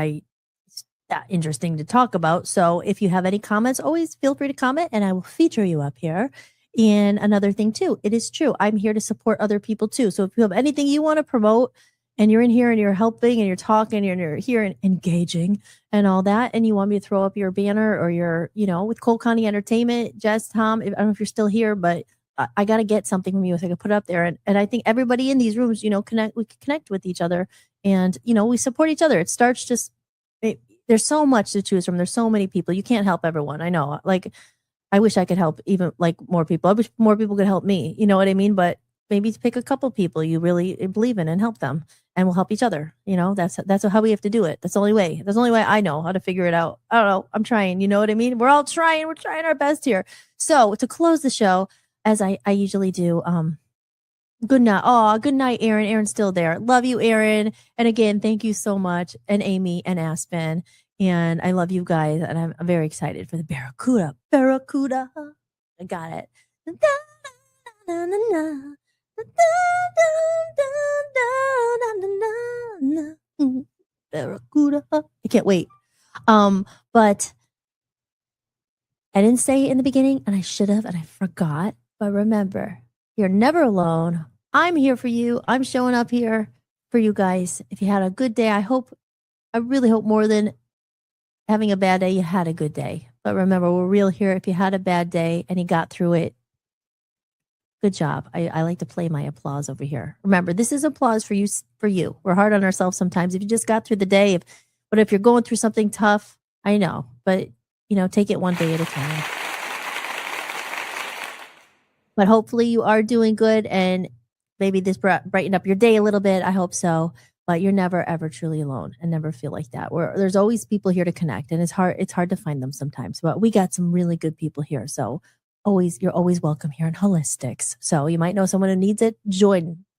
that interesting to talk about. So if you have any comments, always feel free to comment and I will feature you up here. And another thing too, it is true, I'm here to support other people too. So if you have anything you want to promote and you're in here and you're helping and you're talking and you're here and engaging and all that, and you want me to throw up your banner or your, with Cole County Entertainment, Jess, Tom, I don't know if you're still here, but I got to get something from you so I can put it up there. And I think everybody in these rooms, we can connect with each other and, we support each other. It starts there's so much to choose from. There's so many people. You can't help everyone. I know, I wish I could help even more people. I wish more people could help me. You know what I mean? But maybe pick a couple people you really believe in and help them, and we'll help each other. That's how we have to do it. That's the only way. That's the only way I know how to figure it out. I don't know. I'm trying. You know what I mean? We're all trying. We're trying our best here. So to close the show, as I usually do, good night. Oh, good night, Aaron. Aaron's still there. Love you, Aaron. And again, thank you so much. And Amy and Aspen. And I love you guys, and I'm very excited for the Barracuda. Barracuda. I got it. Barracuda. I can't wait. But I didn't say it in the beginning, and I should have, and I forgot. But remember, you're never alone. I'm here for you. I'm showing up here for you guys. If you had a good day, I really hope more than having a bad day, you had a good day. But remember, we're real here. If you had a bad day and you got through it, good job. I like to play my applause over here. Remember, this is applause for you. We're hard on ourselves sometimes. If you just got through the day, but if you're going through something tough, I know, but take it one day at a time. But hopefully you are doing good, and maybe this brightened up your day a little bit. I hope so. But you're never ever truly alone, and never feel like that. There's always people here to connect, and it's hard to find them sometimes. But we got some really good people here, so you're always welcome here in Holistics. So you might know someone who needs it.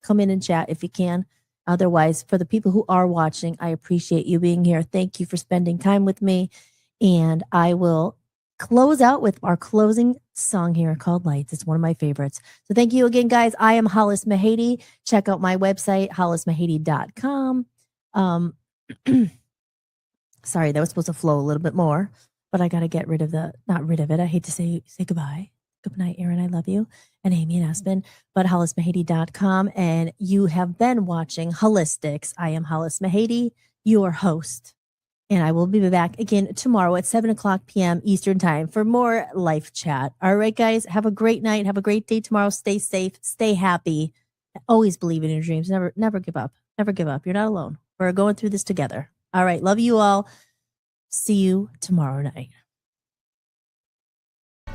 Come in and chat if you can. Otherwise, for the people who are watching, I appreciate you being here. Thank you for spending time with me, and I will close out with our closing song here called Lights. It's one of my favorites. So thank you again, guys. I am Hollis Mahady. Check out my website, hollismahady.com. Sorry, that was supposed to flow a little bit more, but I got to get rid of not rid of it. I hate to say goodbye. Good night, Aaron. I love you. And Amy and Aspen, but hollismahady.com. And you have been watching Holistics. I am Hollis Mahady, your host. And I will be back again tomorrow at 7:00 p.m. Eastern time for more life chat. All right, guys, have a great night. Have a great day tomorrow. Stay safe. Stay happy. Always believe in your dreams. Never give up. Never give up. You're not alone. We're going through this together. All right. Love you all. See you tomorrow night.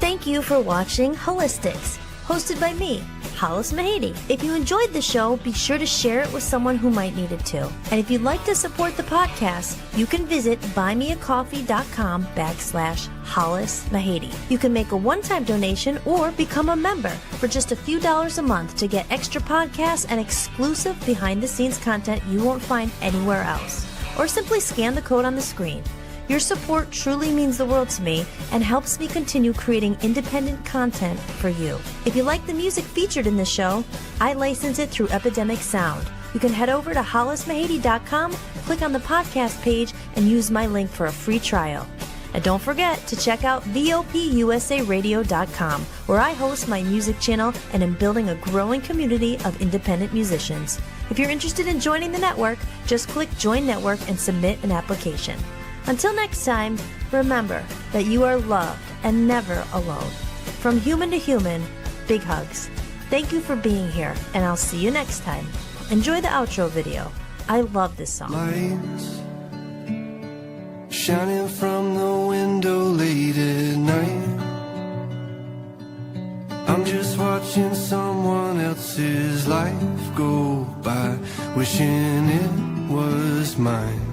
Thank you for watching Holistics, hosted by me, Hollis Mahady. If you enjoyed the show, be sure to share it with someone who might need it too. And if you'd like to support the podcast, you can visit buymeacoffee.com/Hollis Mahady. You can make a one-time donation or become a member for just a few dollars a month to get extra podcasts and exclusive behind-the-scenes content you won't find anywhere else. Or simply scan the code on the screen. Your support truly means the world to me and helps me continue creating independent content for you. If you like the music featured in this show, I license it through Epidemic Sound. You can head over to hollismahady.com, click on the podcast page, and use my link for a free trial. And don't forget to check out VOPUSARadio.com, where I host my music channel and am building a growing community of independent musicians. If you're interested in joining the network, just click Join Network and submit an application. Until next time, remember that you are loved and never alone. From human to human, big hugs. Thank you for being here, and I'll see you next time. Enjoy the outro video. I love this song. Lights shining from the window late at night. I'm just watching someone else's life go by, wishing it was mine.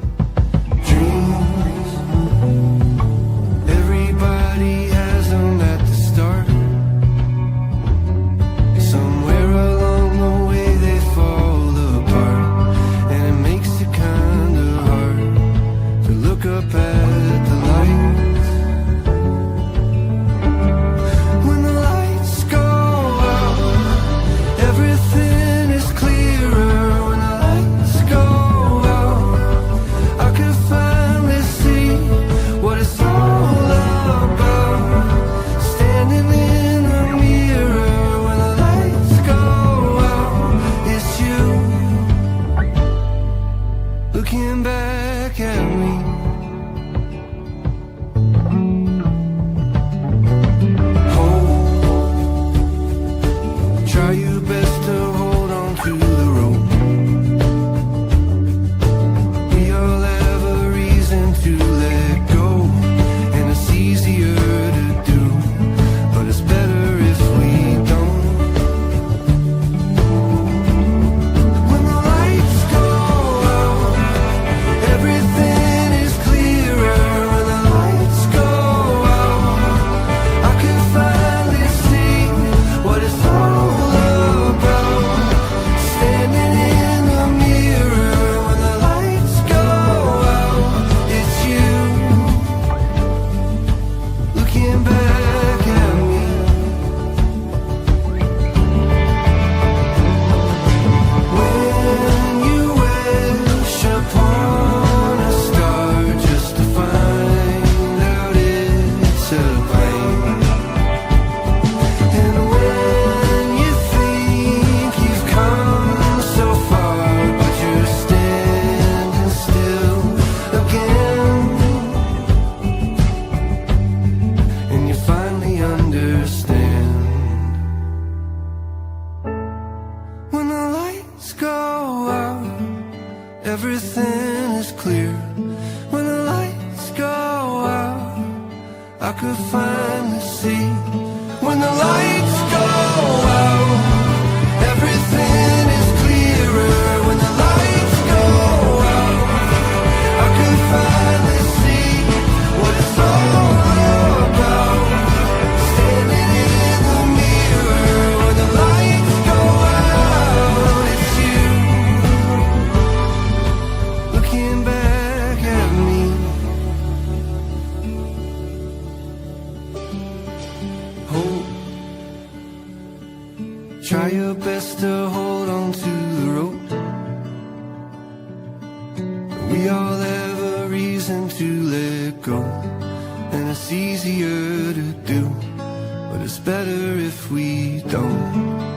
Dreams, everybody has them at the start. Somewhere along the way they fall apart, and it makes it kind of hard to look up at the lights. When the lights go out, everything is clearer. When the lights go out, I can finally see what it's all about. could finally see when the lights go out. Everything is clearer when the lights go out. I could finally see what it's all about. Standing in the mirror when the lights go out. It's you looking back at me. Hope. Try your best to hold on to the rope. We all have a reason to let go, and it's easier to do, but it's better if we don't.